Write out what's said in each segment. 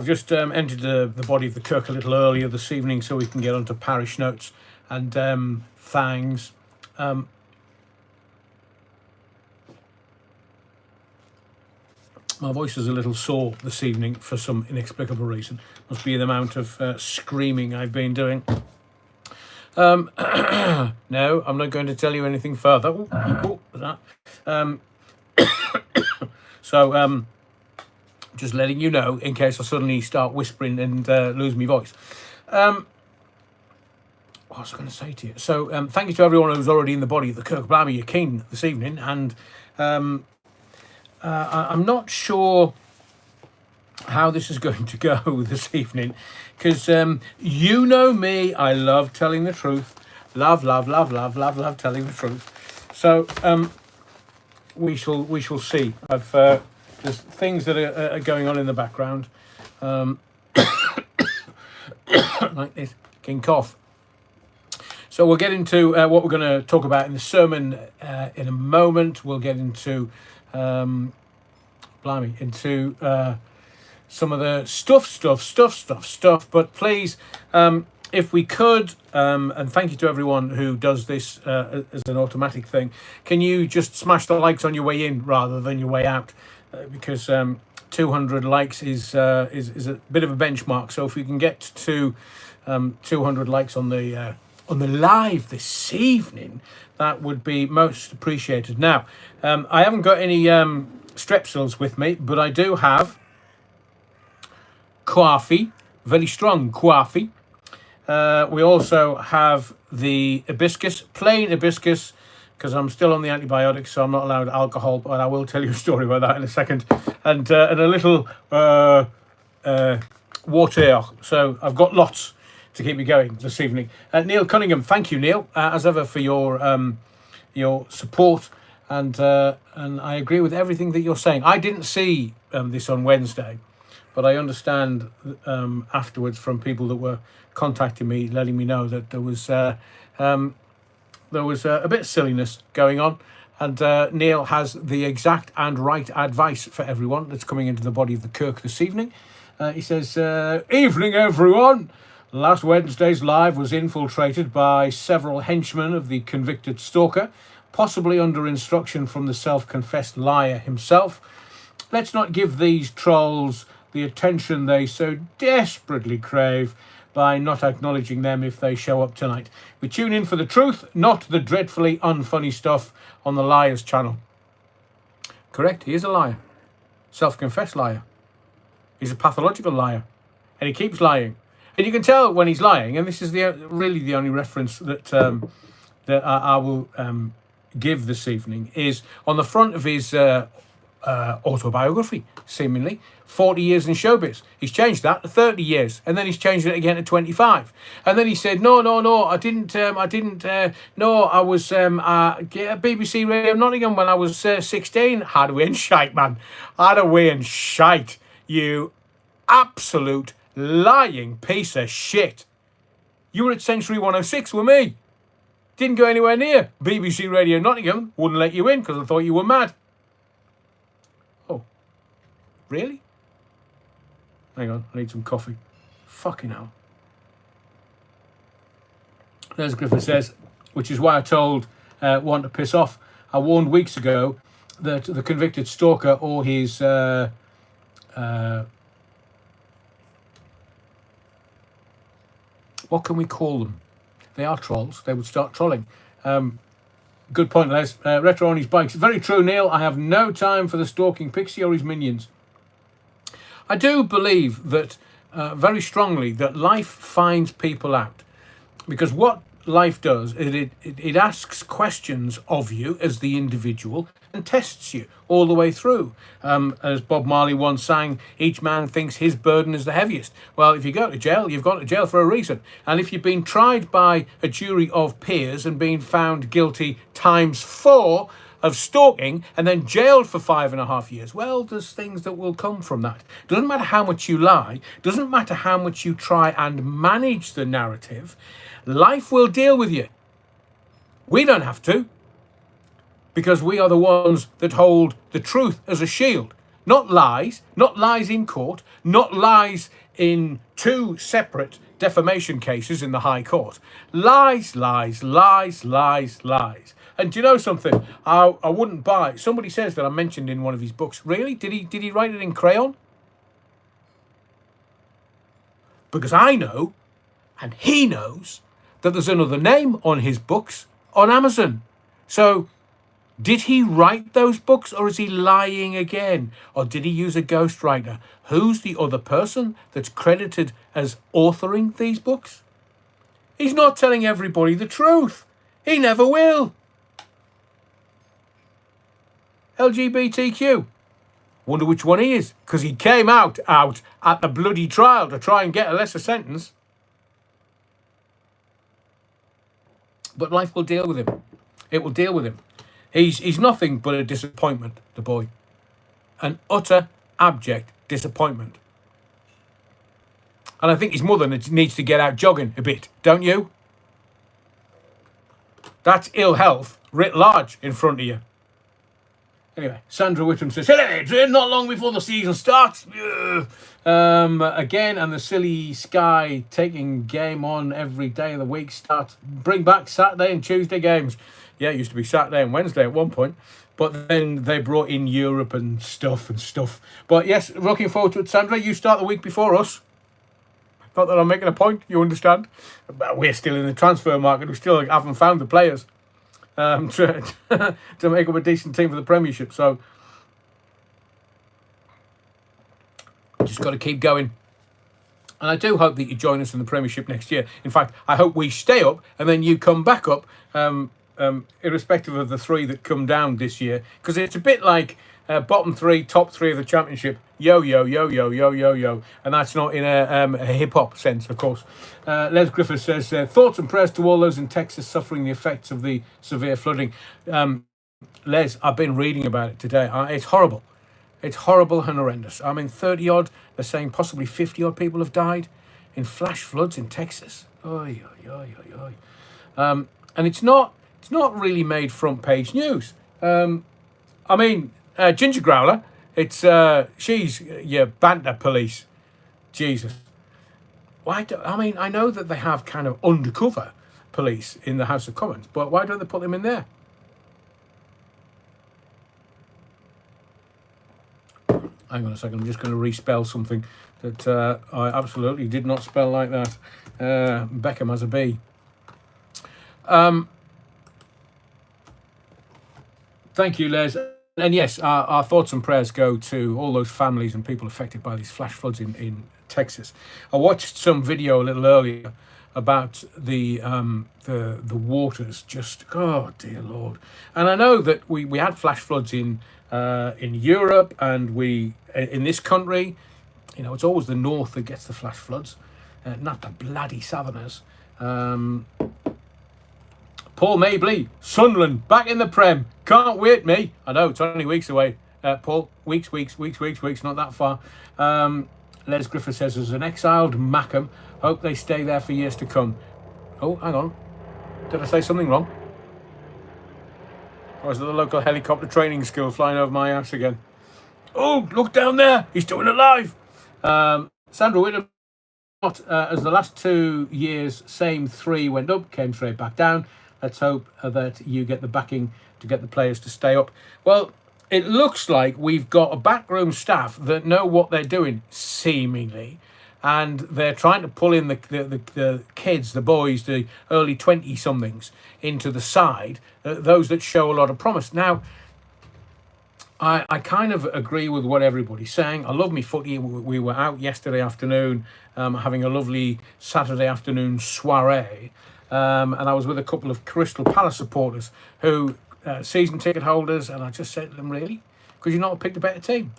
I've just entered the body of the Kirk a little earlier this evening so we can get onto parish notes and thangs. My voice is a little sore this evening for some inexplicable reason. Must be the amount of screaming I've been doing. No, I'm not going to tell you anything further. So, just letting you know in case I suddenly start whispering and lose my voice. What was I going to say to you? So, thank you to everyone who's already in the body of the Kirk. Blimey, you're keen this evening, and I'm not sure how this is going to go this evening, because you know me, I love telling the truth. Love telling the truth. So we shall see. There's things that are going on in the background, like this King cough. So we'll get into what we're going to talk about in the sermon in a moment. We'll get into into some of the stuff. But please, if we could, and thank you to everyone who does this as an automatic thing, can you just smash the likes on your way in rather than your way out? Because 200 likes is a bit of a benchmark. So if we can get to 200 likes on the live this evening, that would be most appreciated. Now, I haven't got any strepsils with me, but I do have coffee, very strong coffee. We also have the hibiscus, plain hibiscus, because I'm still on the antibiotics, so I'm not allowed alcohol, but I will tell you a story about that in a second. And a little water. So I've got lots to keep me going this evening. Neil Cunningham, thank you, Neil, as ever, for your support, and I agree with everything that you're saying. I didn't see this on Wednesday, but I understand afterwards from people that were contacting me, letting me know that there was a bit of silliness going on, and Neil has the exact and right advice for everyone that's coming into the body of the Kirk this evening. He says, "Evening, everyone. Last Wednesday's live was infiltrated by several henchmen of the convicted stalker, possibly under instruction from the self-confessed liar himself. Let's not give these trolls the attention they so desperately crave by not acknowledging them if they show up tonight. We tune in for the truth, not the dreadfully unfunny stuff on the Liar's channel." Correct, he is a liar. Self-confessed liar. He's a pathological liar. And he keeps lying. And you can tell when he's lying, and this is really the only reference that I will give this evening, is on the front of his autobiography, seemingly 40 years in showbiz. He's changed that to 30 years, and then he's changed it again to 25. And then he said, no, I didn't, no, I was at BBC Radio Nottingham when I was 16. Had a win shite, man. Had a win shite. You absolute lying piece of shit. You were at Century 106 with me. Didn't go anywhere near BBC Radio Nottingham. Wouldn't let you in because I thought you were mad. Oh, really? Hang on, I need some coffee. Fucking hell. There's Griffith says, which is why I told one to piss off. I warned weeks ago that the convicted stalker or his what can we call them? They are trolls. They would start trolling. Good point, Les. Retro on his bikes. Very true, Neil. I have no time for the stalking pixie or his minions. I do believe that very strongly that life finds people out, because what life does is it asks questions of you as the individual and tests you all the way through. As Bob Marley once sang, each man thinks his burden is the heaviest. Well, if you go to jail, you've gone to jail for a reason. And if you've been tried by a jury of peers and been found guilty ×4 of stalking and then jailed for 5.5 years, well, there's things that will come from that. Doesn't matter how much you lie, doesn't matter how much you try and manage the narrative, life will deal with you. We don't have to, because we are the ones that hold the truth as a shield. Not lies, not lies in court, not lies in 2 separate defamation cases in the High Court. Lies, lies, lies, lies, lies. And do you know something? I wouldn't buy. Somebody says that I mentioned in one of his books. Really? Did he write it in crayon? Because I know, and he knows, that there's another name on his books on Amazon. So, did he write those books, or is he lying again? Or did he use a ghostwriter? Who's the other person that's credited as authoring these books? He's not telling everybody the truth. He never will. LGBTQ. Wonder which one he is, because he came out at the bloody trial to try and get a lesser sentence. But life will deal with him. It will deal with him. He's nothing but a disappointment, the boy. An utter, abject disappointment. And I think his mother needs to get out jogging a bit, don't you? That's ill health writ large in front of you. Anyway, Sandra Whittam says, "Hello, Adrian, not long before the season starts." Again, and the silly Sky taking game on every day of the week starts. Bring back Saturday and Tuesday games. Yeah, it used to be Saturday and Wednesday at one point. But then they brought in Europe and stuff. But yes, looking forward to it, Sandra. You start the week before us. Not that I'm making a point, you understand. But we're still in the transfer market. We still haven't found the players to make up a decent team for the Premiership. So, just got to keep going. And I do hope that you join us in the Premiership next year. In fact, I hope we stay up and then you come back up, irrespective of the 3 that come down this year. Because it's a bit like bottom 3, top 3 of the Championship. Yo, yo, yo, yo, yo, yo, yo. And that's not in a hip-hop sense, of course. Les Griffiths says, thoughts and prayers to all those in Texas suffering the effects of the severe flooding. Les, I've been reading about it today. It's horrible. It's horrible and horrendous. I mean, 30-odd, they're saying possibly 50-odd people have died in flash floods in Texas. Oy, oy, oy, oy, oy. And it's not really made front page news. I mean, Ginger Growler, she's your banter police. Jesus. I know that they have kind of undercover police in the House of Commons, but why don't they put them in there? Hang on a second, I'm just going to respell something that I absolutely did not spell like that. Beckham has a B. Thank you, Les. And yes, our thoughts and prayers go to all those families and people affected by these flash floods in Texas. I watched some video a little earlier about the waters. Just, oh dear Lord! And I know that we had flash floods in Europe, and we in this country. You know, it's always the north that gets the flash floods, not the bloody southerners. Paul Mabley, Sunderland, back in the Prem. Can't wait, me. I know, it's only weeks away. Paul, weeks, not that far. Les Griffith says, as an exiled Mackham, hope they stay there for years to come. Oh, hang on. Did I say something wrong? Or is it the local helicopter training school flying over my ass again? Oh, look down there. He's doing it live. Sandra Whittam, as the last 2 years, same 3 went up, came straight back down. Let's hope that you get the backing to get the players to stay up. Well, it looks like we've got a backroom staff that know what they're doing, seemingly. And they're trying to pull in the kids, the boys, the early 20-somethings into the side, those that show a lot of promise. Now, I kind of agree with what everybody's saying. I love me footy. We were out yesterday afternoon having a lovely Saturday afternoon soiree. And I was with a couple of Crystal Palace supporters who, season ticket holders, and I just said to them, really? Because you not picked a better team.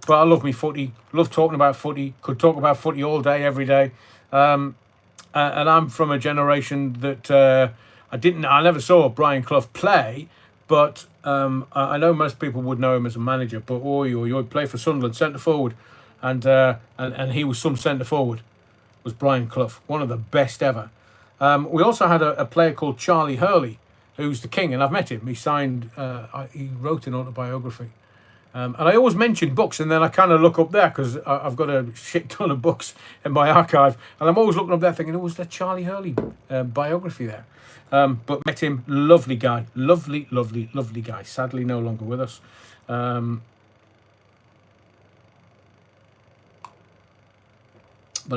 But I love me footy, love talking about footy, could talk about footy all day, every day. And I'm from a generation that I never saw Brian Clough play, but I know most people would know him as a manager. But he played for Sunderland, centre forward, and he was some centre forward. Was Brian Clough, one of the best ever. We also had a player called Charlie Hurley, who's the king, and I've met him. He signed, he wrote an autobiography. And I always mention books, and then I kind of look up there because I've got a shit ton of books in my archive, and I'm always looking up there thinking, oh, was there Charlie Hurley biography there? But met him, lovely guy, lovely, lovely, lovely guy. Sadly, no longer with us. But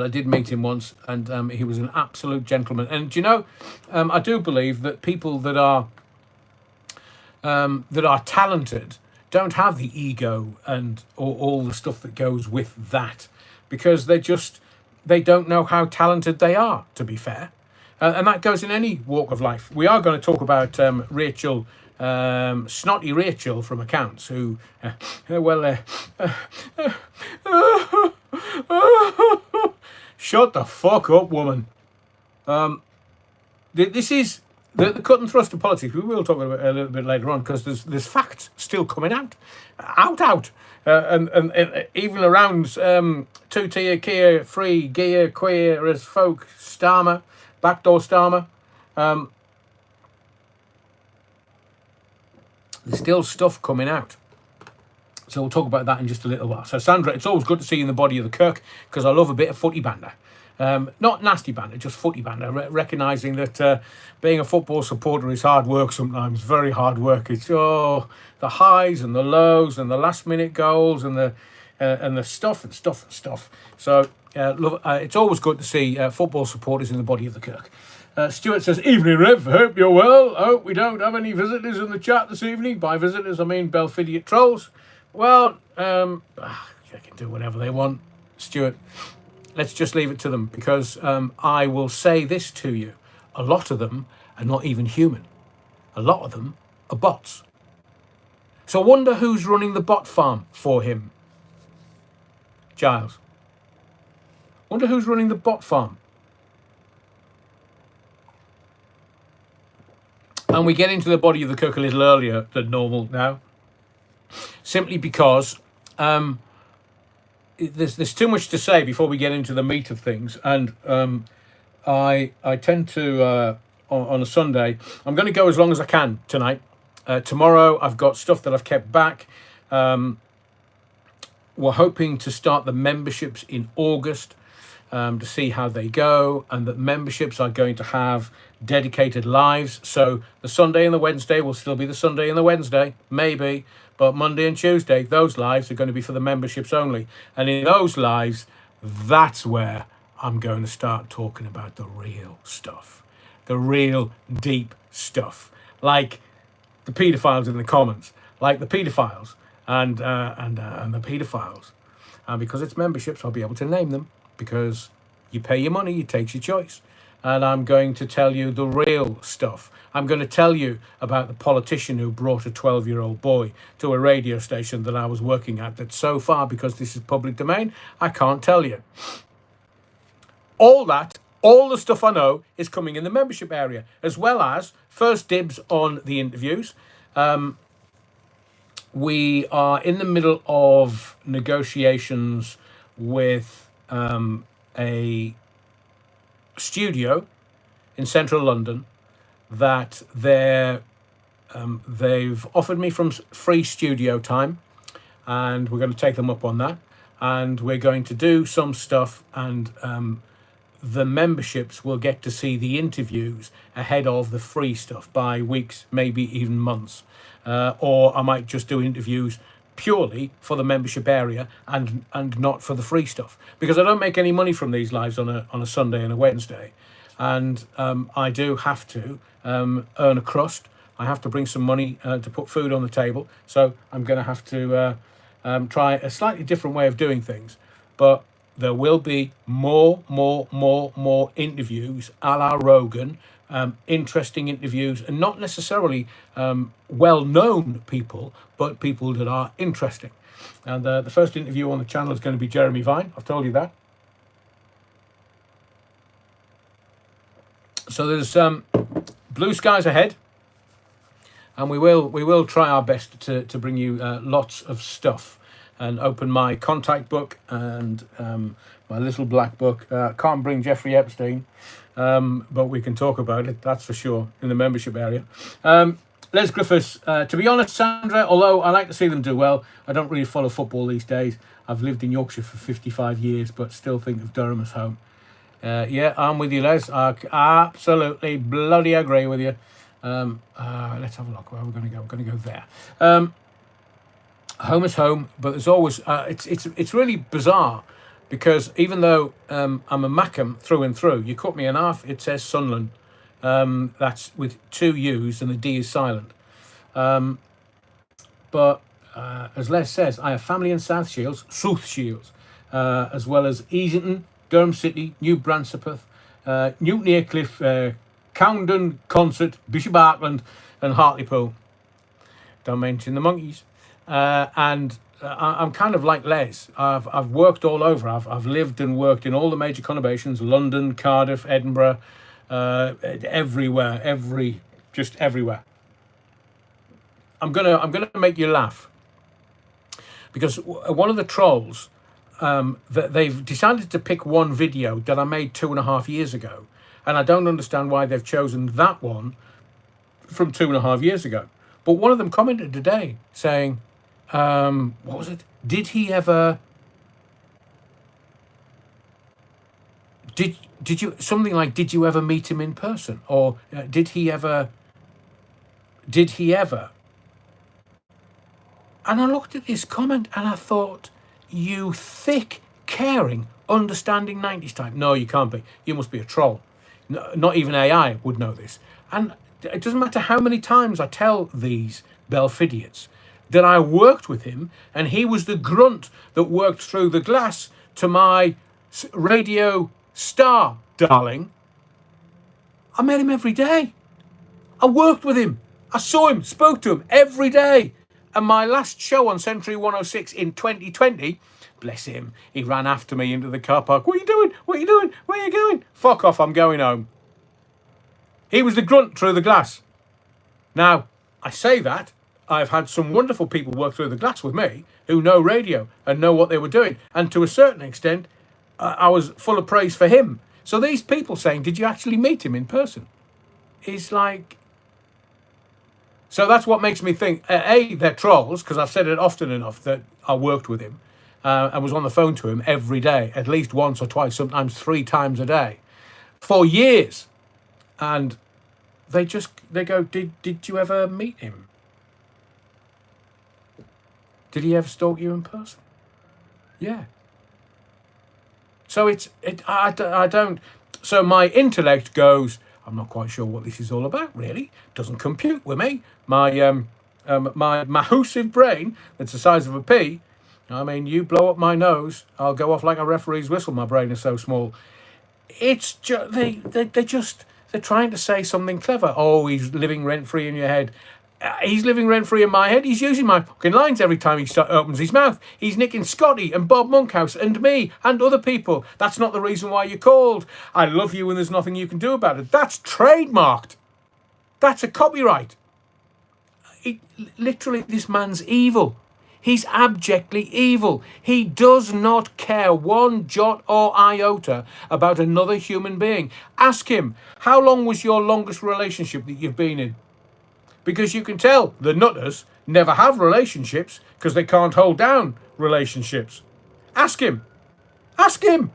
I did meet him once, and he was an absolute gentleman. And do you know, I do believe that people that are talented don't have the ego and all the stuff that goes with that, because they don't know how talented they are, to be fair. And that goes in any walk of life. We are going to talk about Rachel, snotty Rachel from accounts, who, shut the fuck up, woman. This is the cut and thrust of politics. We will talk about it a little bit later on, because there's facts still coming out, and even around two-tier, Kia, free, gear, queer as folk, Starmer, backdoor Starmer. There's still stuff coming out. So we'll talk about that in just a little while. So Sandra, it's always good to see you in the body of the Kirk, because I love a bit of footy banter. Not nasty banter, just footy banter, recognising that being a football supporter is hard work sometimes, very hard work. It's the highs and the lows and the last minute goals and the stuff. So it's always good to see football supporters in the body of the Kirk. Stuart says, evening, Rev. Hope you're well. Hope we don't have any visitors in the chat this evening. By visitors, I mean Belfidiot trolls. Well, they can do whatever they want, Stuart. Let's just leave it to them, because I will say this to you. A lot of them are not even human. A lot of them are bots. So I wonder who's running the bot farm for him, Giles. Wonder who's running the bot farm. And we get into the body of the Kirk a little earlier than normal now, simply because there's too much to say before we get into the meat of things. And I tend to, on a Sunday, I'm going to go as long as I can tonight. Tomorrow I've got stuff that I've kept back. We're hoping to start the memberships in August, to see how they go, and that memberships are going to have dedicated lives. So the Sunday and the Wednesday will still be the Sunday and the Wednesday, maybe, but Monday and Tuesday, those lives are going to be for the memberships only. And in those lives, that's where I'm going to start talking about the real stuff, the real deep stuff, like the paedophiles in the comments, like the paedophiles and the paedophiles. And because it's memberships, I'll be able to name them, because you pay your money, it takes your choice. And I'm going to tell you the real stuff. I'm going to tell you about the politician who brought a 12-year-old boy to a radio station that I was working at, that so far, because this is public domain, I can't tell you. All the stuff I know is coming in the membership area, as well as first dibs on the interviews. We are in the middle of negotiations with a studio in central London that they've offered me from free studio time, and we're going to take them up on that, and we're going to do some stuff, and the memberships will get to see the interviews ahead of the free stuff by weeks, maybe even months, or I might just do interviews purely for the membership area and not for the free stuff, because I don't make any money from these lives on a Sunday and a Wednesday, and I do have to earn a crust. I have to bring some money to put food on the table, so I'm going to have to try a slightly different way of doing things. But there will be more interviews a la Rogan, interesting interviews, and not necessarily well-known people, but people that are interesting. And the first interview on the channel is going to be Jeremy Vine. I've told you that. So there's blue skies ahead, and we will try our best to bring you lots of stuff, and open my contact book and my little black book. Can't bring Jeffrey Epstein, but we can talk about it, that's for sure, in the membership area. Les Griffiths, to be honest, Sandra, although I like to see them do well, I don't really follow football these days. I've lived in Yorkshire for 55 years, but still think of Durham as home. Yeah, I'm with you, Les. I absolutely bloody agree with you. Let's have a look. Where are we going to go? We're going to go there. Home is home, but there's always it's really bizarre because even though I'm a Mackham through and through, you cut me in half, it says Sunderland. That's with 2 U's and the D is silent. But as Les says, I have family in South Shields, as well as Easington, Durham City, New Bransford, Newton Aycliffe, Cowden, Concert, Bishop Auckland, and Hartlepool. Don't mention the Monkeys. And I'm kind of like Les. I've worked all over. I've lived and worked in all the major conurbations: London, Cardiff, Edinburgh, everywhere, everywhere. I'm gonna make you laugh because one of the trolls that they've decided to pick one video that I made 2.5 years ago, and I don't understand why they've chosen that one from 2.5 years ago. But one of them commented today saying, what was it? Did he ever? Did you something like? Did you ever meet him in person, or did he ever? Did he ever? And I looked at this comment and I thought, you thick, caring, understanding 90s type. No, you can't be. You must be a troll. No, not even AI would know this. And it doesn't matter how many times I tell these Belfidiots that I worked with him and he was the grunt that worked through the glass to my radio star, darling. I met him every day. I worked with him. I saw him, spoke to him every day. And my last show on Century 106 in 2020, bless him, he ran after me into the car park. What are you doing? What are you doing? Where are you going? Fuck off, I'm going home. He was the grunt through the glass. Now, I say that. I've had some wonderful people work through the glass with me who know radio and know what they were doing. And to a certain extent, I was full of praise for him. So these people saying, did you actually meet him in person? Is like... So that's what makes me think, A, they're trolls, because I've said it often enough that I worked with him. I was on the phone to him every day, at least once or twice, sometimes 3 times a day, for years. And they go, did you ever meet him? Did he ever stalk you in person? Yeah. So I don't, so my intellect goes, I'm not quite sure what this is all about, really. Doesn't compute with me. My massive brain, that's the size of a pea, I mean, you blow up my nose, I'll go off like a referee's whistle. My brain is so small. It's just, they're trying to say something clever. Oh, he's living rent-free in your head. He's living rent-free in my head. He's using my fucking lines every time he opens his mouth. He's nicking Scotty and Bob Monkhouse and me and other people. That's not the reason why you called. I love you and there's nothing you can do about it. That's trademarked. That's a copyright. Literally, this man's evil. He's abjectly evil. He does not care one jot or iota about another human being. Ask him, how long was your longest relationship that you've been in? Because you can tell the nutters never have relationships because they can't hold down relationships. Ask him. Ask him.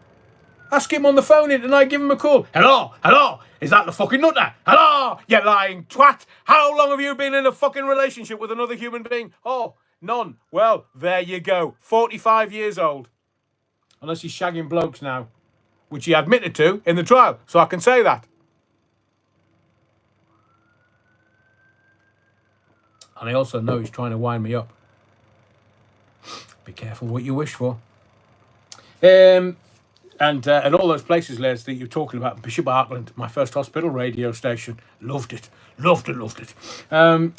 Ask him on the phone tonight. Give him a call. Hello? Hello? Is that the fucking nutter? Hello? You lying twat. How long have you been in a fucking relationship with another human being? Oh, none. Well, there you go. 45 years old. Unless he's shagging blokes now. Which he admitted to in the trial. So I can say that. And I also know he's trying to wind me up. Be careful what you wish for. And all those places, Les, that you're talking about, Bishop Auckland, my first hospital radio station. Loved it. Loved it.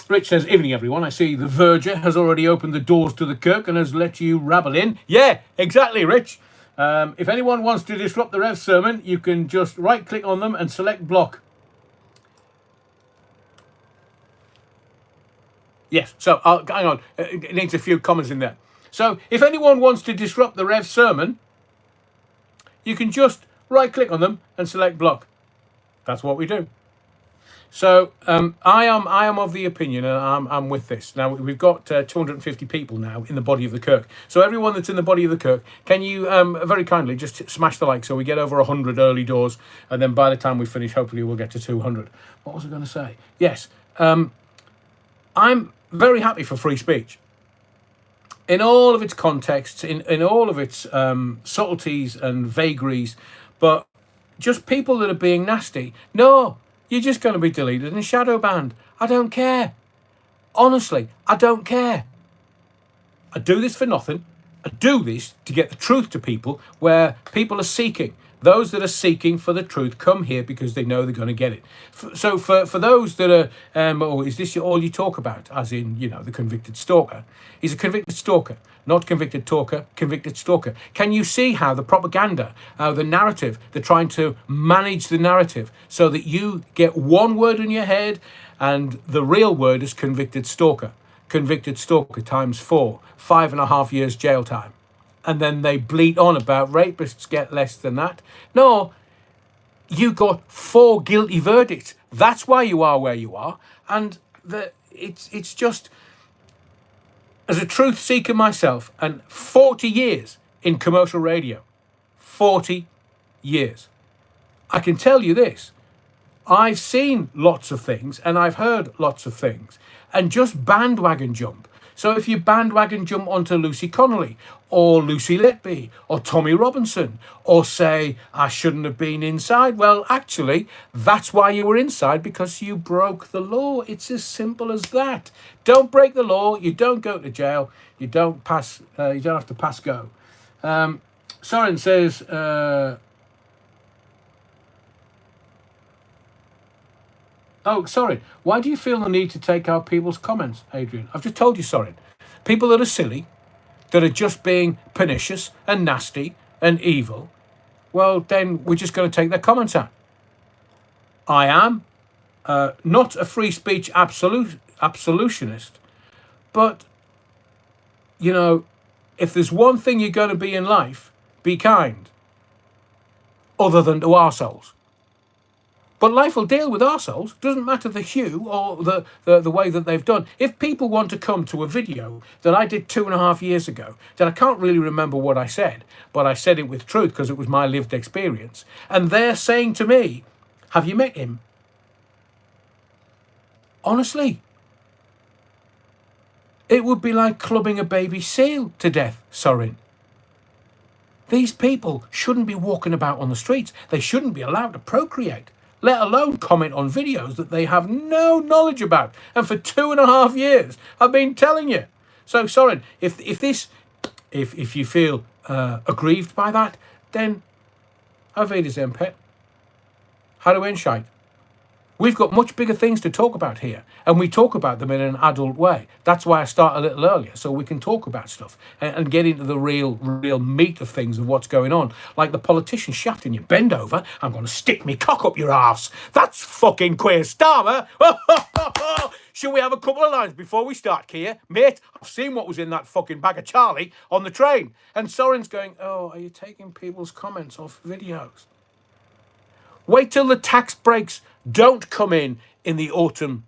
Rich says, evening, everyone. I see the Verger has already opened the doors to the Kirk and has let you rabble in. Yeah, exactly, Rich. If anyone wants to disrupt the Rev sermon, you can just right-click on them and select block. Yes, so hang on, it needs a few commas in there. So if anyone wants to disrupt the Rev sermon, you can just right-click on them and select block. That's what we do. So I am of the opinion, and I'm with this. Now we've got 250 people now in the body of the Kirk. So everyone that's in the body of the Kirk, can you very kindly just smash the like so we get over 100 early doors, and then by the time we finish, hopefully we'll get to 200. What was I going to say? Yes, I'm very happy for free speech in all of its contexts, in all of its subtleties and vagaries, but just people that are being nasty. No, you're just going to be deleted and shadow banned. I don't care. Honestly, I don't care. I do this for nothing. I do this to get the truth to people where people are seeking. Those that are seeking for the truth come here because they know they're going to get it. So for those that are, oh, is this all you talk about? As in, the convicted stalker. He's a convicted stalker, not convicted talker, convicted stalker. Can you see how the propaganda, the narrative, they're trying to manage the narrative so that you get one word in your head and the real word is convicted stalker. Convicted stalker times 4, 5.5 years jail time. And then they bleat on about rapists get less than that. No, you got 4 guilty verdicts. That's why you are where you are. And it's just, as a truth seeker myself, and 40 years in commercial radio, 40 years, I can tell you this. I've seen lots of things and I've heard lots of things, and just bandwagon jump. So if you bandwagon jump onto Lucy Connolly or Lucy Letby or Tommy Robinson, or say, I shouldn't have been inside. Well, actually, that's why you were inside, because you broke the law. It's as simple as that. Don't break the law. You don't go to jail. You don't pass. You don't have to pass go. Soren says, oh, sorry. Why do you feel the need to take out people's comments, Adrian? I've just told you, Soren. People that are silly, that are just being pernicious and nasty and evil, well, then we're just going to take their comments out. I am not a free speech absolutionist, but, if there's one thing you're going to be in life, be kind, other than to arseholes. But life will deal with arseholes. Doesn't matter the hue or the way that they've done. If people want to come to a video that I did 2.5 years ago, that I can't really remember what I said, but I said it with truth because it was my lived experience, and they're saying to me, have you met him? Honestly, it would be like clubbing a baby seal to death, Sorin. These people shouldn't be walking about on the streets. They shouldn't be allowed to procreate, let alone comment on videos that they have no knowledge about. And for 2.5 years, I've been telling you. So, Soren, if you feel aggrieved by that, then auf Wiedersehen, pet. How do shite? We've got much bigger things to talk about here, and we talk about them in an adult way. That's why I start a little earlier, so we can talk about stuff and get into the real meat of things, of what's going on. Like the politician shafting you. Bend over, I'm going to stick me cock up your arse. That's fucking queer Starmer. Shall we have a couple of lines before we start, Kia? Mate, I've seen what was in that fucking bag of Charlie on the train. And Soren's going, oh, are you taking people's comments off videos? Wait till the tax breaks don't come in the autumn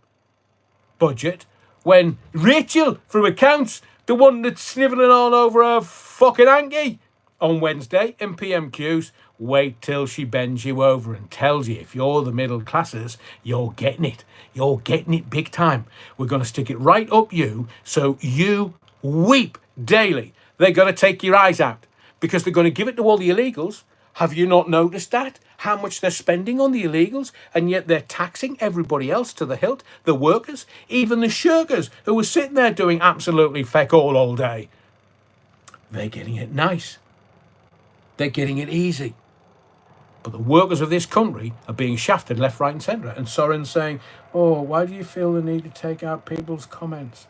budget, when Rachel from accounts, the one that's snivelling all over her fucking hanky on Wednesday in PMQs, wait till she bends you over and tells you, if you're the middle classes, you're getting it. You're getting it big time. We're going to stick it right up you so you weep daily. They're going to take your eyes out because they're going to give it to all the illegals. Have you not noticed that? How much they're spending on the illegals, and yet they're taxing everybody else to the hilt, the workers, even the shirkers who were sitting there doing absolutely feck all day. They're getting it nice. They're getting it easy. But the workers of this country are being shafted left, right and centre. And Soren's saying, oh, why do you feel the need to take out people's comments?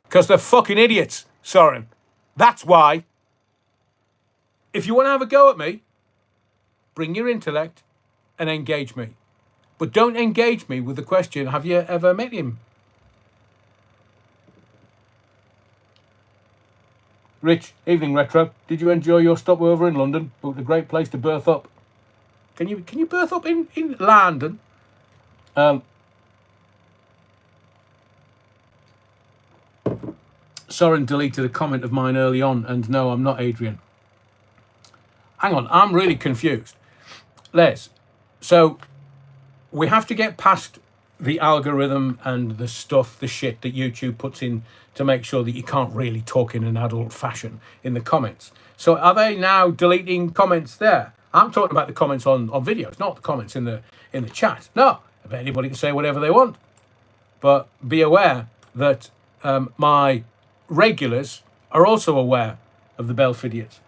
Because they're fucking idiots, Soren. That's why. If you want to have a go at me, bring your intellect and engage me. But don't engage me with the question, have you ever met him? Rich, evening retro. Did you enjoy your stopover in London? Booked a great place to berth up. Can you berth up in London? Soren deleted a comment of mine early on, and no, I'm not Adrian. Hang on, I'm really confused. Les, so we have to get past the algorithm and the stuff, the shit that YouTube puts in to make sure that you can't really talk in an adult fashion in the comments. So are they now deleting comments there? I'm talking about the comments on videos, not the comments in the chat. No, anybody can say whatever they want. But be aware that my regulars are also aware of the Belfidians.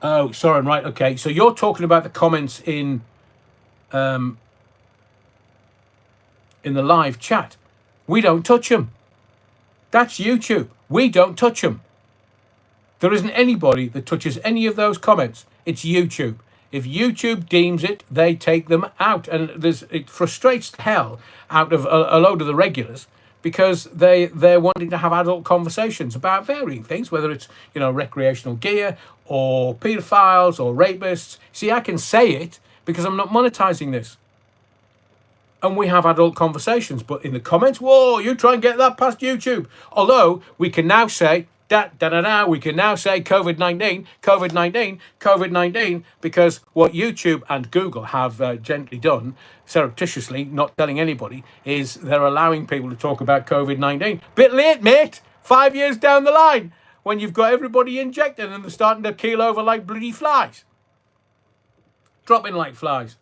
Oh, sorry, right, okay. So you're talking about the comments in the live chat. We don't touch them. That's YouTube. We don't touch them. There isn't anybody that touches any of those comments. It's YouTube. If YouTube deems it, they take them out. And it frustrates the hell out of a load of the regulars because they're wanting to have adult conversations about varying things, whether it's, recreational gear or pedophiles or rapists. See, I can say it because I'm not monetizing this. And we have adult conversations. But in the comments, whoa, you try and get that past YouTube. Although we can now say, we can now say COVID-19, COVID-19, COVID-19, because what YouTube and Google have gently done, surreptitiously, not telling anybody, is they're allowing people to talk about COVID-19. Bit late, mate. 5 years down the line, when you've got everybody injected and they're starting to keel over like bloody flies. Dropping like flies.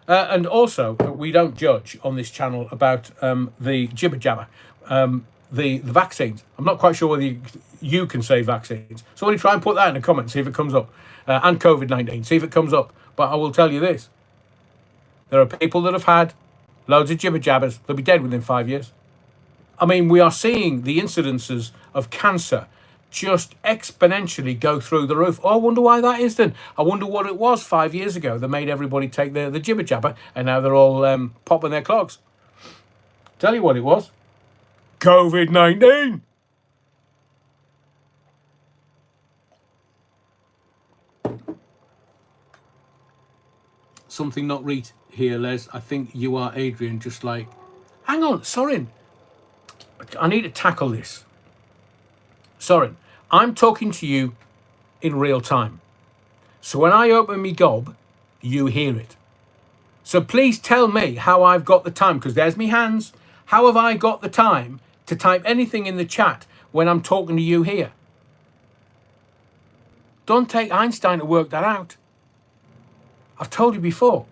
And also, we don't judge on this channel about the jibber jabber, the vaccines. I'm not quite sure whether you can say vaccines. So when you try and put that in the comments, see if it comes up. And COVID-19, see if it comes up. But I will tell you this. There are people that have had loads of jibber jabbers. They'll be dead within 5 years. I mean, we are seeing the incidences of cancer just exponentially go through the roof. Oh, I wonder why that is then. I wonder what it was 5 years ago that made everybody take the jibber jabber, and now they're all popping their clogs. Tell you what it was. COVID-19. Something not right here, Les. I think you are Adrian, just like... Hang on, Soren. I need to tackle this. Soren, I'm talking to you in real time. So when I open me gob, you hear it. So please tell me how I've got the time, because there's me hands. How have I got the time to type anything in the chat when I'm talking to you here? Don't take Einstein to work that out. I've told you before.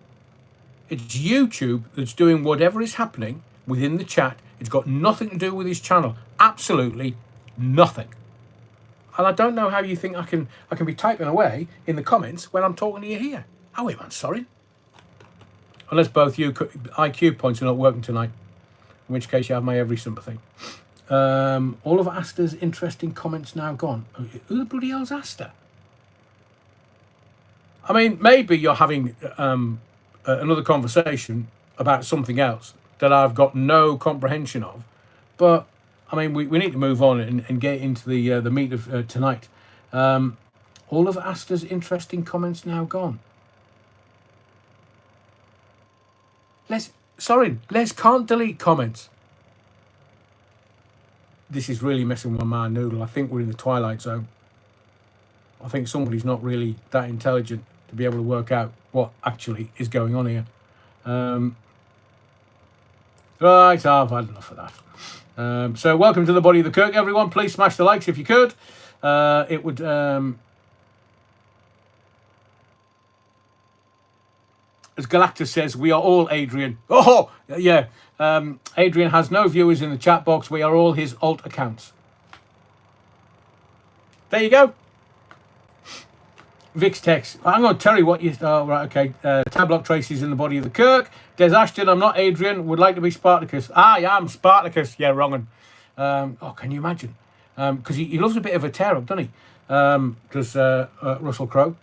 It's YouTube that's doing whatever is happening within the chat. It's got nothing to do with his channel. Absolutely nothing. And I don't know how you think I can be typing away in the comments when I'm talking to you here. Oh, wait, man, sorry. Unless both you IQ points are not working tonight, in which case you have my every sympathy. All of Asta's interesting comments now gone. Who the bloody hell's Asta? I mean, maybe you're having another conversation about something else that I've got no comprehension of, but I mean, we need to move on and get into the meat of tonight. All of Asta's interesting comments now gone. Les can't delete comments. This is really messing with my mind noodle. I think we're in the twilight zone. I think somebody's not really that intelligent to be able to work out what actually is going on here. Right, I've had enough of that. So welcome to the Body of the Kirk, everyone. Please smash the likes if you could. It would... as Galactus says, we are all Adrian. Oh, yeah. Adrian has no viewers in the chat box. We are all his alt accounts. There you go. Vix text. I'm going to tell you what you... Oh, right, okay. Tablock Tracy's in the Body of the Kirk. Des Ashton, I'm not Adrian. Would like to be Spartacus. I am Spartacus. Yeah, wrong one. Oh, can you imagine? Because he loves a bit of a tear-up, doesn't he? Because Russell Crowe.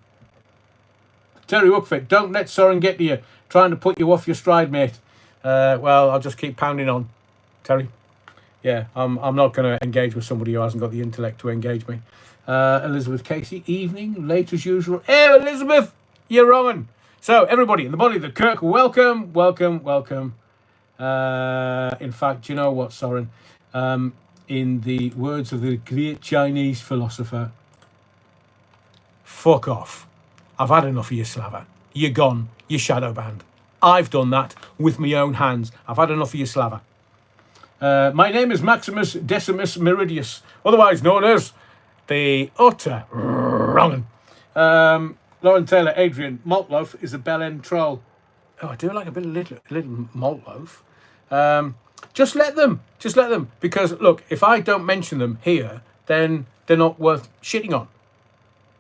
Terry Wookfit, don't let Soren get to you. Trying to put you off your stride, mate. Well, I'll just keep pounding on, Terry. Yeah, I'm not going to engage with somebody who hasn't got the intellect to engage me. Elizabeth Casey, evening, late as usual. Hey, Elizabeth, you're wrong. So, everybody in the body of the Kirk, welcome, welcome, welcome. In fact, you know what, Soren? In the words of the great Chinese philosopher, fuck off. I've had enough of you, Slava. You're gone. You're shadow banned. I've done that with my own hands. I've had enough of you, Slava. My name is Maximus Decimus Meridius, otherwise known as the utter wrong. Lauren Taylor, Adrian, malt loaf is a bell end troll. Oh, I do like a bit of little malt loaf. Just let them, because look, if I don't mention them here, then they're not worth shitting on.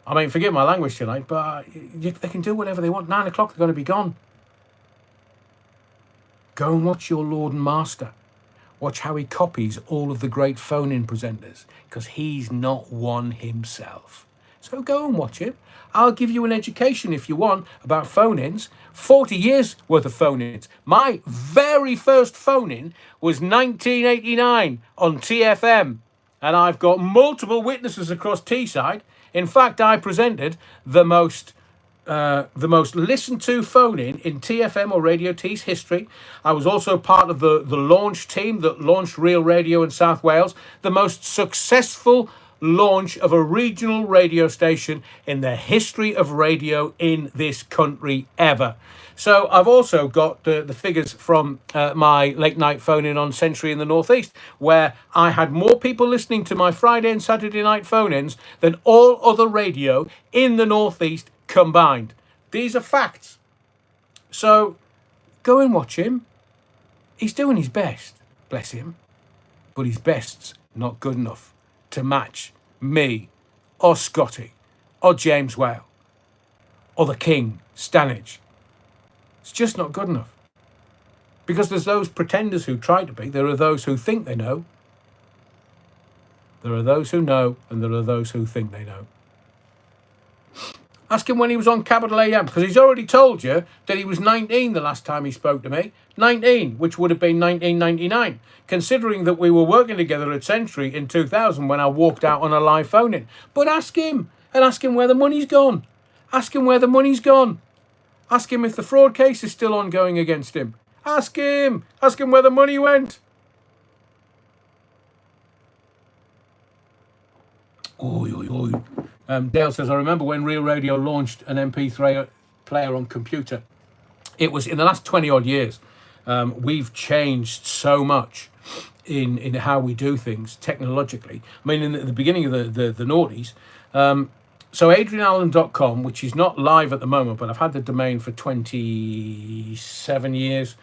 I mean, forgive my language tonight, but they can do whatever they want. 9 o'clock, they're going to be gone. Go and watch your Lord and Master. Watch how he copies all of the great phone-in presenters, because he's not one himself. So go and watch it. I'll give you an education if you want about phone-ins. 40 years worth of phone-ins. My very first phone-in was 1989 on TFM. And I've got multiple witnesses across Teesside. In fact, I presented the most listened to phone-in TFM or Radio T's history. I was also part of the launch team that launched Real Radio in South Wales, the most successful launch of a regional radio station in the history of radio in this country ever. So I've also got the figures from my late night phone-in on Century in the Northeast, where I had more people listening to my Friday and Saturday night phone-ins than all other radio in the Northeast combined. These are facts. So go and watch him. He's doing his best, bless him, but his best's not good enough to match me or Scotty or James Whale or the King, Stanage. It's just not good enough. Because there's those pretenders who try to be. There are those who think they know. There are those who know, and there are those who think they know. Ask him when he was on Capital AM, because he's already told you that he was 19 the last time he spoke to me. 19, which would have been 1999, considering that we were working together at Century in 2000 when I walked out on a live phone-in. But ask him, and ask him where the money's gone. Ask him where the money's gone. Ask him if the fraud case is still ongoing against him. Ask him. Ask him where the money went. Oy, oy, oy. Dale says, I remember when Real Radio launched an MP3 player on computer. It was in the last 20 odd years. We've changed so much in how we do things technologically. I mean, in the beginning of the noughties, so adrianallen.com, which is not live at the moment, but I've had the domain for 27 years.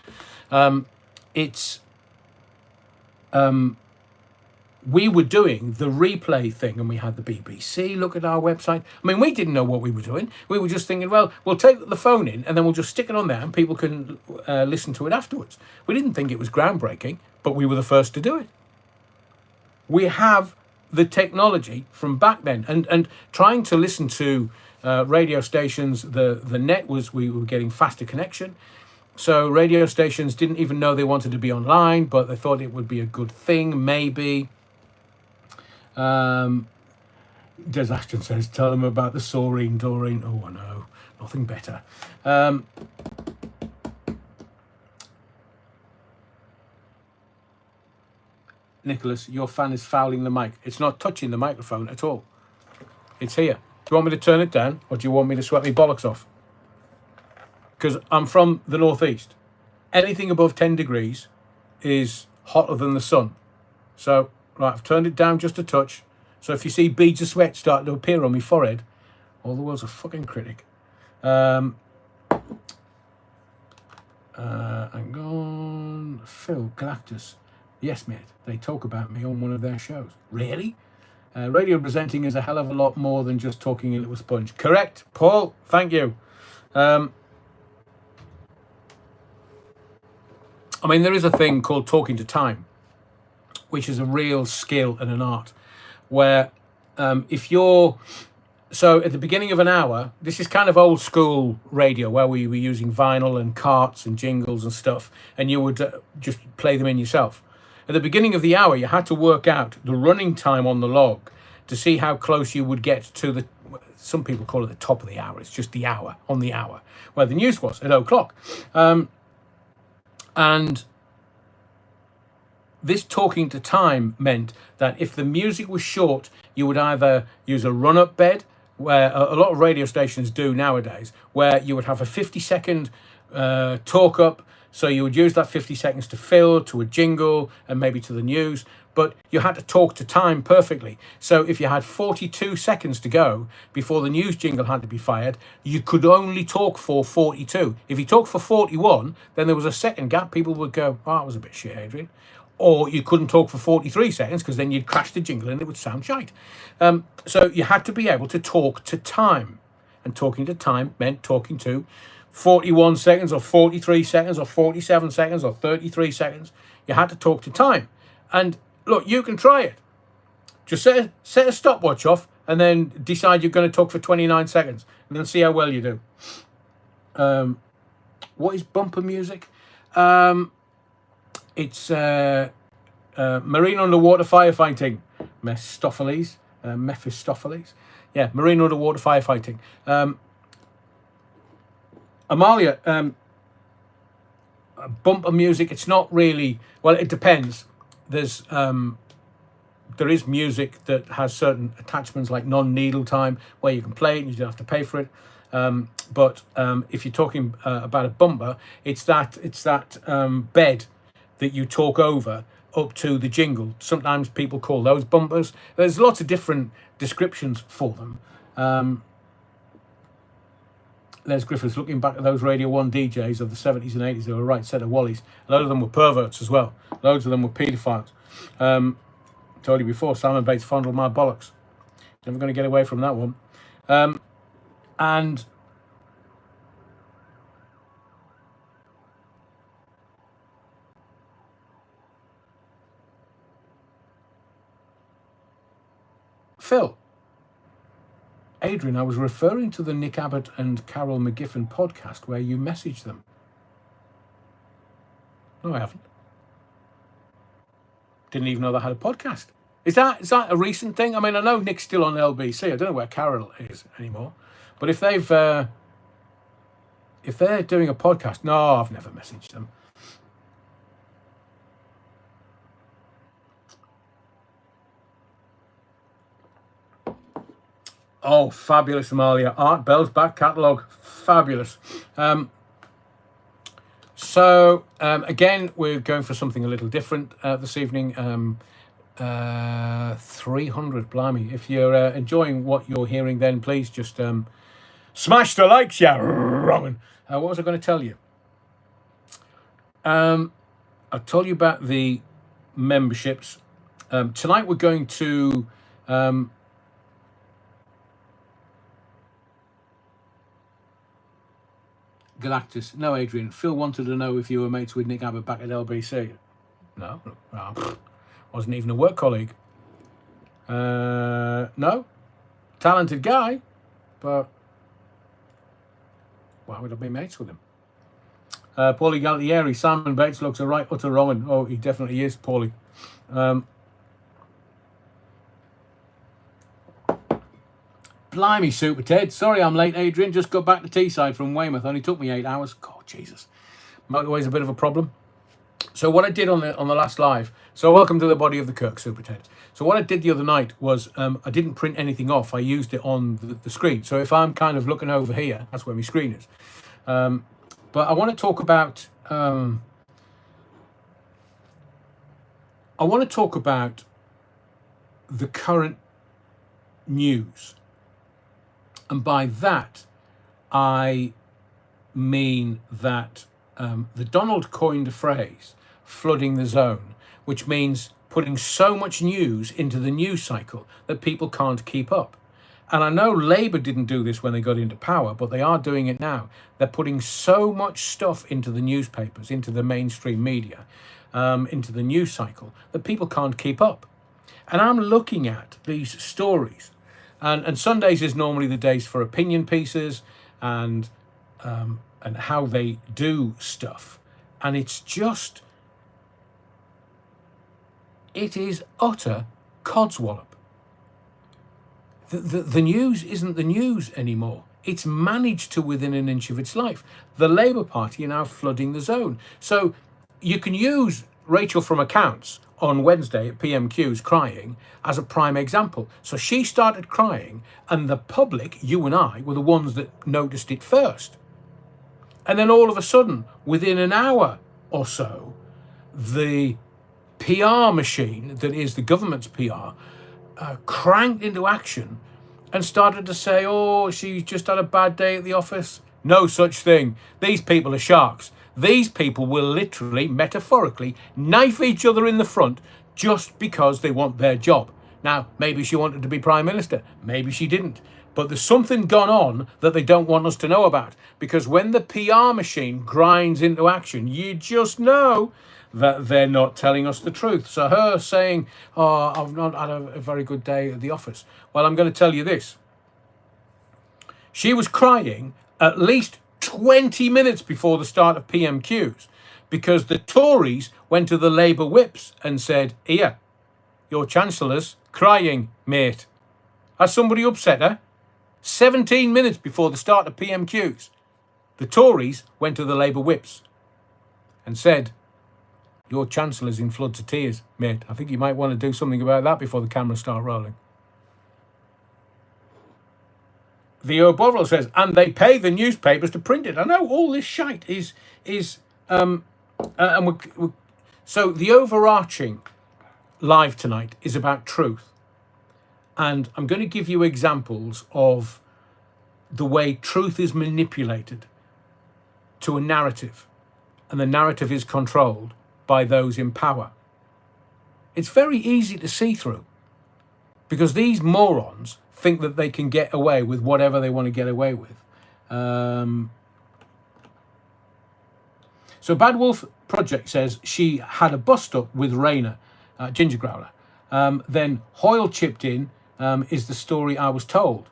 We were doing the replay thing, and we had the BBC look at our website. I mean, we didn't know what we were doing. We were just thinking, well, we'll take the phone in and then we'll just stick it on there and people can listen to it afterwards. We didn't think it was groundbreaking, but we were the first to do it. We have the technology from back then, and trying to listen to radio stations, the net we were getting faster connection. So radio stations didn't even know they wanted to be online, but they thought it would be a good thing, maybe. Des Ashton says, tell them about the Doreen. Oh, I know, nothing better. Nicholas, your fan is fouling the mic. It's not touching the microphone at all. It's here. Do you want me to turn it down, or do you want me to sweat my bollocks off? Because I'm from the northeast. Anything above 10 degrees is hotter than the sun. So, right, I've turned it down just a touch. So if you see beads of sweat starting to appear on my forehead, all the world's a fucking critic. Hang on. Phil Galactus. Yes, mate, they talk about me on one of their shows. Really? Radio presenting is a hell of a lot more than just talking into a sponge. Correct, Paul. Thank you. I mean, there is a thing called talking to time, which is a real skill and an art, where if you're... So at the beginning of an hour, this is kind of old school radio where we were using vinyl and carts and jingles and stuff, and you would just play them in yourself. At the beginning of the hour, you had to work out the running time on the log to see how close you would get to the, some people call it the top of the hour. It's just the hour, on the hour, where the news was at 0:00. And this talking to time meant that if the music was short, you would either use a run-up bed, where a lot of radio stations do nowadays, where you would have a 50-second talk up. So you would use that 50 seconds to fill, to a jingle, and maybe to the news. But you had to talk to time perfectly. So if you had 42 seconds to go before the news jingle had to be fired, you could only talk for 42. If you talked for 41, then there was a second gap. People would go, oh, that was a bit shit, Adrian. Or you couldn't talk for 43 seconds because then you'd crash the jingle and it would sound shite. So you had to be able to talk to time. And talking to time meant talking to 41 seconds or 43 seconds or 47 seconds or 33 seconds. You had to talk to time. And look, you can try it. Just set a stopwatch off and then decide you're going to talk for 29 seconds and then see how well you do. What is bumper music? It's marine underwater firefighting. Mephistopheles. Yeah, marine underwater firefighting. Amalia, bumper music, it's not really, well, it depends. There is music that has certain attachments like non-needle time where you can play it and you don't have to pay for it. But if you're talking about a bumper, it's that bed that you talk over up to the jingle. Sometimes people call those bumpers. There's lots of different descriptions for them. Les Griffiths, looking back at those Radio 1 DJs of the 70s and 80s, they were a right set of wallies. A lot of them were perverts as well. Loads of them were paedophiles. Told you before, Simon Bates fondled my bollocks. Never going to get away from that one. And Phil, Adrian, I was referring to the Nick Abbott and Carol McGiffin podcast where you messaged them. No, I haven't. Didn't even know they had a podcast. Is that a recent thing? I mean, I know Nick's still on LBC. I don't know where Carol is anymore. But if they're doing a podcast, no, I've never messaged them. Oh, fabulous, Amalia. Art Bell's back catalogue. Fabulous. So, again, we're going for something a little different this evening. 300, blimey. If you're enjoying what you're hearing, then please just smash the likes, yeah, Rowan. What was I going to tell you? I told you about the memberships. Tonight we're going to... Galactus. No, Adrian. Phil wanted to know if you were mates with Nick Abbott back at LBC. No. Wasn't even a work colleague. No. Talented guy, but why would I be mates with him? Paulie Galtieri. Simon Bates looks a right utter wrong. Oh, he definitely is, Paulie. Blimey, Super Ted. Sorry I'm late, Adrian. Just got back to Teesside from Weymouth. Only took me 8 hours. God, Jesus. Motorway's a bit of a problem. So what I did on the last live, so welcome to the body of the Kirk, Super Ted. So what I did the other night was I didn't print anything off. I used it on the screen. So if I'm kind of looking over here, that's where my screen is. But I want to talk about... I want to talk about the current news. And by that, I mean that the Donald coined a phrase, flooding the zone, which means putting so much news into the news cycle that people can't keep up. And I know Labour didn't do this when they got into power, but they are doing it now. They're putting so much stuff into the newspapers, into the mainstream media, into the news cycle, that people can't keep up. And I'm looking at these stories. And Sundays is normally the days for opinion pieces and how they do stuff. And it's just It is utter codswallop. The news isn't the news anymore. It's managed to within an inch of its life. The Labour Party are now flooding the zone. So you can use Rachel from Accounts on Wednesday at PMQ's crying as a prime example. So she started crying, and the public, you and I, were the ones that noticed it first. And then all of a sudden, within an hour or so, the PR machine that is the government's PR cranked into action and started to say, oh, she's just had a bad day at the office. No such thing. These people are sharks. These people will literally, metaphorically, knife each other in the front just because they want their job. Now, maybe she wanted to be Prime Minister. Maybe she didn't. But there's something gone on that they don't want us to know about. Because when the PR machine grinds into action, you just know that they're not telling us the truth. So her saying, oh, I've not had a very good day at the office. Well, I'm going to tell you this. She was crying at least 20 minutes before the start of PMQs because the Tories went to the Labour whips and said, here, your Chancellor's crying, mate. Has somebody upset her? 17 minutes before the start of PMQs, the Tories went to the Labour whips and said, your Chancellor's in floods of tears, mate. I think you might want to do something about that before the cameras start rolling. The Bovril says, and they pay the newspapers to print it. I know all this shite is so the overarching live tonight is about truth. And I'm going to give you examples of the way truth is manipulated to a narrative. And the narrative is controlled by those in power. It's very easy to see through because these morons think that they can get away with whatever they want to get away with. So Bad Wolf Project says she had a bust-up with Rayner, Ginger Growler. Then Hoyle chipped in, is the story I was told.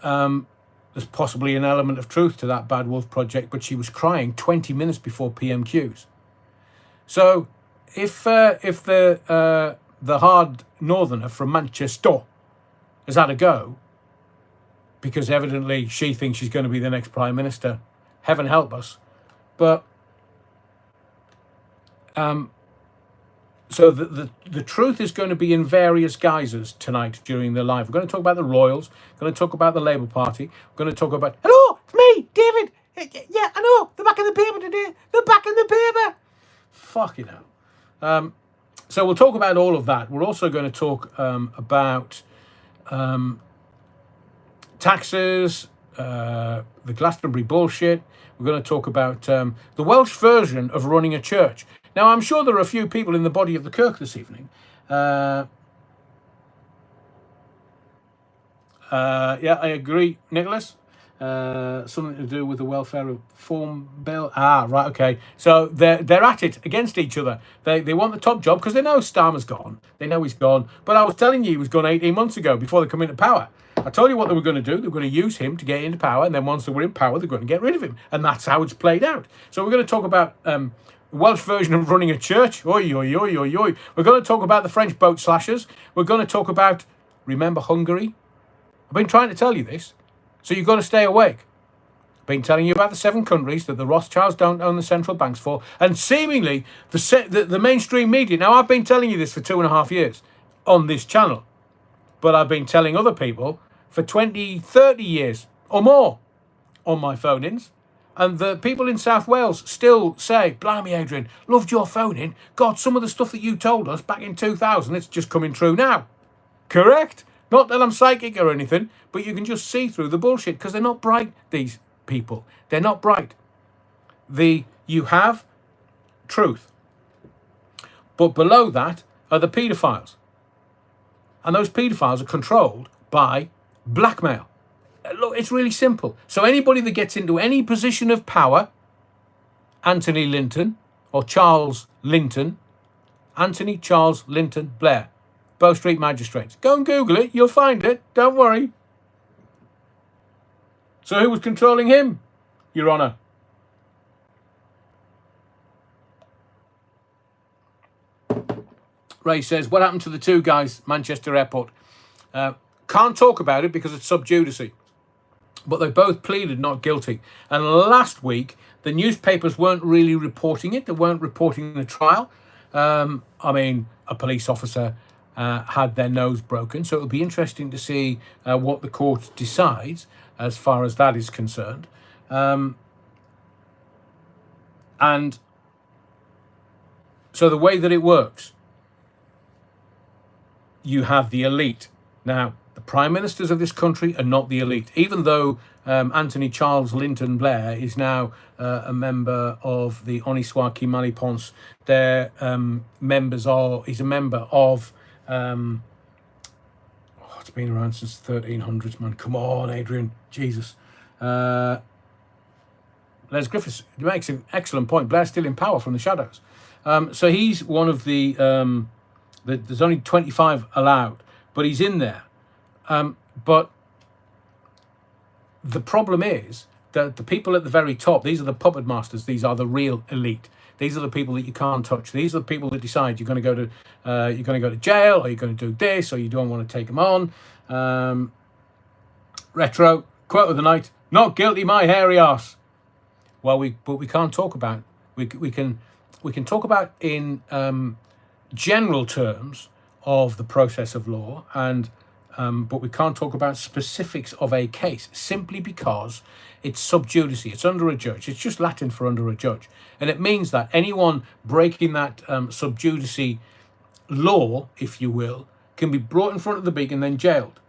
There's possibly an element of truth to that Bad Wolf Project, but she was crying 20 minutes before PMQs. So if the hard northerner from Manchester has had a go, because evidently she thinks she's going to be the next Prime Minister, heaven help us. But so the truth is going to be in various guises tonight during the live. We're going to talk about the Royals. We're going to talk about the Labour Party. We're going to talk about, hello, it's me, David. Yeah, I know, they're back in the paper today. They're back in the paper. Fucking hell. So we'll talk about all of that. We're also going to talk about taxes, the Glastonbury bullshit. We're going to talk about the Welsh version of running a church. Now, I'm sure there are a few people in the body of the Kirk this evening. Yeah, I agree, Nicholas. Something to do with the welfare reform bill. Ah, right, okay. So they're at it against each other. They want the top job because they know Starmer's gone. They know he's gone. But I was telling you he was gone 18 months ago before they come into power. I told you what they were going to do. They were going to use him to get into power, and then once they were in power, they're going to get rid of him. And that's how it's played out. So we're going to talk about the Welsh version of running a church. Oi, oi, oi, oi, oi. We're going to talk about the French boat slashers. We're going to talk about, remember Hungary? I've been trying to tell you this. So you've got to stay awake. I've been telling you about the 7 countries that the Rothschilds don't own the central banks for, and seemingly the mainstream media. Now, I've been telling you this for 2.5 years on this channel, but I've been telling other people for 20, 30 years or more on my phone-ins, and the people in South Wales still say, blimey, Adrian, loved your phone-in. God, some of the stuff that you told us back in 2000, it's just coming true now. Correct? Not that I'm psychic or anything, but you can just see through the bullshit because they're not bright, these people. They're not bright. You have truth. But below that are the paedophiles. And those paedophiles are controlled by blackmail. Look, it's really simple. So anybody that gets into any position of power, Anthony Linton or Charles Linton, Anthony Charles Linton Blair, Bow Street Magistrates. Go and Google it. You'll find it. Don't worry. So who was controlling him, Your Honour? Ray says, what happened to the two guys, Manchester Airport? Can't talk about it because it's sub judice. But they both pleaded not guilty. And last week, the newspapers weren't really reporting it. They weren't reporting the trial. I mean, a police officer had their nose broken. So it'll be interesting to see what the court decides as far as that is concerned. And so the way that it works, you have the elite. Now, the prime ministers of this country are not the elite, even though Anthony Charles Linton Blair is now a member of the Oniswaki Malipons. Their members are, he's a member of, it's been around since the 1300s, man. Come on, Adrian, Jesus. Les Griffiths makes an excellent point. Blair's still in power from the shadows. So he's one of the there's only 25 allowed, but he's in there. But the problem is that the people at the very top, these are the puppet masters. These are the real elite. These are the people that you can't touch. These are the people that decide you're going to go to jail, or you're going to do this, or you don't want to take them on. Retro quote of the night: "Not guilty, my hairy arse." Well, we can't talk about. We can talk about in general terms of the process of law, and but we can't talk about specifics of a case simply because it's sub judice. It's under a judge. It's just Latin for under a judge, and it means that anyone breaking that sub judice law, if you will, can be brought in front of the beak and then jailed.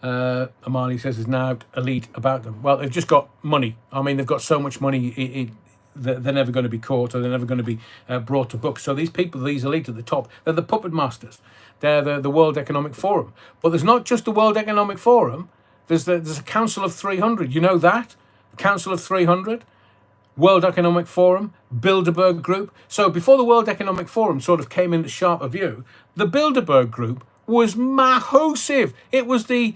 Amali says is now elite about them. Well, they've just got money. I mean, they've got so much money, they're never going to be caught, or they're never going to be brought to book. So these people, these elite at the top, they're the puppet masters. They're the World Economic Forum. But there's not just the World Economic Forum. There's a Council of 300. You know that? The Council of 300, World Economic Forum, Bilderberg Group. So before the World Economic Forum sort of came into sharper view, the Bilderberg Group was massive. It was the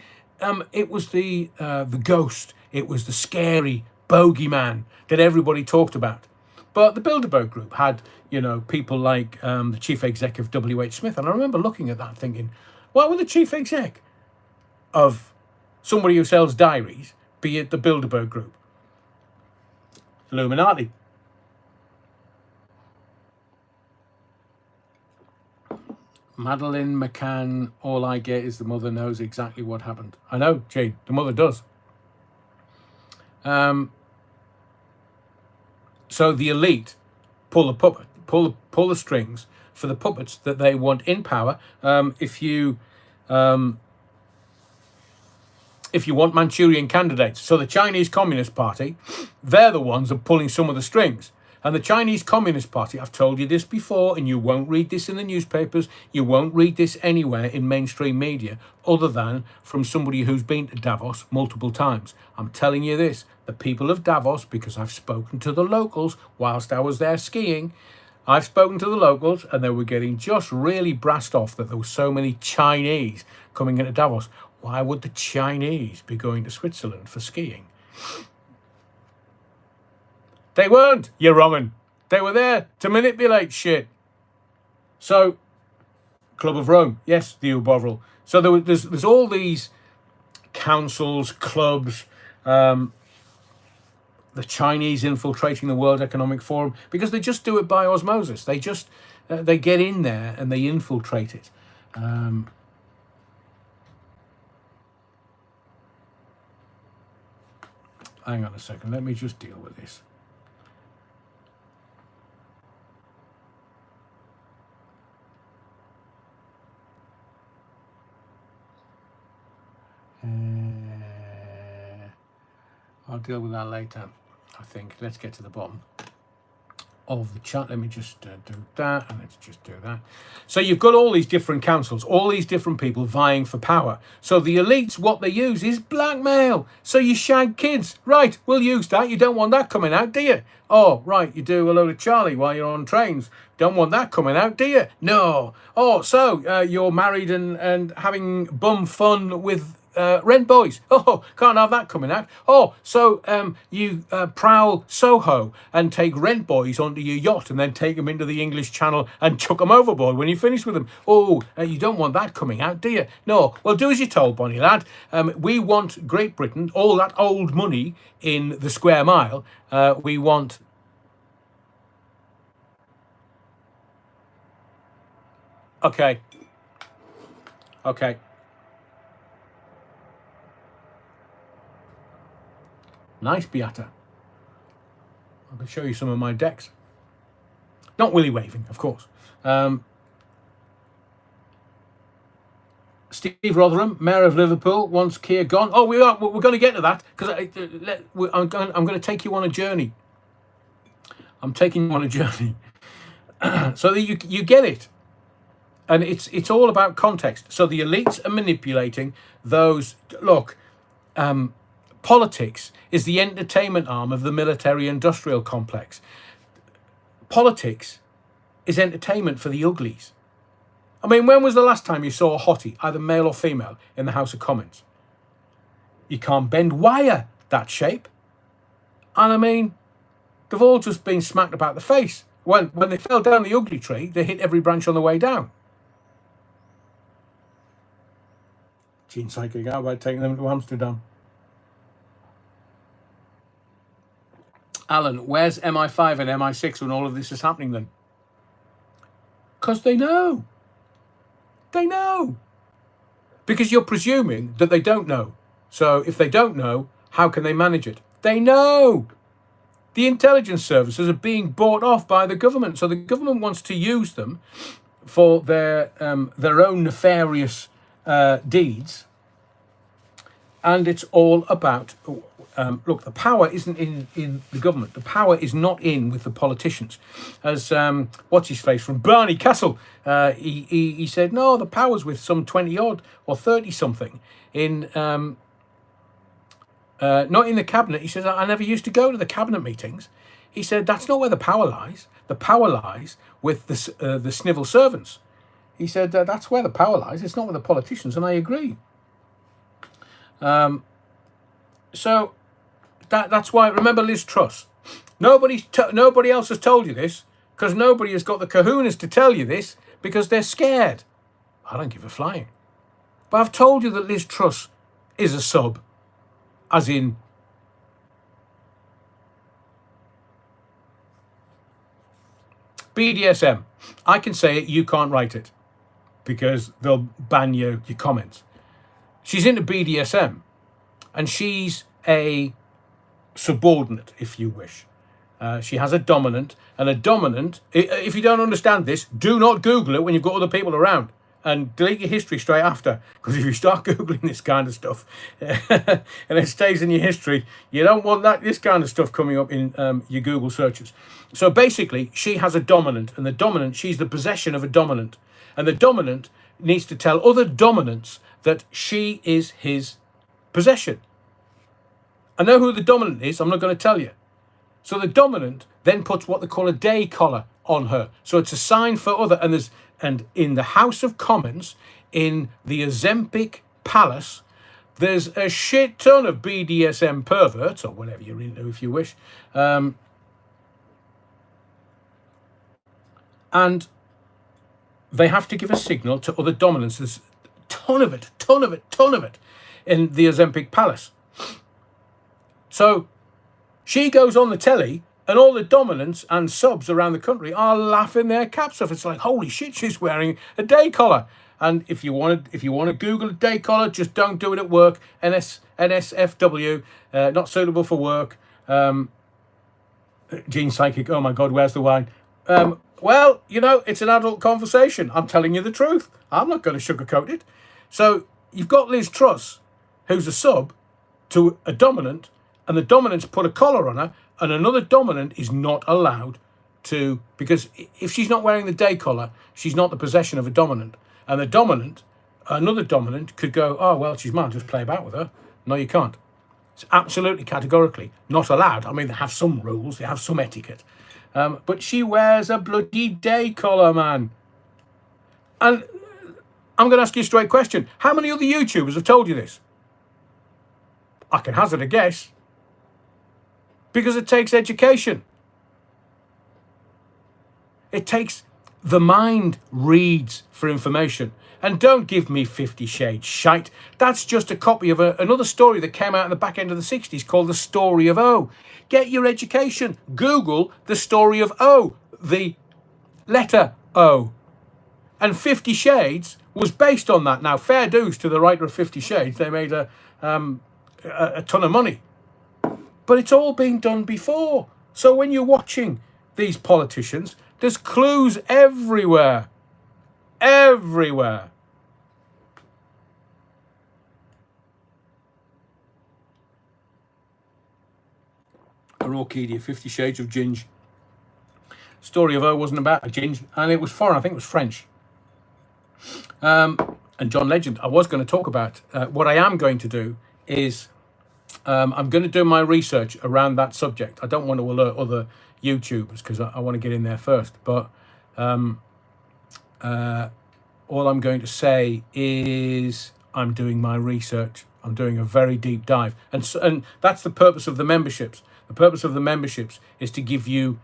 ghost. It was the scary bogeyman that everybody talked about. But the Bilderberg Group had, people like the chief exec of W.H. Smith. And I remember looking at that thinking, why would the chief exec of somebody who sells diaries be at the Bilderberg Group? Illuminati. Madeline McCann, all I get is the mother knows exactly what happened. I know, Jane, the mother does. So the elite pull the strings for the puppets that they want in power. If you want Manchurian candidates, so the Chinese Communist Party, they're the ones that are pulling some of the strings. And the Chinese Communist Party, I've told you this before, and you won't read this in the newspapers, you won't read this anywhere in mainstream media, other than from somebody who's been to Davos multiple times. I'm telling you this, the people of Davos, because I've spoken to the locals whilst I was there skiing, I've spoken to the locals, and they were getting just really brassed off that there were so many Chinese coming into Davos. Why would the Chinese be going to Switzerland for skiing? They weren't, you wrong'un. They were there to manipulate shit. So, Club of Rome, yes, the Bovril. So there's all these councils, clubs, the Chinese infiltrating the World Economic Forum, because they just do it by osmosis. They just, they get in there and they infiltrate it. Hang on a second, let me just deal with this. I'll deal with that later, I think. Let's get to the bottom of the chat. Let me just do that, and let's just do that. So you've got all these different councils, all these different people vying for power. So the elites, what they use is blackmail. So you shag kids. Right, we'll use that. You don't want that coming out, do you? Oh, right, you do a load of Charlie while you're on trains. Don't want that coming out, do you? No. Oh, so you're married and having bum fun with rent boys. Oh, can't have that coming out. Oh, so you prowl Soho and take rent boys onto your yacht and then take them into the English Channel and chuck them overboard when you finish with them. Oh, you don't want that coming out, do you? No. Well, do as you're told, Bonnie lad. We want Great Britain, all that old money in the square mile. We want... Okay. Okay. Nice, Beata. I can show you some of my decks. Not willy waving, of course. Steve Rotherham, Mayor of Liverpool, wants Keir gone. Oh, we're going to get to that because I'm going to take you on a journey. I'm taking you on a journey, so that you get it, and it's all about context. So the elites are manipulating those. Look, politics is the entertainment arm of the military-industrial complex. Politics is entertainment for the uglies. I mean, when was the last time you saw a hottie, either male or female, in the House of Commons? You can't bend wire that shape. And I mean, they've all just been smacked about the face. When they fell down the ugly tree, they hit every branch on the way down. Gene Psychic, how about taking them to Amsterdam? Alan, where's MI5 and MI6 when all of this is happening then? Because they know. They know. Because you're presuming that they don't know. So if they don't know, how can they manage it? They know. The intelligence services are being bought off by the government. So the government wants to use them for their own nefarious deeds. And it's all about... look, the power isn't in the government. The power is not in with the politicians. As what's his face from Barney Castle, he said, no, the power's with some 20 odd or 30 something in not in the cabinet. He says, I never used to go to the cabinet meetings. He said, that's not where the power lies. The power lies with the snivel servants. He said, that's where the power lies. It's not with the politicians, and I agree. So that's why, remember Liz Truss. Nobody else has told you this, because nobody has got the kahunas to tell you this, because they're scared. I don't give a flying. But I've told you that Liz Truss is a sub, as in... BDSM. I can say it, you can't write it, because they'll ban your comments. She's into BDSM, and she's a subordinate, if you wish. She has a dominant, and a dominant, if you don't understand this, do not Google it when you've got other people around, and delete your history straight after, because if you start Googling this kind of stuff and it stays in your history, you don't want this kind of stuff coming up in your Google searches. So basically, she has a dominant, and the dominant, she's the possession of a dominant, and the dominant needs to tell other dominants that she is his possession. I know who the dominant is, I'm not going to tell you. So the dominant then puts what they call a day collar on her. So it's a sign for other, and in the House of Commons, in the Ozempic Palace, there's a shit ton of BDSM perverts, or whatever you're into if you wish. And they have to give a signal to other dominants. There's a ton of it in the Ozempic Palace. So she goes on the telly, and all the dominants and subs around the country are laughing their caps off. It's like, holy shit, she's wearing a day collar. And if you want to Google a day collar, just don't do it at work. NSFW, not suitable for work. Gene Psychic, oh my God, where's the wine? Well, you know, it's an adult conversation. I'm telling you the truth. I'm not going to sugarcoat it. So you've got Liz Truss, who's a sub to a dominant, and the dominant's put a collar on her, and another dominant is not allowed to, because if she's not wearing the day collar, she's not the possession of a dominant. And the dominant, another dominant, could go, oh, well, she's mine, just play about with her. No, you can't. It's absolutely categorically not allowed. I mean, they have some rules, they have some etiquette. But she wears a bloody day collar, man. And I'm going to ask you a straight question. How many other YouTubers have told you this? I can hazard a guess. Because it takes education. It takes the mind reads for information. And don't give me 50 Shades shite. That's just a copy of another story that came out in the back end of the 60s called The Story of O. Get your education. Google The Story of O, the letter O. And 50 Shades was based on that. Now, fair dues to the writer of 50 Shades. They made a ton of money. But it's all been done before. So when you're watching these politicians, there's clues everywhere. Everywhere. Orchidia, 50 Shades of Ginge. Story of O wasn't about a ginge, and it was foreign. I think it was French. And John Legend. I was going to talk about. What I am going to do is I'm going to do my research around that subject. I don't want to alert other YouTubers because I want to get in there first. But all I'm going to say is I'm doing my research. I'm doing a very deep dive. And that's the purpose of the memberships. The purpose of the memberships is to give you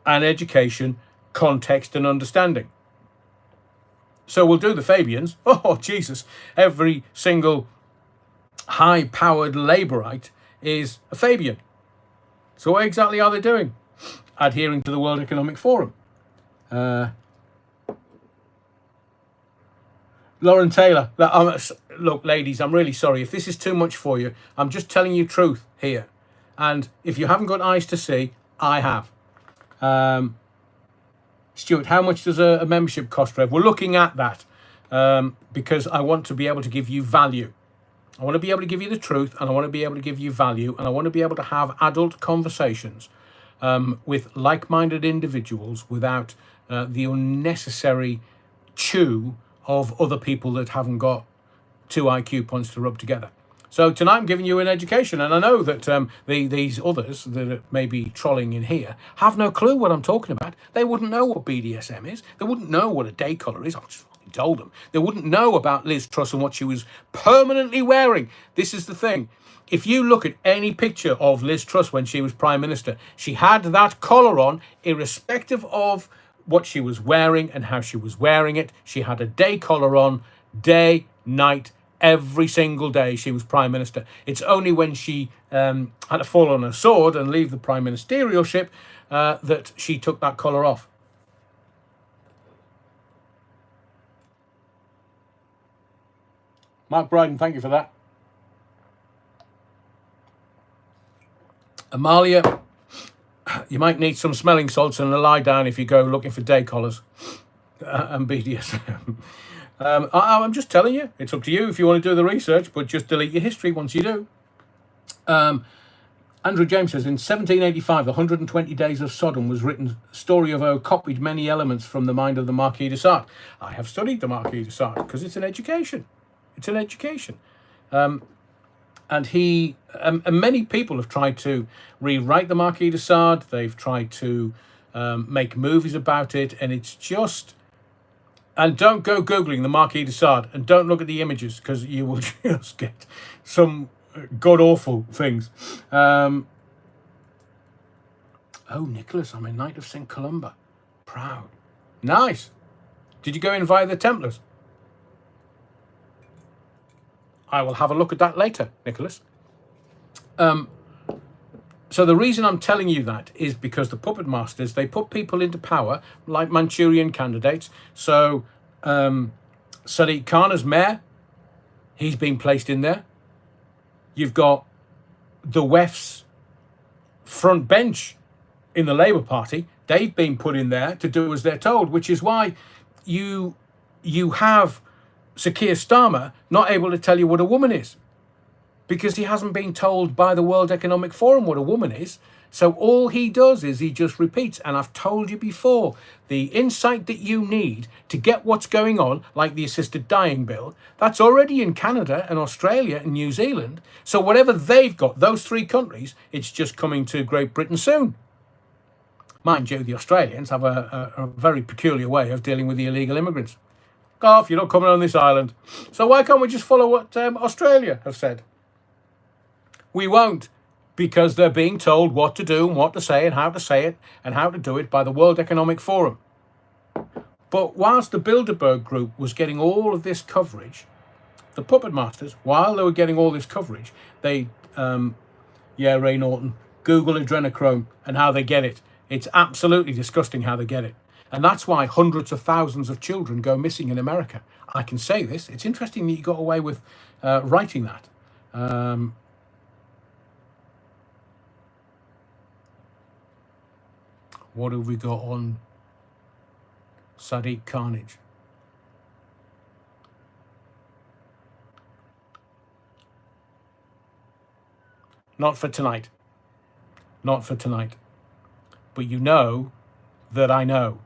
an education, context and understanding. So we'll do the Fabians. Oh, Jesus. Every single high-powered Labourite is a Fabian. So what exactly are they doing? Adhering to the World Economic Forum. Lauren Taylor. Look, ladies, I'm really sorry. If this is too much for you, I'm just telling you truth here. And if you haven't got eyes to see, I have. Stuart, how much does a membership cost, Rev? We're looking at that because I want to be able to give you value. I want to be able to give you the truth, and I want to be able to give you value, and I want to be able to have adult conversations with like-minded individuals without the unnecessary chew of other people that haven't got 2 IQ points to rub together. So tonight I'm giving you an education, and I know that these others that may be trolling in here have no clue what I'm talking about. They wouldn't know what BDSM is. They wouldn't know what a day collar is. I just fucking told them. They wouldn't know about Liz Truss and what she was permanently wearing. This is the thing. If you look at any picture of Liz Truss when she was Prime Minister, she had that collar on, irrespective of what she was wearing and how she was wearing it. She had a day collar on, day, night, every single day she was Prime Minister. It's only when she had to fall on her sword and leave the prime ministerialship that she took that collar off. Mark Bryden, thank you for that. Amalia, you might need some smelling salts and a lie down if you go looking for day collars and BDSM. I'm just telling you, it's up to you if you want to do the research, but just delete your history once you do. Andrew James says, in 1785, the 120 Days of Sodom was written. Story of O copied many elements from the mind of the Marquis de Sade. I have studied the Marquis de Sade because it's an education. It's an education. And many people have tried to rewrite the Marquis de Sade. They've tried to make movies about it, and it's just... And don't go Googling the Marquis de Sade, and don't look at the images, because you will just get some god-awful things. Oh, Nicholas, I'm a Knight of St. Columba. Proud. Nice. Did you go in via the Templars? I will have a look at that later, Nicholas. So the reason I'm telling you that is because the puppet masters, they put people into power like Manchurian candidates. So Sadiq Khan as mayor, he's been placed in there. You've got the WEF's front bench in the Labour Party. They've been put in there to do as they're told, which is why you have Sir Keir Starmer not able to tell you what a woman is, because he hasn't been told by the World Economic Forum what a woman is. So all he does is he just repeats. And I've told you before, the insight that you need to get what's going on, like the assisted dying bill, that's already in Canada and Australia and New Zealand. So whatever they've got, those 3 countries, it's just coming to Great Britain soon. Mind you, the Australians have a very peculiar way of dealing with the illegal immigrants. Go off, you're not coming on this island. So why can't we just follow what Australia have said? We won't, because they're being told what to do and what to say and how to do it by the World Economic Forum. But whilst the Bilderberg Group was getting all of this coverage, the puppet masters, while they were getting all this coverage, they, Ray Norton, Google adrenochrome and how they get it. It's absolutely disgusting how they get it. And that's why hundreds of thousands of children go missing in America. I can say this. It's interesting that you got away with writing that. What have we got on Sadiq Carnage? Not for tonight. Not for tonight. But you know that I know.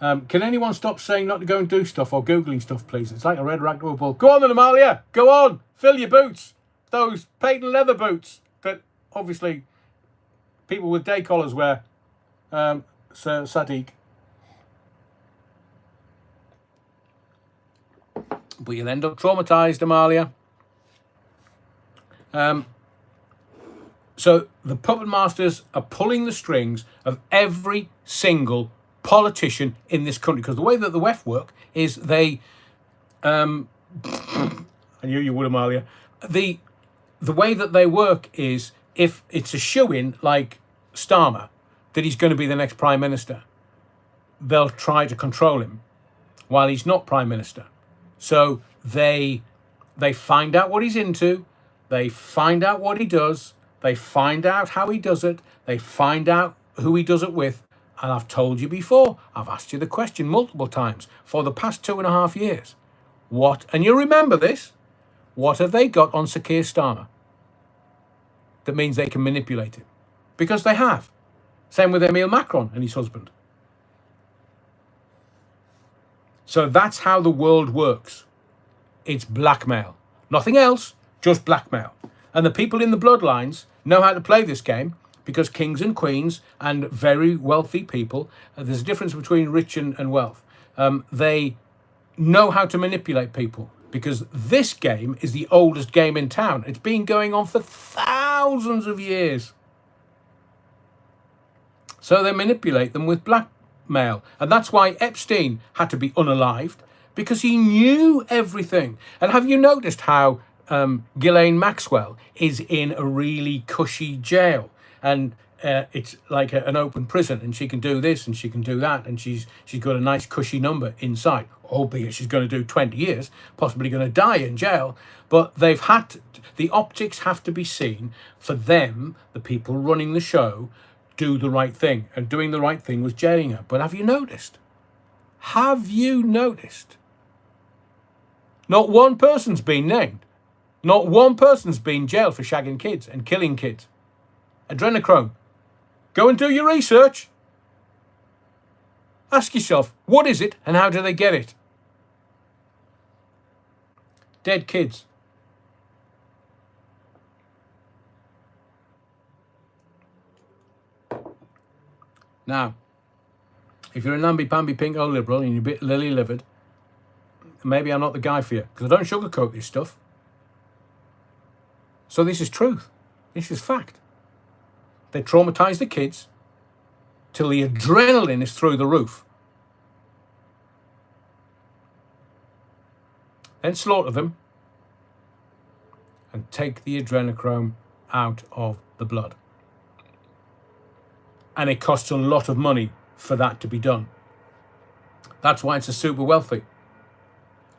Can anyone stop saying not to go and do stuff or Googling stuff, please? It's like a red rag to a bull. Go on then, Amalia. Go on. Fill your boots. Those patent leather boots that obviously people with day collars wear, Sir Sadiq. But you'll end up traumatised, Amalia. So the puppet masters are pulling the strings of every single politician in this country, because the way that the WEF work is they, I knew you would, Amalia. The way that they work is, if it's a shoo-in like Starmer that he's going to be the next prime minister, they'll try to control him while he's not prime minister. So they find out what he's into, they find out what he does, they find out how he does it, they find out who he does it with. And I've told you before, I've asked you the question multiple times for the past 2.5 years. What, and you remember this, what have they got on Sir Keir Starmer that means they can manipulate him? Because they have. Same with Emile Macron and his husband. So that's how the world works. It's blackmail. Nothing else, just blackmail. And the people in the bloodlines know how to play this game, because kings and queens and very wealthy people, there's a difference between rich and wealth. They know how to manipulate people, because this game is the oldest game in town. It's been going on for thousands of years. So they manipulate them with blackmail. And that's why Epstein had to be unalived, because he knew everything. And have you noticed how Ghislaine Maxwell is in a really cushy jail? And it's like an open prison, and she can do this and she can do that, and she's got a nice cushy number inside, albeit she's going to do 20 years, possibly going to die in jail. But they've had to, the optics have to be seen for them, the people running the show, do the right thing. And doing the right thing was jailing her. But have you noticed? Have you noticed? Not one person's been named. Not one person's been jailed for shagging kids and killing kids. Adrenochrome. Go and do your research. Ask yourself, what is it and how do they get it? Dead kids. Now, if you're a namby-pamby pinko liberal and you're a bit lily-livered, maybe I'm not the guy for you, because I don't sugarcoat this stuff. So this is truth. This is fact. They traumatise the kids till the adrenaline is through the roof. Then slaughter them and take the adrenochrome out of the blood. And it costs a lot of money for that to be done. That's why it's a super wealthy.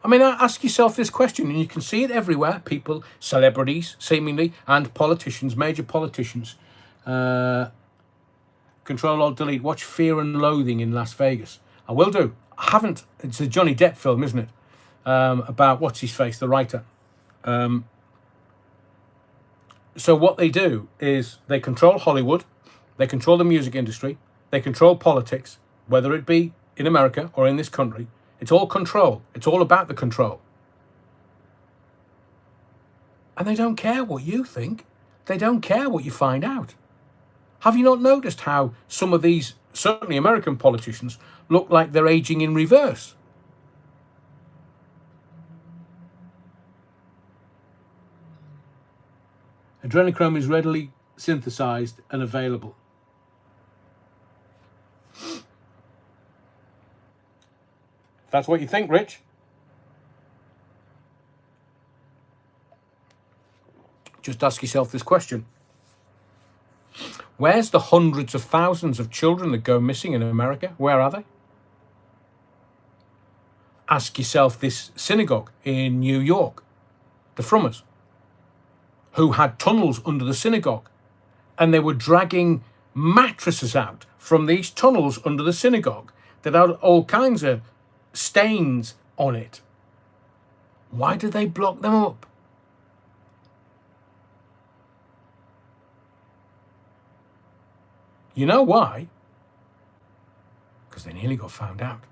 I mean, ask yourself this question, and you can see it everywhere. People, celebrities, seemingly, and politicians, major politicians. Control Alt Delete. Watch Fear and Loathing in Las Vegas. I will do. I haven't. It's a Johnny Depp film, isn't it? About what's his face, the writer. So what they do is they control Hollywood, they control the music industry, they control politics, whether it be in America or in this country. It's all control. It's all about the control. And they don't care what you think. They don't care what you find out. Have you not noticed how some of these, certainly American politicians, look like they're aging in reverse? Adrenochrome is readily synthesized and available. If that's what you think, Rich. Just ask yourself this question. Where's the hundreds of thousands of children that go missing in America? Where are they? Ask yourself this synagogue in New York, the Frummers, who had tunnels under the synagogue, and they were dragging mattresses out from these tunnels under the synagogue that had all kinds of stains on it. Why did they block them up? You know why? Because they nearly got found out.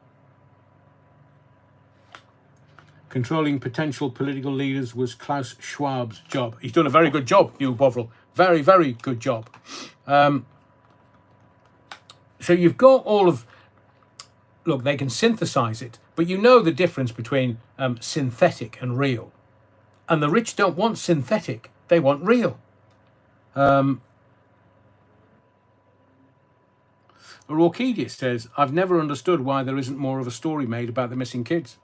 Controlling potential political leaders was Klaus Schwab's job. He's done a very good job, Hugh Bovril. Very, very good job. So you've got all of... Look, they can synthesize it, but you know the difference between synthetic and real. And the rich don't want synthetic. They want real. Orchidia says, I've never understood why there isn't more of a story made about the missing kids.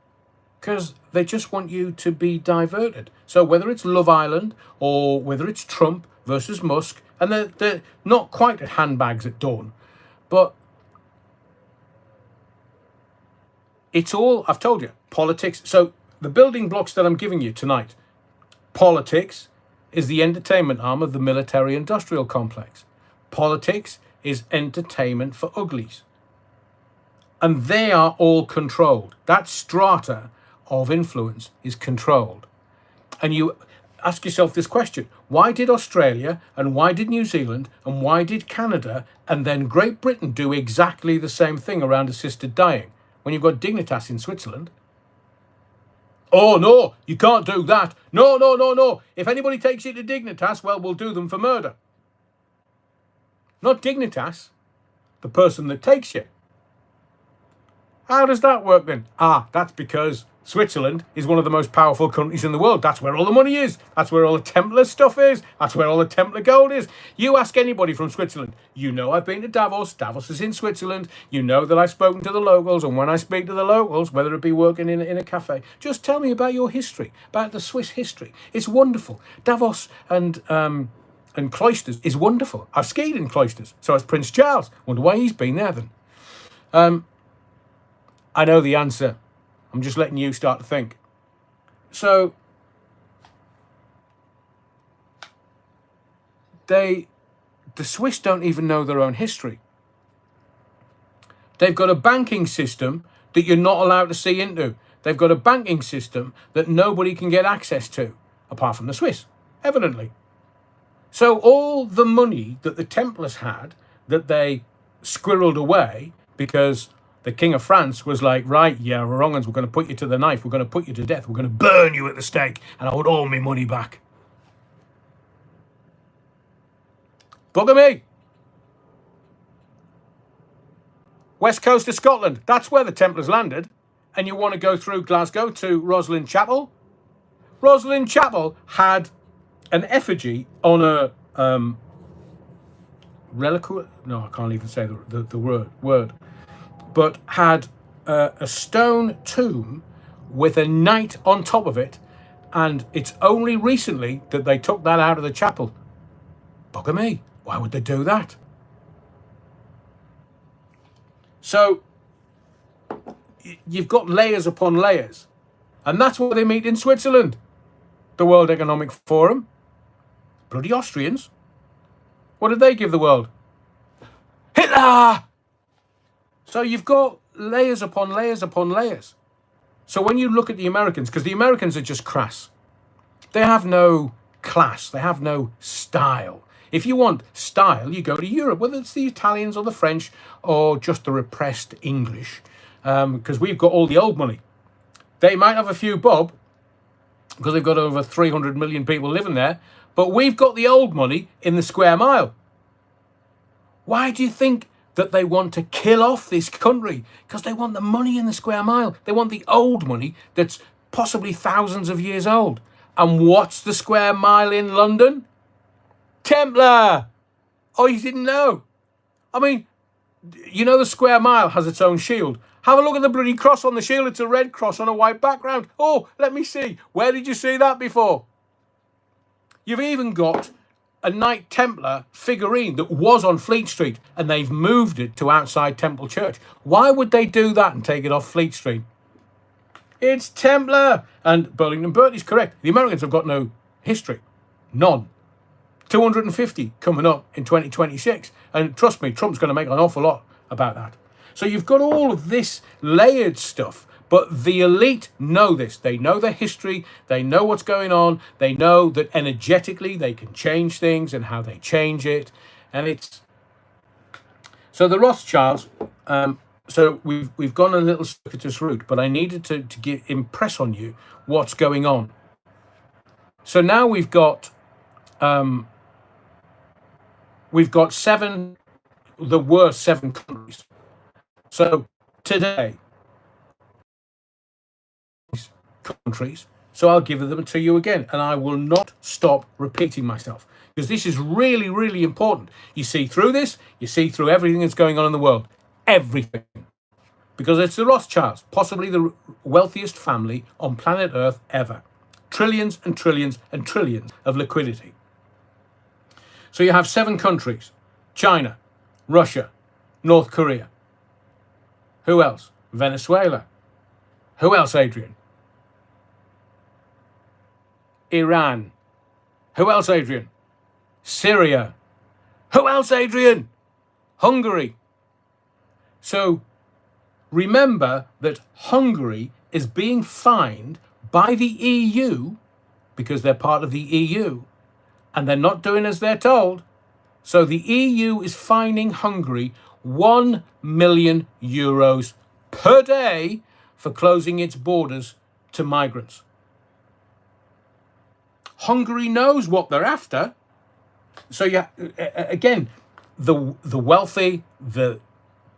Because they just want you to be diverted. So whether it's Love Island or whether it's Trump versus Musk, and they're not quite at handbags at dawn, but it's all, I've told you, politics. So the building blocks that I'm giving you tonight, politics is the entertainment arm of the military-industrial complex. Politics is entertainment for uglies. And they are all controlled. That strata of influence is controlled. And you ask yourself this question. Why did Australia and why did New Zealand and why did Canada and then Great Britain do exactly the same thing around assisted dying when you've got Dignitas in Switzerland? Oh, no, you can't do that. No, no, no, no. If anybody takes you to Dignitas, well, we'll do them for murder. Not Dignitas, the person that takes you. How does that work then? That's because Switzerland is one of the most powerful countries in the world. That's where all the money is. That's where all the Templar stuff is. That's where all the Templar gold is. You ask anybody from Switzerland. You know I've been to Davos. Davos is in Switzerland. You know that I've spoken to the locals. And when I speak to the locals, whether it be working in a cafe, just tell me about your history, about the Swiss history. It's wonderful. Davos and Cloisters is wonderful. I've skied in Cloisters. So has Prince Charles. Wonder why he's been there then. I know the answer. I'm just letting you start to think. So, the Swiss don't even know their own history. They've got a banking system that you're not allowed to see into. They've got a banking system that nobody can get access to, apart from the Swiss, evidently. So all the money that the Templars had, that they squirreled away because the King of France was like, right, yeah, we're wrong uns, we're going to put you to the knife, we're going to put you to death, we're going to burn you at the stake, and I want all my money back. Bugger me. West coast of Scotland, that's where the Templars landed. And you want to go through Glasgow to Rosslyn Chapel? Rosslyn Chapel had an effigy on a reliquary. No, I can't even say the word. But had a stone tomb with a knight on top of it, and it's only recently that they took that out of the chapel. Bugger me, why would they do that? So you've got layers upon layers, and that's what they meet in Switzerland, the World Economic Forum. Bloody Austrians. What did they give the world? Hitler! So you've got layers upon layers upon layers. So when you look at the Americans, because the Americans are just crass. They have no class. They have no style. If you want style, you go to Europe, whether it's the Italians or the French or just the repressed English, because we've got all the old money. They might have a few bob, because they've got over 300 million people living there, but we've got the old money in the square mile. Why do you think that they want to kill off this country? Because they want the money in the square mile. They want the old money that's possibly thousands of years old. And what's the square mile in London? Templar. Oh, you didn't know? I mean, you know the square mile has its own shield. Have a look at the bloody cross on the shield. It's a red cross on a white background. Oh, let me see. Where did you see that before? You've even got a Knight Templar figurine that was on Fleet Street, and they've moved it to outside Temple Church. Why would they do that and take it off Fleet Street? It's Templar. And Burlington Bertie's correct. The Americans have got no history. None. 250 coming up in 2026. And trust me, Trump's going to make an awful lot about that. So you've got all of this layered stuff, but the elite know this. They know their history. They know what's going on. They know that energetically they can change things and how they change it. And it's... So the Rothschilds... So we've gone a little circuitous route, but I needed to impress on you what's going on. So now we've got seven, the worst 7 countries. So today, countries. So I'll give them to you again, and I will not stop repeating myself, because this is really, really important. You see through this, you see through everything that's going on in the world. Everything. Because it's the Rothschilds, possibly the wealthiest family on planet Earth ever. Trillions and trillions and trillions of liquidity. So you have 7 countries. China, Russia, North Korea. Who else? Venezuela. Who else, Adrian? Iran. Who else, Adrian? Syria. Who else, Adrian? Hungary. So remember that Hungary is being fined by the EU because they're part of the EU and they're not doing as they're told. So the EU is fining Hungary €1 million per day for closing its borders to migrants. Hungary knows what they're after. So yeah, again, the wealthy, the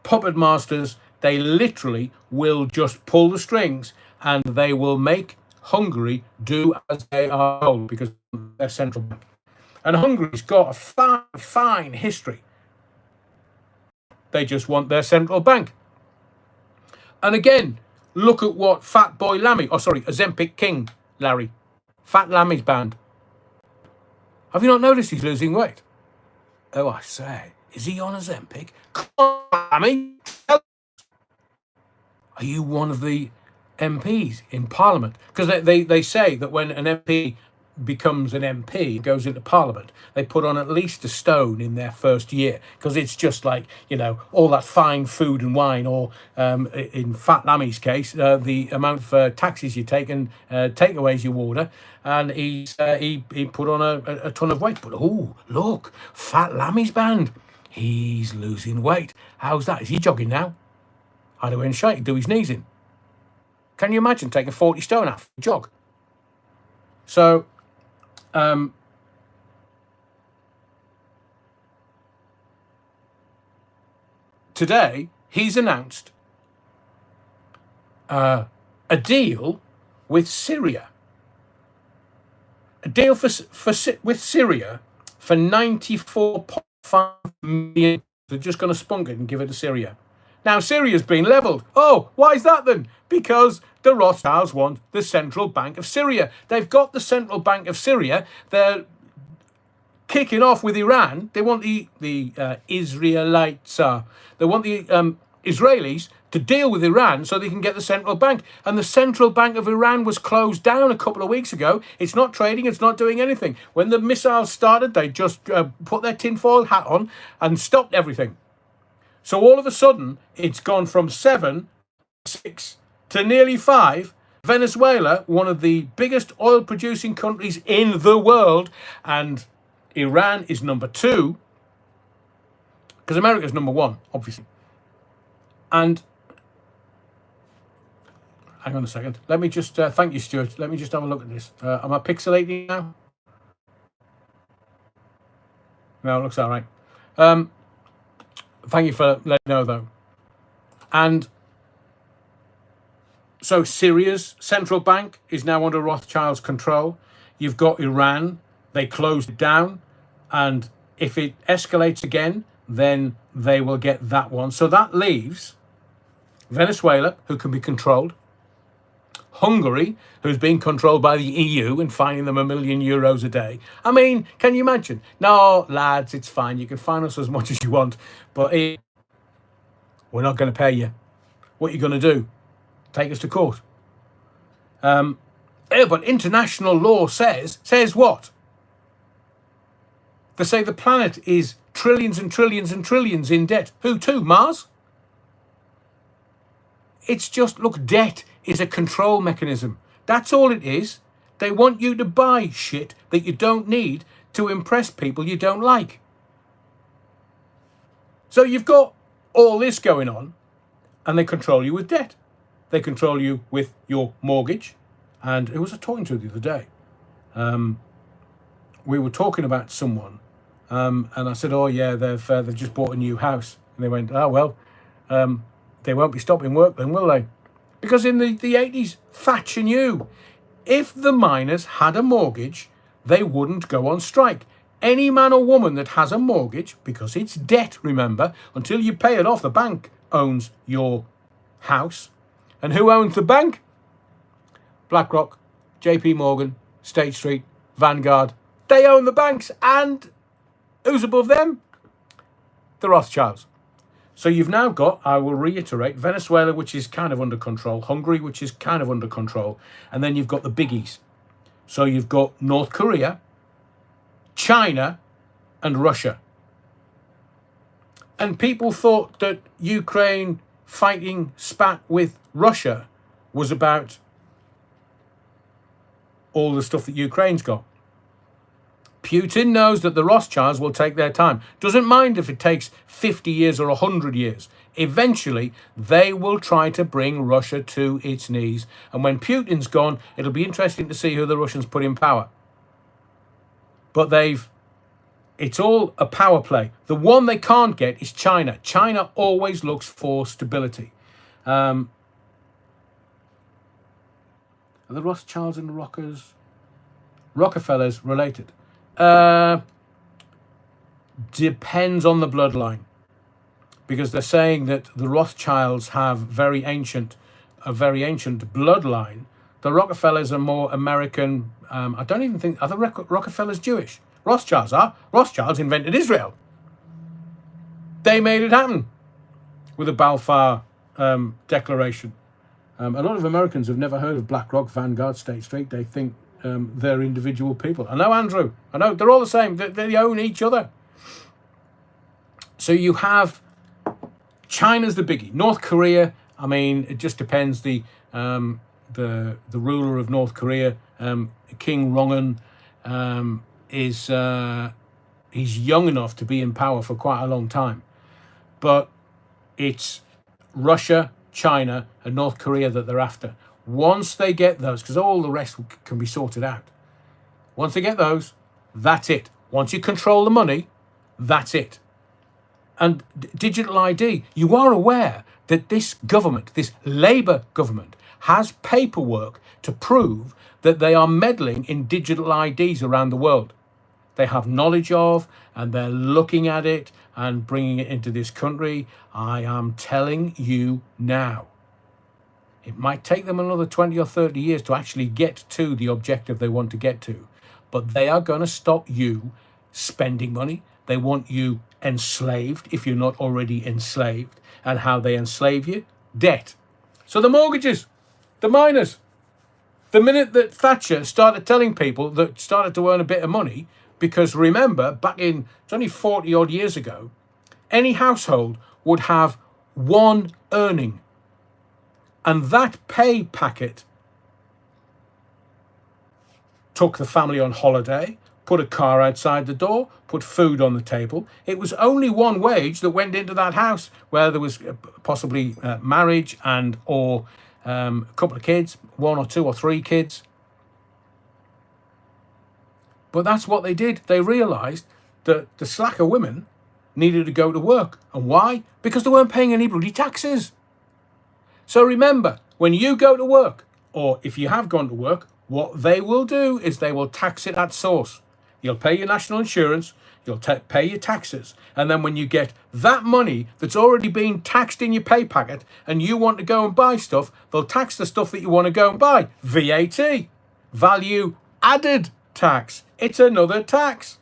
puppet masters, they literally will just pull the strings and they will make Hungary do as they are told because they're central bank. And Hungary's got a fine history. They just want their central bank. And again, look at what Fat Boy Lammy, Ozempic King Larry, Fat Lammy's band. Have you not noticed he's losing weight? Oh, I say, is he on Ozempic? Come on, Lammy. Are you one of the MPs in Parliament? Because they say that when an MP becomes an MP, goes into Parliament, they put on at least a stone in their first year, because it's just like, you know, all that fine food and wine, or in Fat Lammy's case, the amount of taxis you take and takeaways you order, and he put on a ton of weight. But oh, look, Fat Lammy's band, he's losing weight. How's that? Is he jogging now? I'd go in and shake, do his knees in. Can you imagine taking 40 stone off a jog? So, today he's announced a deal with Syria. A deal with Syria for 94.5 million. They're just going to spunk it and give it to Syria. Now, Syria's been levelled. Oh, why is that then? Because the Rothschilds want the Central Bank of Syria. They've got the Central Bank of Syria. They're kicking off with Iran. They want the Israelites, they want the Israelis to deal with Iran so they can get the central bank. And the Central Bank of Iran was closed down a couple of weeks ago. It's not trading. It's not doing anything. When the missiles started, they just put their tinfoil hat on and stopped everything. So all of a sudden, it's gone from 7, 6 to nearly 5. Venezuela, one of the biggest oil-producing countries in the world, and Iran is number 2, because America's number 1, obviously. And hang on a second. Let me just thank you, Stuart. Let me just have a look at this. Am I pixelating now? No, it looks all right. Thank you for letting me know, though. And so Syria's central bank is now under Rothschild's control. You've got Iran. They closed it down. And if it escalates again, then they will get that one. So that leaves Venezuela, who can be controlled, Hungary, who's being controlled by the EU and fining them €1 million a day. I mean, can you imagine? No, lads, it's fine. You can fine us as much as you want, but we're not going to pay you. What are you going to do? Take us to court? But international law says what? They say the planet is trillions and trillions and trillions in debt. Who to? Mars? It's just, look, debt is a control mechanism. That's all it is. They want you to buy shit that you don't need to impress people you don't like. So you've got all this going on, and they control you with debt. They control you with your mortgage. And who was I talking to the other day? We were talking about someone, and I said, oh yeah, they've just bought a new house. And they went, oh well, they won't be stopping work then, will they? Because in the 80s, Thatcher knew if the miners had a mortgage, they wouldn't go on strike. Any man or woman that has a mortgage, because it's debt, remember, until you pay it off, the bank owns your house. And who owns the bank? BlackRock, JP Morgan, State Street, Vanguard. They own the banks. And who's above them? The Rothschilds. So you've now got, I will reiterate, Venezuela, which is kind of under control, Hungary, which is kind of under control, and then you've got the biggies. So you've got North Korea, China, and Russia. And people thought that Ukraine fighting spat with Russia was about all the stuff that Ukraine's got. Putin knows that the Rothschilds will take their time. Doesn't mind if it takes 50 years or 100 years. Eventually, they will try to bring Russia to its knees. And when Putin's gone, it'll be interesting to see who the Russians put in power. But it's all a power play. The one they can't get is China. China always looks for stability. Are the Rothschilds and the Rockefellers related? Depends on the bloodline, because they're saying that the Rothschilds have a very ancient bloodline. The Rockefellers are more American. I don't even think, are the Rockefellers Jewish? Rothschilds are. Rothschilds invented Israel. They made it happen with the Balfour Declaration. A lot of Americans have never heard of BlackRock, Vanguard, State Street. They think they're individual people. I know, Andrew. I know, they're all the same. They own each other. So you have China's the biggie. North Korea, I mean, it just depends. The ruler of North Korea, King Rongan, he's young enough to be in power for quite a long time. But it's Russia, China, and North Korea that they're after. Once they get those, because all the rest can be sorted out. Once they get those, that's it. Once you control the money, that's it. And digital ID, you are aware that this government, this Labour government, has paperwork to prove that they are meddling in digital IDs around the world. They have knowledge of, and they're looking at it and bringing it into this country. I am telling you now. It might take them another 20 or 30 years to actually get to the objective they want to get to. But they are going to stop you spending money. They want you enslaved if you're not already enslaved. And how they enslave you? Debt. So the mortgages, the miners. The minute that Thatcher started telling people that started to earn a bit of money, because remember, back in, it's only 40 odd years ago, any household would have one earning. And that pay packet took the family on holiday, put a car outside the door, put food on the table. It was only one wage that went into that house, where there was possibly marriage and or a couple of kids, 1 or 2 or 3 kids. But that's what they did. They realised that the slacker women needed to go to work. And why? Because they weren't paying any bloody taxes. So remember, when you go to work, or if you have gone to work, what they will do is they will tax it at source. You'll pay your national insurance. You'll pay your taxes. And then when you get that money that's already been taxed in your pay packet and you want to go and buy stuff, they'll tax the stuff that you want to go and buy. VAT. Value added tax. It's another tax.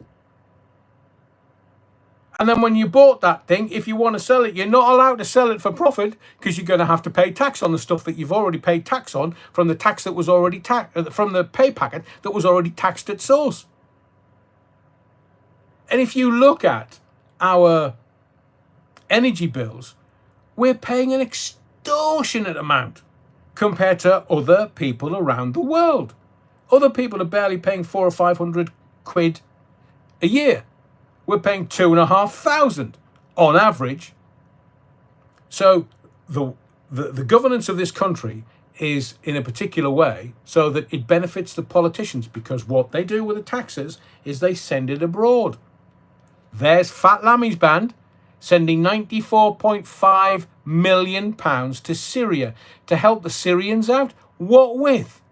And then when you bought that thing, if you want to sell it, you're not allowed to sell it for profit because you're going to have to pay tax on the stuff that you've already paid tax on from the tax that was already from the pay packet that was already taxed at source. And if you look at our energy bills, we're paying an extortionate amount compared to other people around the world. Other people are barely paying 400 or 500 quid a year. We're paying 2,500 on average. So the governance of this country is in a particular way so that it benefits the politicians, because what they do with the taxes is they send it abroad. There's Fat Lammy's band sending £94.5 million to Syria to help the Syrians out. What with?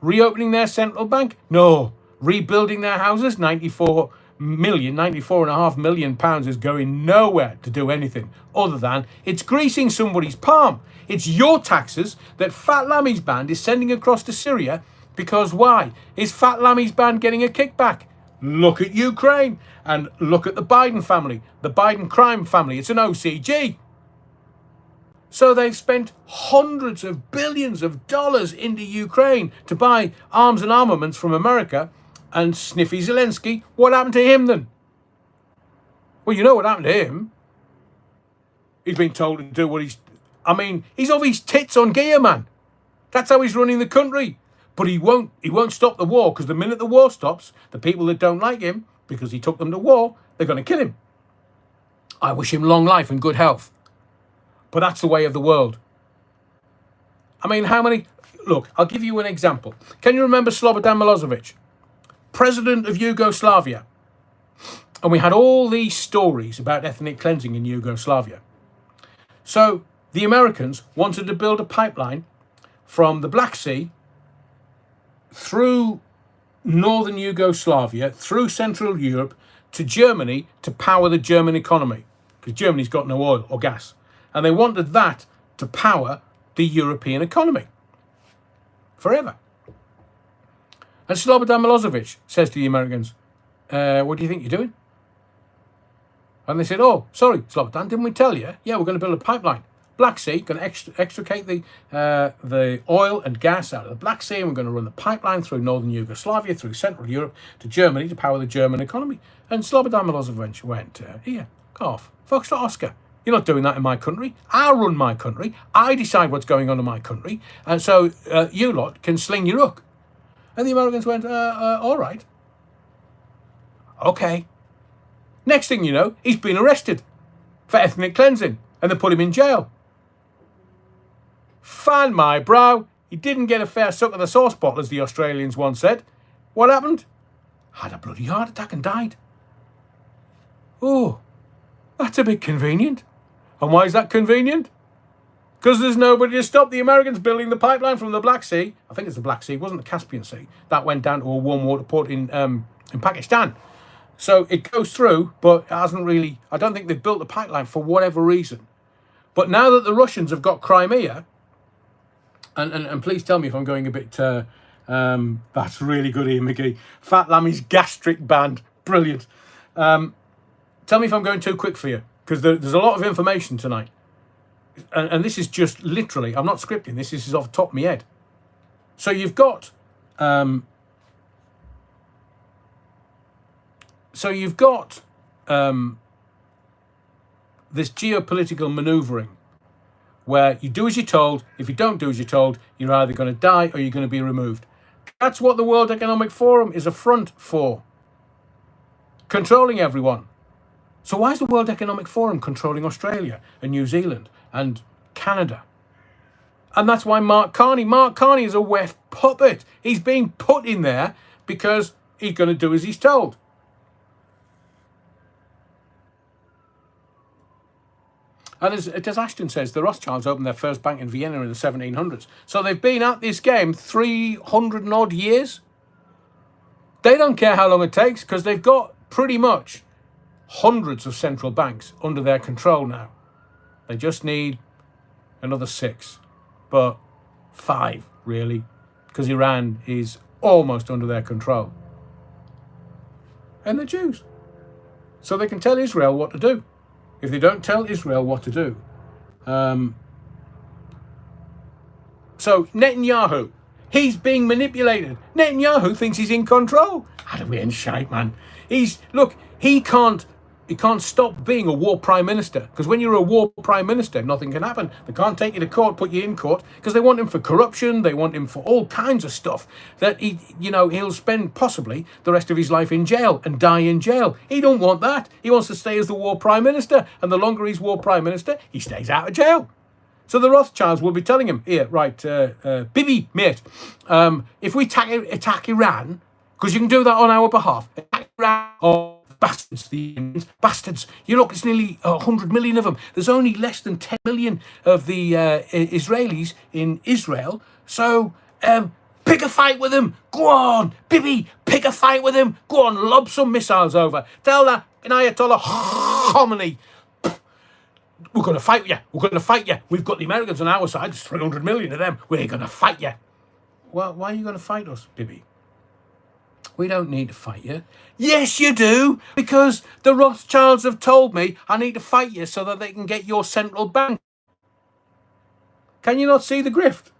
Reopening their central bank? No. Rebuilding their houses? £94.5 million is going nowhere to do anything other than it's greasing somebody's palm. It's your taxes that Fat Lammy's band is sending across to Syria, because why? Is Fat Lammy's band getting a kickback? Look at Ukraine and look at the Biden family, the Biden crime family. It's an OCG. So they've spent hundreds of billions of dollars into Ukraine to buy arms and armaments from America. And Sniffy Zelensky, what happened to him then? Well, you know what happened to him. He's been told to do what he's off his tits on gear, man. That's how he's running the country. But he won't stop the war, because the minute the war stops, the people that don't like him, because he took them to war, they're going to kill him. I wish him long life and good health. But that's the way of the world. I mean, how many... Look, I'll give you an example. Can you remember Slobodan Milosevic? President of Yugoslavia. And we had all these stories about ethnic cleansing in Yugoslavia. So the Americans wanted to build a pipeline from the Black Sea through northern Yugoslavia, through Central Europe to Germany to power the German economy, because Germany's got no oil or gas. And they wanted that to power the European economy forever. And Slobodan Milosevic says to the Americans, what do you think you're doing? And they said, oh, sorry, Slobodan, didn't we tell you? Yeah, we're going to build a pipeline. Black Sea, going to extricate the oil and gas out of the Black Sea, and we're going to run the pipeline through northern Yugoslavia, through Central Europe to Germany to power the German economy. And Slobodan Milosevic went, here, go off. Foxtrot Oscar. You're not doing that in my country. I run my country. I decide what's going on in my country. And so you lot can sling your hook. And the Americans went, all right. Okay. Next thing you know, he's been arrested for ethnic cleansing, and they put him in jail. Fan my brow. He didn't get a fair suck of the sauce bottle, as the Australians once said. What happened? Had a bloody heart attack and died. Oh, that's a bit convenient. And why is that convenient? Because there's nobody to stop the Americans building the pipeline from the Black Sea. I think it's the Black Sea, it wasn't the Caspian Sea. That went down to a warm water port in Pakistan. So it goes through, but it hasn't really... I don't think they've built the pipeline for whatever reason. But now that the Russians have got Crimea, and please tell me if I'm going a bit... that's really good, Ian McGee. Fat Lammy's gastric band. Brilliant. Tell me if I'm going too quick for you, because there's a lot of information tonight. And this is just literally, I'm not scripting, this is off the top of my head. So you've got... this geopolitical manoeuvring where you do as you're told. If you don't do as you're told, you're either going to die or you're going to be removed. That's what the World Economic Forum is a front for. Controlling everyone. So why is the World Economic Forum controlling Australia and New Zealand and Canada? And that's why Mark Carney is a wet puppet. He's being put in there because he's going to do as he's told. And as Ashton says, the Rothschilds opened their first bank in Vienna in the 1700s. So they've been at this game 300 and odd years. They don't care how long it takes because they've got pretty much hundreds of central banks under their control now. They just need another 6, but 5 really, because Iran is almost under their control. And they're Jews. So they can tell Israel what to do. If they don't tell Israel what to do. So Netanyahu, he's being manipulated. Netanyahu thinks he's in control. How do we end shite, man? He can't stop being a war prime minister, because when you're a war prime minister, nothing can happen. They can't take you to court, put you in court, because they want him for corruption. They want him for all kinds of stuff that he'll spend possibly the rest of his life in jail and die in jail. He don't want that. He wants to stay as the war prime minister, and the longer he's war prime minister, he stays out of jail. So the Rothschilds will be telling him, here, right, Bibi, mate, if we attack Iran, because you can do that on our behalf, attack Iran, bastards, the Indians, bastards. You look, it's nearly 100 million of them. There's only less than 10 million of the Israelis in Israel. So pick a fight with them. Go on, Bibi, pick a fight with them. Go on, lob some missiles over. Tell that Ayatollah Khomeini, we're going to fight you. We're going to fight you. We've got the Americans on our side. There's 300 million of them. We're going to fight you. Well, why are you going to fight us, Bibi? We don't need to fight you. Yes, you do, because the Rothschilds have told me I need to fight you so that they can get your central bank. Can you not see the grift?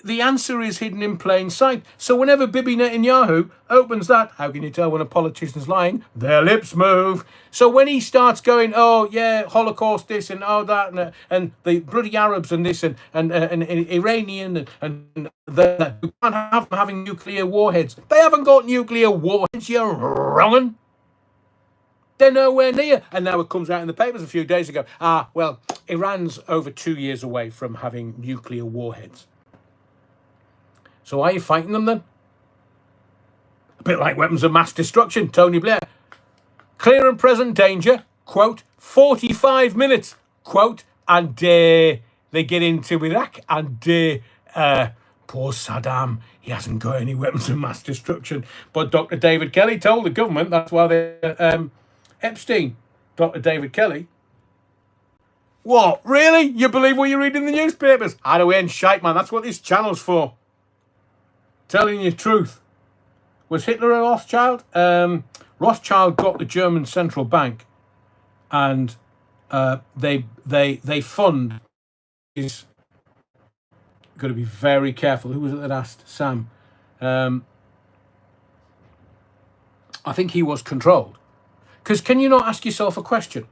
The answer is hidden in plain sight. So whenever Bibi Netanyahu opens that, how can you tell when a politician's lying? Their lips move. So when he starts going, oh yeah, Holocaust this and oh that, and the bloody Arabs and this and Iranian and the who can't have them having nuclear warheads. They haven't got nuclear warheads, you're wrongin'. They're nowhere near. And now it comes out in the papers a few days ago. Well, Iran's over 2 years away from having nuclear warheads. So why are you fighting them then? A bit like weapons of mass destruction, Tony Blair. Clear and present danger, quote, 45 minutes, quote, and they get into Iraq, and poor Saddam, he hasn't got any weapons of mass destruction. But Dr. David Kelly told the government, that's why they, Epstein, Dr. David Kelly. What, really? You believe what you read in the newspapers? How do we end shite, man? That's what this channel's for. Telling you truth. Was Hitler a Rothschild? Rothschild got the German central bank, and they fund. Is got to be very careful. Who was it that asked Sam? I think he was controlled. Because can you not ask yourself a question?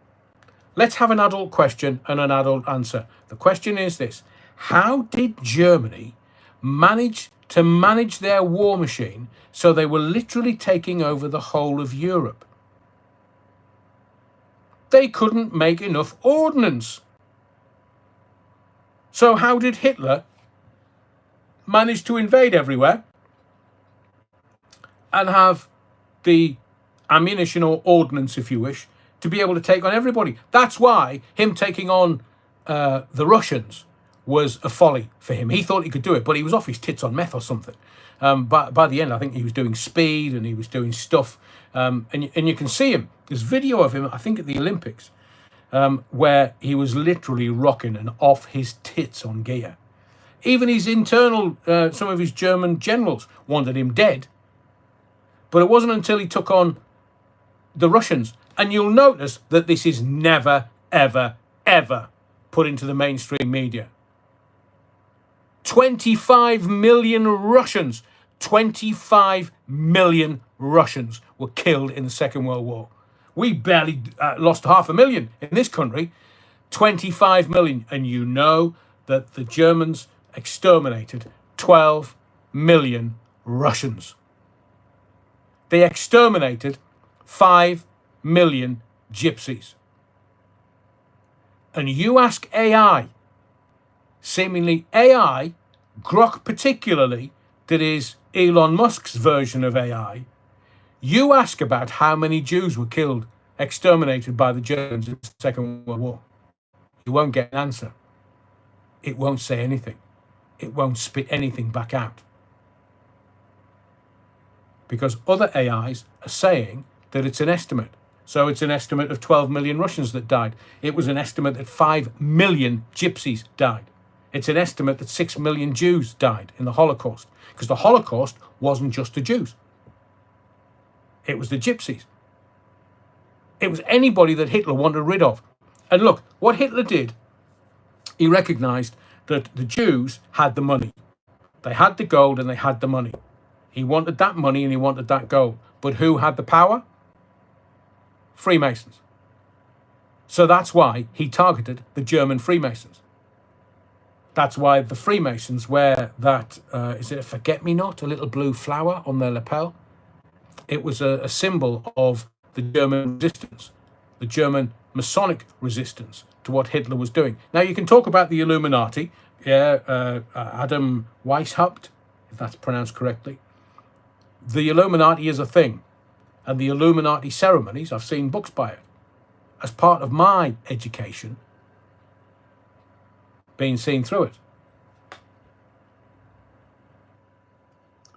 Let's have an adult question and an adult answer. The question is this: how did Germany manage to manage their war machine so they were literally taking over the whole of Europe? They couldn't make enough ordnance. So how did Hitler manage to invade everywhere and have the ammunition or ordnance, if you wish, to be able to take on everybody? That's why him taking on the Russians was a folly for him. He thought he could do it, but he was off his tits on meth or something. But by the end, I think he was doing speed and he was doing stuff. And you can see him. There's video of him, I think, at the Olympics, where he was literally rocking and off his tits on gear. Even his internal, some of his German generals wanted him dead. But it wasn't until he took on the Russians. And you'll notice that this is never, ever, ever put into the mainstream media. 25 million Russians, 25 million Russians were killed in the Second World War. We barely lost 500,000 in this country, 25 million. And you know that the Germans exterminated 12 million Russians. They exterminated 5 million gypsies. And you ask AI, seemingly AI, Grok particularly, that is Elon Musk's version of AI, you ask about how many Jews were killed, exterminated by the Germans in the Second World War. You won't get an answer. It won't say anything. It won't spit anything back out. because other AIs are saying that it's an estimate. So it's an estimate of 12 million Russians that died. It was an estimate that 5 million gypsies died. It's an estimate that 6 million Jews died in the Holocaust, because the Holocaust wasn't just the Jews. It was the gypsies. It was anybody that Hitler wanted rid of. And look, what Hitler did, he recognized that the Jews had the money. They had the gold and they had the money. He wanted that money and he wanted that gold. But who had the power? Freemasons. So that's why he targeted the German Freemasons. That's why the Freemasons wear that, is it a forget-me-not, a little blue flower on their lapel? It was a symbol of the German resistance, the German Masonic resistance to what Hitler was doing. Now, you can talk about the Illuminati, Adam Weishaupt, if that's pronounced correctly. The Illuminati is a thing, and the Illuminati ceremonies, I've seen books by it. As part of my education, being seen through it.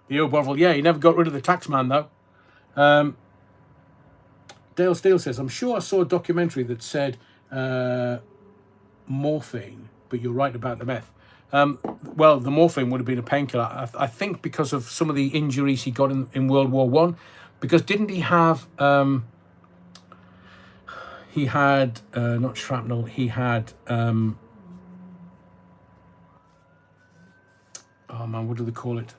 The O'Bovril, yeah, he never got rid of the tax man, though. Dale Steele says, I'm sure I saw a documentary that said morphine, but you're right about the meth. Well, the morphine would have been a painkiller. I think because of some of the injuries he got in World War One, because didn't he have, he had, not shrapnel, he had, oh man, what do they call it?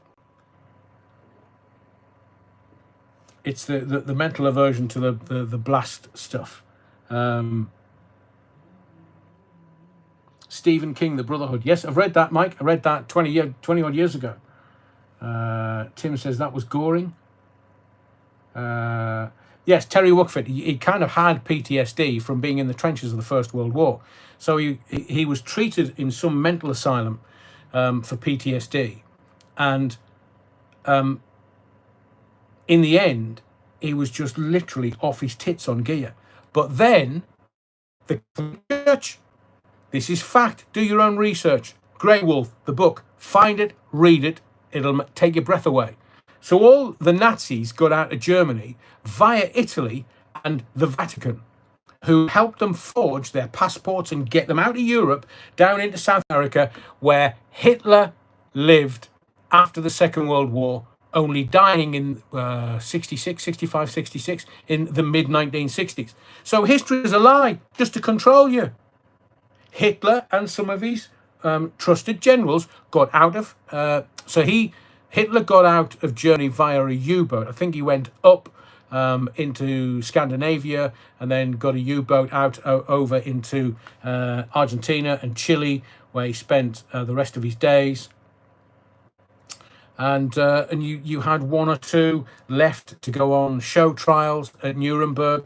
It's the mental aversion to the blast stuff. Stephen King, The Brotherhood. Yes, I've read that, Mike. I read that 20 odd years ago. Tim says that was Goring. Yes, Terry Wookford. He kind of had PTSD from being in the trenches of the First World War. So he was treated in some mental asylum for PTSD. And in the end, he was just literally off his tits on gear. But then, the church, this is fact, do your own research. Grey Wolf, the book, find it, read it, it'll take your breath away. So all the Nazis got out of Germany via Italy and the Vatican, who helped them forge their passports and get them out of Europe down into South America, where Hitler lived after the Second World War, only dying in 66 in the mid-1960s. So history is a lie, just to control you. Hitler and some of his trusted generals got out of, Hitler got out of Germany via a U-boat. I think he went up into Scandinavia and then got a U-boat out over into Argentina and Chile, where he spent the rest of his days. And you had one or two left to go on show trials at Nuremberg,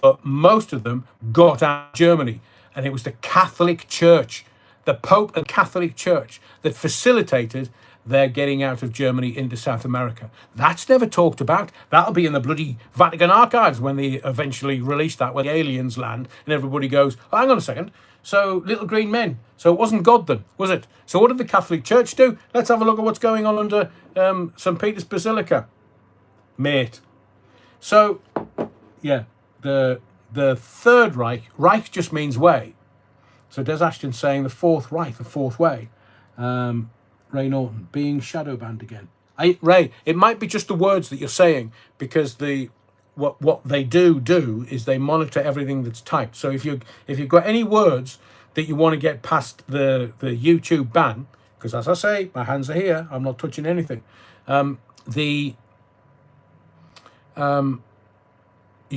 but most of them got out of Germany. And it was the Catholic Church, the Pope and Catholic Church, that facilitated their getting out of Germany into South America. That's never talked about. That'll be in the bloody Vatican archives when they eventually release that, when the aliens land and everybody goes, oh, hang on a second, so little green men. So it wasn't God then, was it? So what did the Catholic Church do? Let's have a look at what's going on under St. Peter's Basilica. Mate. So, yeah, the Third Reich, Reich just means way. So Des Ashton's saying the Fourth Reich, the fourth way. Ray Norton, being shadow banned again. Ray, it might be just the words that you're saying, because what they do is they monitor everything that's typed. So if you've got any words that you want to get past the YouTube ban, because as I say, my hands are here, I'm not touching anything. You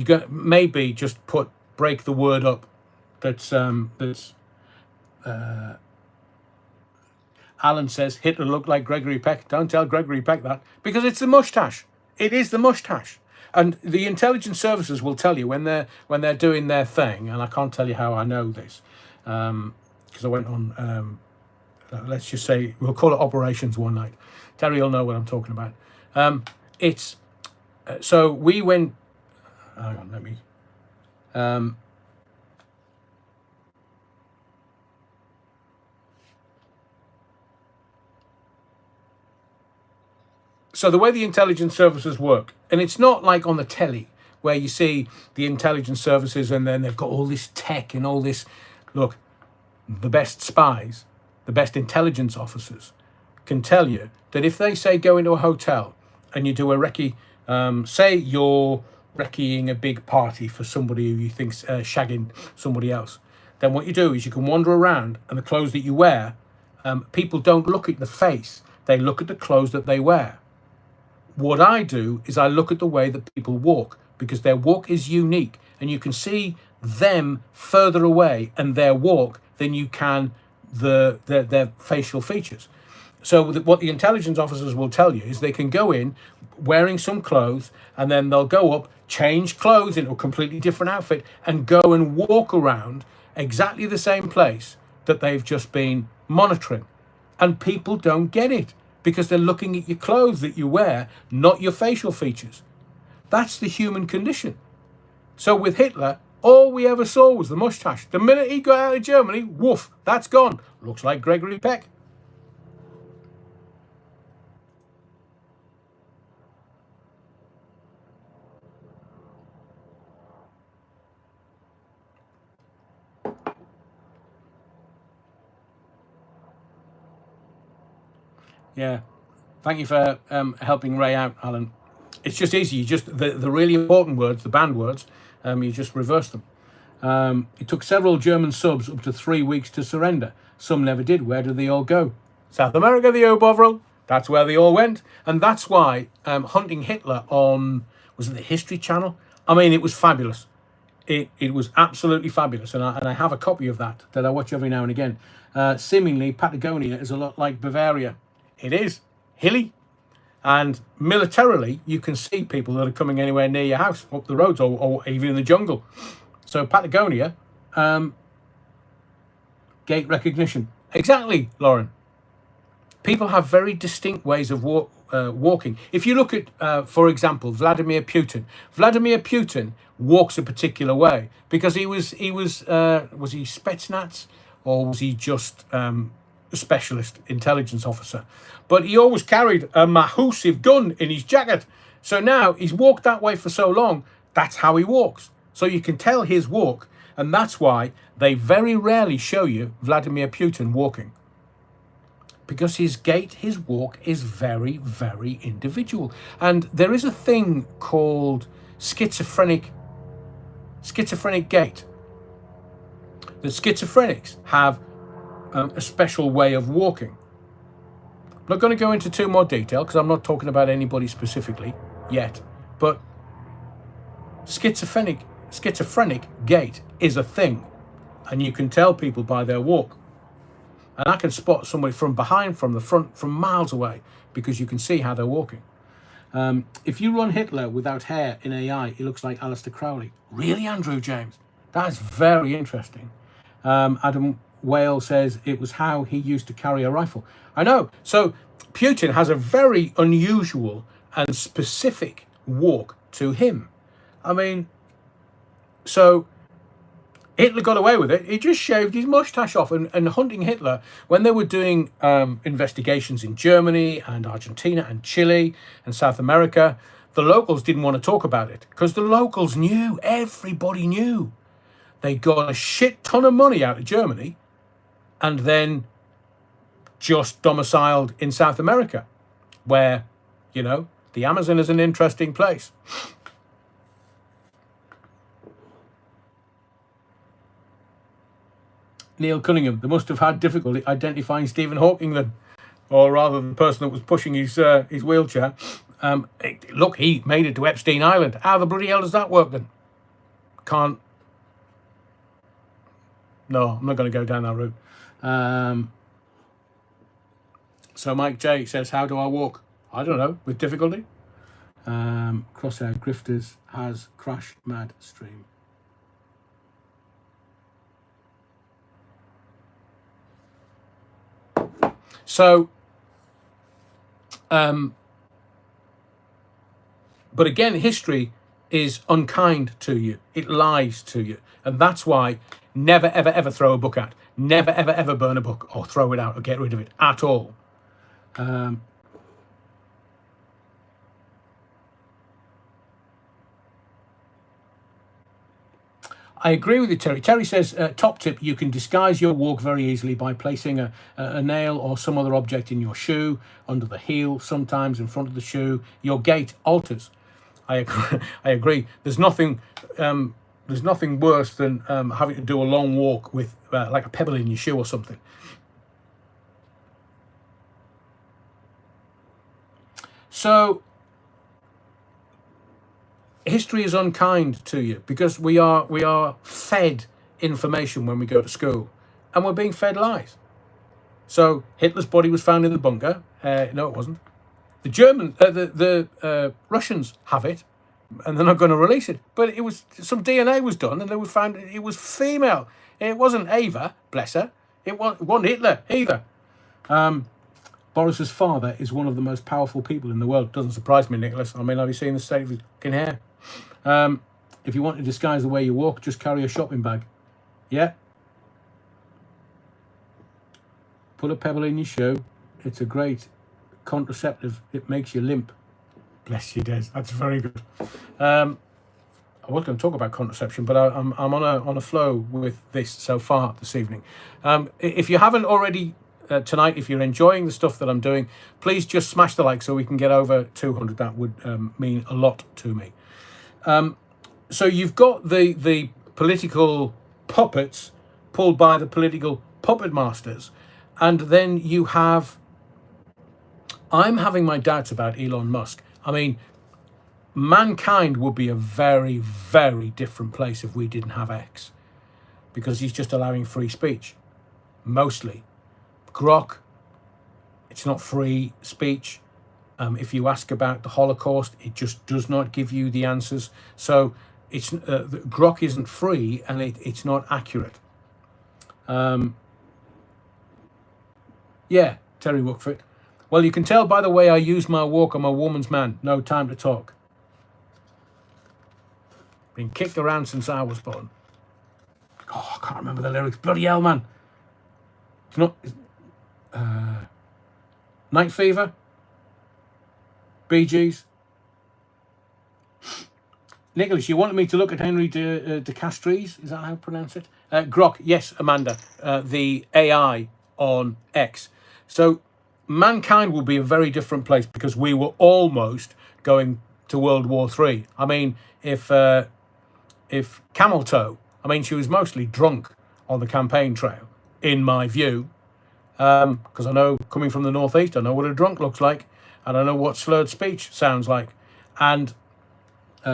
got maybe just break the word up. Alan says Hitler looked like Gregory Peck. Don't tell Gregory Peck that, because it's the mustache. It is the mustache. And the intelligence services will tell you when they're doing their thing, and I can't tell you how I know this, because I went on, let's just say, we'll call it Operations one night. Terry will know what I'm talking about. So we went, hang on, let me, So the way the intelligence services work, and it's not like on the telly where you see the intelligence services and then they've got all this tech and all this. Look, the best spies, the best intelligence officers can tell you that if they say go into a hotel and you do a recce, say you're recceing a big party for somebody who you think's shagging somebody else, then what you do is you can wander around and the clothes that you wear, people don't look at the face, they look at the clothes that they wear. What I do is I look at the way that people walk, because their walk is unique and you can see them further away and their walk than you can their facial features. So what the intelligence officers will tell you is they can go in wearing some clothes and then they'll go up, change clothes into a completely different outfit and go and walk around exactly the same place that they've just been monitoring. And people don't get it because they're looking at your clothes that you wear, not your facial features. That's the human condition. So with Hitler, all we ever saw was the mustache. The minute he got out of Germany, woof, that's gone. Looks like Gregory Peck. Yeah. Thank you for helping Ray out, Alan. It's just easy. You just the really important words, the banned words, you just reverse them. It took several German subs up to 3 weeks to surrender. Some never did. Where did they all go? South America, the Bovril. That's where they all went. And that's why hunting Hitler on, was it the History Channel? I mean, it was fabulous. It was absolutely fabulous. And I have a copy of that I watch every now and again. Seemingly, Patagonia is a lot like Bavaria. It is hilly, and militarily you can see people that are coming anywhere near your house, up the roads, or even in the jungle. So Patagonia, gait recognition. Exactly, Lauren. People have very distinct ways of walking. If you look at, for example, Vladimir Putin. Vladimir Putin walks a particular way because he was he Spetsnaz, or was he just a specialist intelligence officer? But he always carried a massive gun in his jacket. So now he's walked that way for so long, that's how he walks. So you can tell his walk, and that's why they very rarely show you Vladimir Putin walking. Because his gait, his walk is very, very individual. And there is a thing called schizophrenic gait. The schizophrenics have a special way of walking. I'm not going to go into too more detail because I'm not talking about anybody specifically yet, but schizophrenic gait is a thing, and you can tell people by their walk. And I can spot somebody from behind, from the front, from miles away, because you can see how they're walking. If you run Hitler without hair in AI, he looks like Aleister Crowley. Really, Andrew James? That's very interesting. Adam Whale says it was how he used to carry a rifle. I know. So Putin has a very unusual and specific walk to him. I mean, so Hitler got away with it. He just shaved his mustache off. And hunting Hitler, when they were doing investigations in Germany and Argentina and Chile and South America, the locals didn't want to talk about it because the locals knew. Everybody knew. They got a shit ton of money out of Germany and then just domiciled in South America, where, you know, the Amazon is an interesting place. Neil Cunningham, they must have had difficulty identifying Stephen Hawking then, or rather the person that was pushing his wheelchair. Look, he made it to Epstein Island. How the bloody hell does that work then? Can't. No, I'm not going to go down that route. So Mike J says, how do I walk? I don't know, with difficulty. Crosshair Grifters has Crash Mad Stream. So, but again, history is unkind to you. It lies to you. And that's why never, ever, ever throw a book out. Never, ever, ever burn a book or throw it out or get rid of it at all. I agree with you, Terry. Terry says, top tip, you can disguise your walk very easily by placing a nail or some other object in your shoe, under the heel, sometimes in front of the shoe. Your gait alters. I agree. I agree. There's nothing worse than having to do a long walk with like a pebble in your shoe or something. So history is unkind to you because we are fed information when we go to school, and we're being fed lies. So Hitler's body was found in the bunker. No, it wasn't. The Russians have it, and they're not going to release it. But it was some DNA was done, and they was found it was female. It wasn't Ava, bless her. It wasn't Hitler either. Boris's father is one of the most powerful people in the world. Doesn't surprise me, Nicholas. I mean, have you seen the state of his fucking hair? If you want to disguise the way you walk, just carry a shopping bag. Yeah. Put a pebble in your shoe. It's a great contraceptive. It makes you limp. Bless you, Des. That's very good. I was going to talk about contraception, but I'm on a flow with this so far this evening. If you haven't already tonight, if you're enjoying the stuff that I'm doing, please just smash the like so we can get over 200. That would mean a lot to me. So you've got the political puppets pulled by the political puppet masters, and then you have. I'm having my doubts about Elon Musk. I mean, mankind would be a very, very different place if we didn't have X, because he's just allowing free speech, mostly. Grok, it's not free speech. If you ask about the Holocaust, it just does not give you the answers. So it's Grok isn't free, and it's not accurate. Yeah, Terry Wookfoot. Well, you can tell by the way I use my walk, I'm a woman's man. No time to talk. Been kicked around since I was born. Oh, I can't remember the lyrics. Bloody hell, man. It's not... Night Fever? Bee Gees? Nicholas, you wanted me to look at Henry de Castries? Is that how you pronounce it? Grok, yes, Amanda. The AI on X. So... mankind will be a very different place because we were almost going to World War III. I mean, if Camel Toe, I mean, she was mostly drunk on the campaign trail, in my view, because I know, coming from the Northeast, I know what a drunk looks like, and I know what slurred speech sounds like. And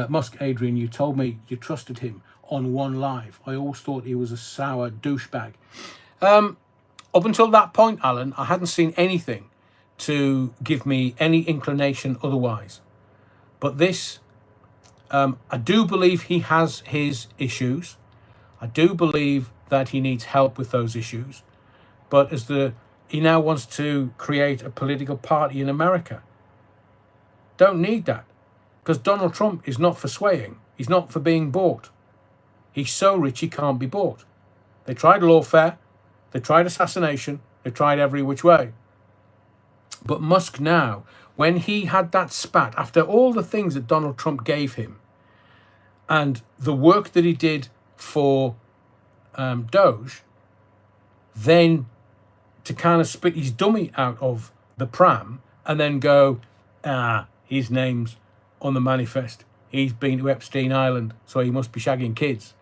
Musk, Adrian, you told me you trusted him on One Live. I always thought he was a sour douchebag. Up until that point, Alan, I hadn't seen anything to give me any inclination otherwise. But this, I do believe he has his issues. I do believe that he needs help with those issues. But he now wants to create a political party in America. Don't need that. Because Donald Trump is not for swaying. He's not for being bought. He's so rich he can't be bought. They tried lawfare. They tried assassination. They tried every which way. But Musk now, when he had that spat, after all the things that Donald Trump gave him, and the work that he did for Doge, then to kind of spit his dummy out of the pram and then go, his name's on the manifest. He's been to Epstein Island, so he must be shagging kids.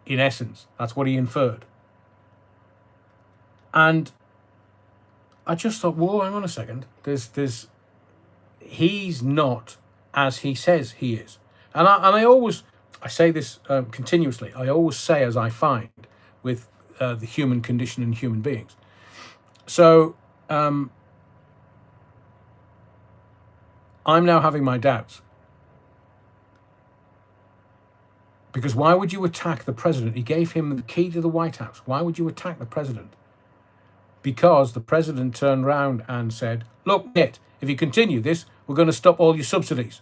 In essence, that's what he inferred. And I just thought, whoa, hang on a second. He's not as he says he is. And I say this continuously. I always say as I find with the human condition and human beings. So I'm now having my doubts. Because why would you attack the president? He gave him the key to the White House. Why would you attack the president? Because the president turned around and said, look, Ned, if you continue this, we're going to stop all your subsidies.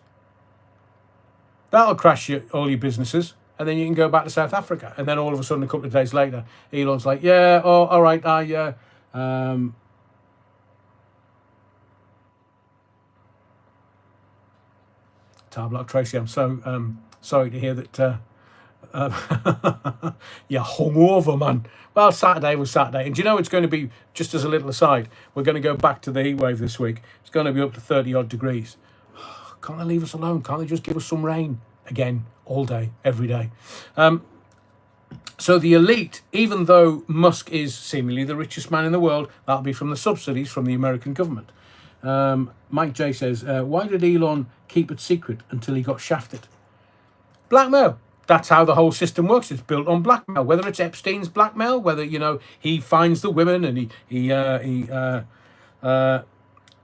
That'll crash all your businesses, and then you can go back to South Africa. And then all of a sudden, a couple of days later, Elon's like, yeah, oh, all right, Tarblock Tracy, I'm so sorry to hear that You're hungover, man. Well, Saturday was Saturday. And do you know it's going to be, just as a little aside, we're going to go back to the heat wave this week. It's going to be up to 30 odd degrees. Can't they leave us alone? Can't they just give us some rain again all day, every day? So the elite, even though Musk is seemingly the richest man in the world, that'll be from the subsidies from the American government. Mike J says, why did Elon keep it secret until he got shafted? Blackmail. That's how the whole system works. It's built on blackmail. Whether it's Epstein's blackmail, whether, you know, he finds the women and he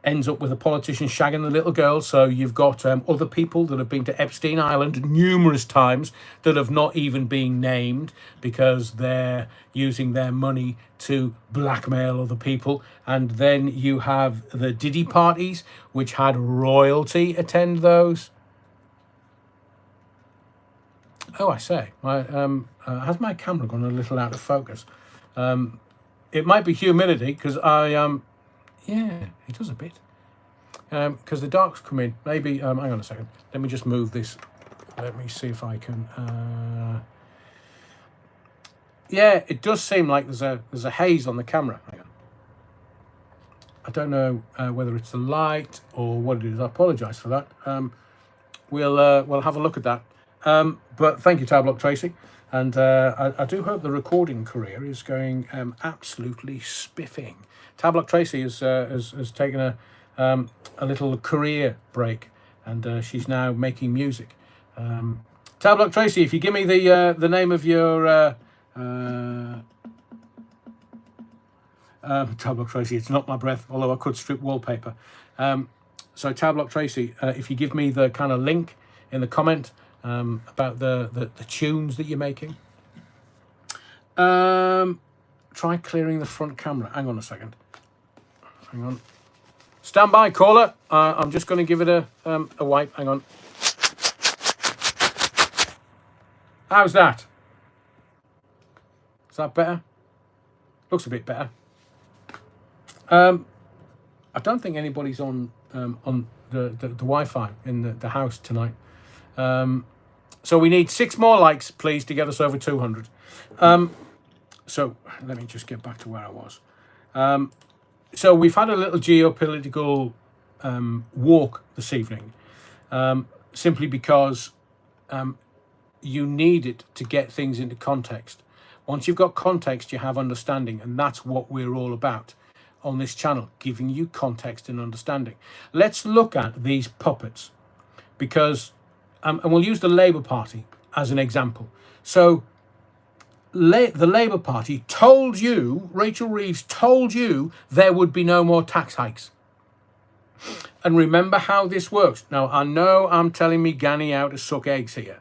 ends up with a politician shagging the little girl. So you've got other people that have been to Epstein Island numerous times that have not even been named because they're using their money to blackmail other people. And then you have the Diddy parties, which had royalty attend those. Oh, I say, has my camera gone a little out of focus? It might be humidity because yeah, it does a bit. Because the dark's come in. Maybe, hang on a second. Let me just move this. Let me see if I can. Yeah, it does seem like there's a haze on the camera. Hang on. I don't know whether it's the light or what it is. I apologise for that. We'll have a look at that. But thank you, Tablock Tracy. And I do hope the recording career is going absolutely spiffing. Tablock Tracy has taken a little career break, and she's now making music. Tablock Tracy, if you give me the name of your Tablock Tracy, it's not my breath, although I could strip wallpaper. So Tablock Tracy, if you give me the kind of link in the comment about the tunes that you're making. Try clearing the front camera. Hang on a second. Hang on. Stand by, caller. I'm just going to give it a wipe. Hang on. How's that? Is that better? Looks a bit better. I don't think anybody's on the Wi-Fi in the house tonight. So we need 6 more likes, please, to get us over 200. So let me just get back to where I was. So we've had a little geopolitical walk this evening, simply because you need it to get things into context. Once you've got context, you have understanding, and that's what we're all about on this channel, giving you context and understanding. Let's look at these puppets, because and we'll use the Labour Party as an example. So the Labour Party told you, Rachel Reeves told you, there would be no more tax hikes. And remember how this works. Now, I know I'm telling me Gani out to suck eggs here,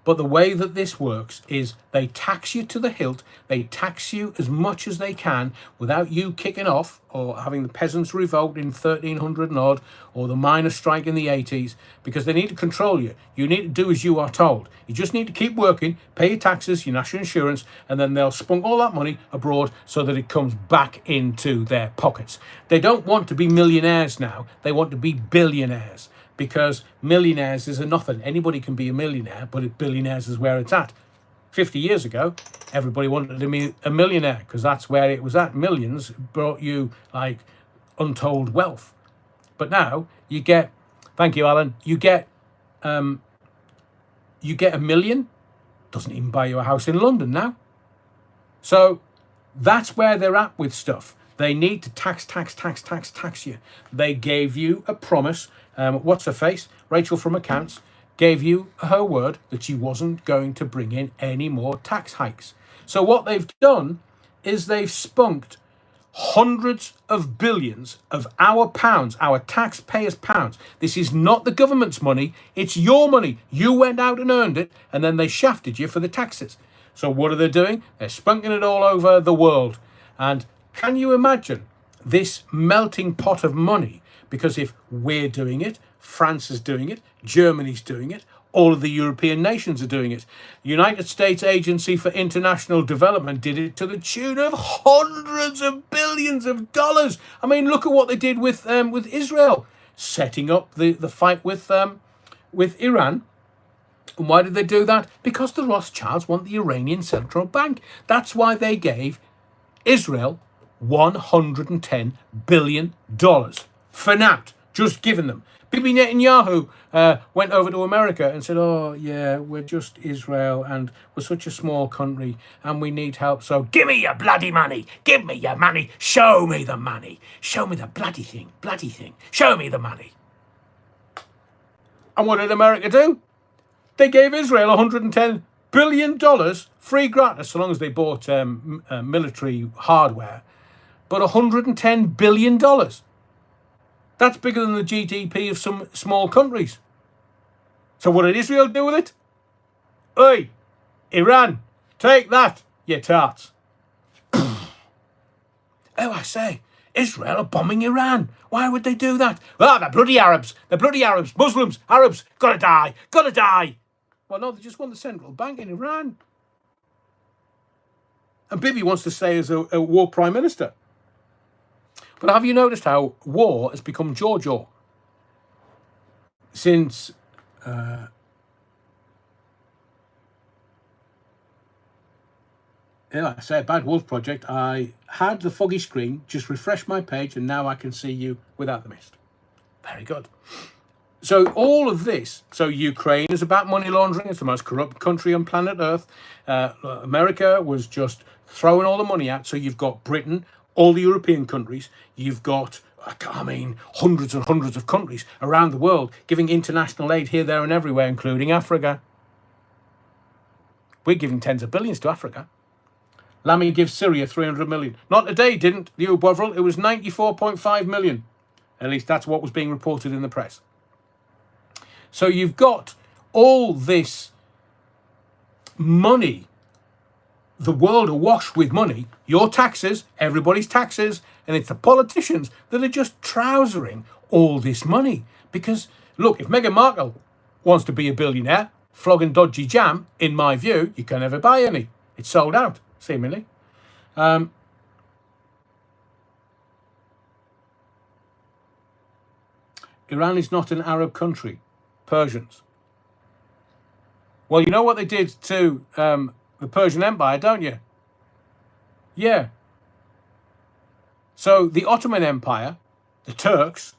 but the way that this works is they tax you to the hilt. They tax you as much as they can without you kicking off or having the peasants revolt in 1300 and odd, or the miners' strike in the 80s, because they need to control you. You need to do as you are told. You just need to keep working, pay your taxes, your national insurance, and then they'll spunk all that money abroad so that it comes back into their pockets. They don't want to be millionaires now. They want to be billionaires, because millionaires is a nothing. Anybody can be a millionaire, but billionaires is where it's at. 50 years ago, everybody wanted to be a millionaire because that's where it was at. Millions brought you like untold wealth. But now you get, thank you, Alan, you get a million, doesn't even buy you a house in London now. So that's where they're at with stuff. They need to tax you. They gave you a promise. What's her face? Rachel from accounts gave you her word that she wasn't going to bring in any more tax hikes. So what they've done is they've spunked hundreds of billions of our pounds, our taxpayers' pounds. This is not the government's money. It's your money. You went out and earned it, and then they shafted you for the taxes. So what are they doing? They're spunking it all over the world. And can you imagine this melting pot of money? Because if we're doing it, France is doing it, Germany's doing it, all of the European nations are doing it. United States Agency for International Development did it to the tune of hundreds of billions of dollars. I mean, look at what they did with Israel, setting up the fight with Iran. And why did they do that? Because the Rothschilds want the Iranian central bank. That's why they gave Israel $110 billion for now, just giving them. Bibi Netanyahu went over to America and said, oh, yeah, we're just Israel and we're such a small country and we need help. So give me your bloody money. Give me your money. Show me the money. Show me the bloody thing. Bloody thing. Show me the money. And what did America do? They gave Israel $110 billion free gratis, so long as they bought military hardware. But $110 billion. That's bigger than the GDP of some small countries. So what did Israel do with it? Oi, Iran, take that, you tarts. Oh, I say, Israel are bombing Iran. Why would they do that? Ah, they're bloody Arabs. They're bloody Arabs. Muslims, Arabs, gotta die, gotta die. Well, no, they just want the central bank in Iran. And Bibi wants to stay as a war prime minister. But have you noticed how war has become jaw since like I said, Bad Wolf Project, I had the foggy screen, just refresh my page, and now I can see you without the mist. Very good. So all of this, so Ukraine is about money laundering. It's the most corrupt country on planet Earth. America was just throwing all the money out. So you've got Britain, all the European countries. You've got, hundreds and hundreds of countries around the world giving international aid here, there and everywhere, including Africa. We're giving tens of billions to Africa. Lamy gives Syria 300 million. Not today, didn't, the Bovril. It was 94.5 million. At least that's what was being reported in the press. So you've got all this money, the world awash with money, your taxes, everybody's taxes, and it's the politicians that are just trousering all this money. Because, look, if Meghan Markle wants to be a billionaire, flogging dodgy jam, in my view, you can never buy any. It's sold out, seemingly. Iran is not an Arab country. Persians. Well, you know what they did to the Persian Empire, don't you? Yeah. So the Ottoman Empire, the Turks,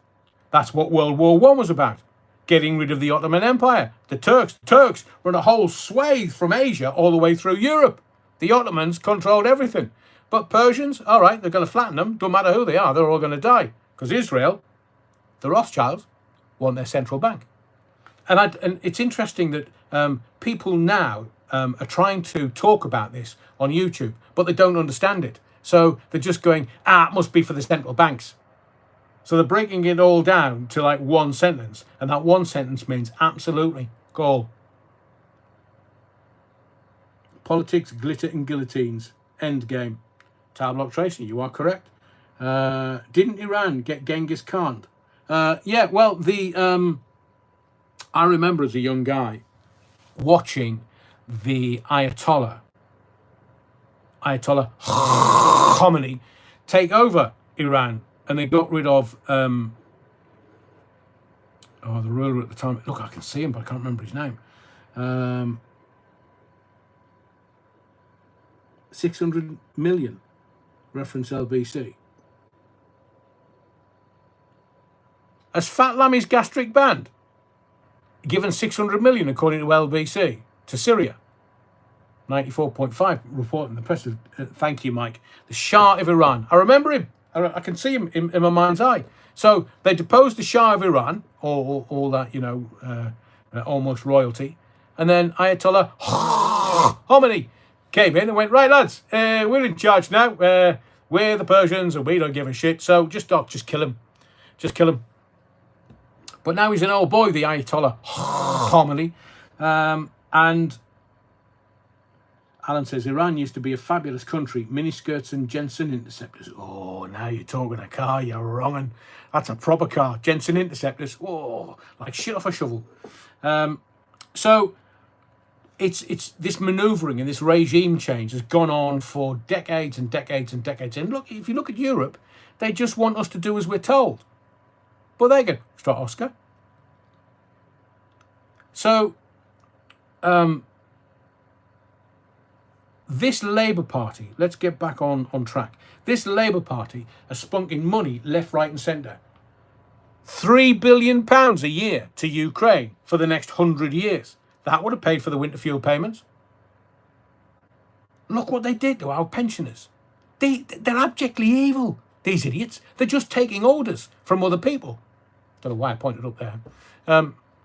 that's what World War I was about. Getting rid of the Ottoman Empire. The Turks run a whole swathe from Asia all the way through Europe. The Ottomans controlled everything. But Persians, all right, they're going to flatten them. Don't matter who they are, they're all going to die. Because Israel, the Rothschilds, want their central bank. And it's interesting that people now are trying to talk about this on YouTube, but they don't understand it. So they're just going, it must be for the central banks. So they're breaking it all down to like one sentence. And that one sentence means absolutely. Goal. Politics, glitter and guillotines. End game. Tablock Tracy, you are correct. Didn't Iran get Genghis Khan? Yeah, well, I remember as a young guy watching the Ayatollah Khomeini take over Iran, and they got rid of the ruler at the time. Look, I can see him, but I can't remember his name. 600 million, reference LBC. As Fat Lammy's gastric band, given 600 million according to LBC to Syria. 94.5 report in the press. Thank you, Mike. The Shah of Iran. I remember him. I can see him in my mind's eye. So they deposed the Shah of Iran, all that, almost royalty. And then Ayatollah Khomeini came in and went, right, lads, we're in charge now. We're the Persians and we don't give a shit. So just kill him. Just kill him. But now he's an old boy, the Ayatollah Khomeini. And Alan says, Iran used to be a fabulous country. Miniskirts and Jensen interceptors. Oh, now you're talking a car, you're wrong. And that's a proper car. Jensen interceptors. Oh, like shit off a shovel. So it's this manoeuvring and this regime change has gone on for decades and decades and decades. And look, if you look at Europe, they just want us to do as we're told. But they go, Oscar. So this Labour Party, let's get back on track. This Labour Party are spunking money left, right and centre. £3 billion a year to Ukraine for the next 100 years. That would have paid for the winter fuel payments. Look what they did to our pensioners. They're abjectly evil, these idiots. They're just taking orders from other people. Don't know why I pointed up there.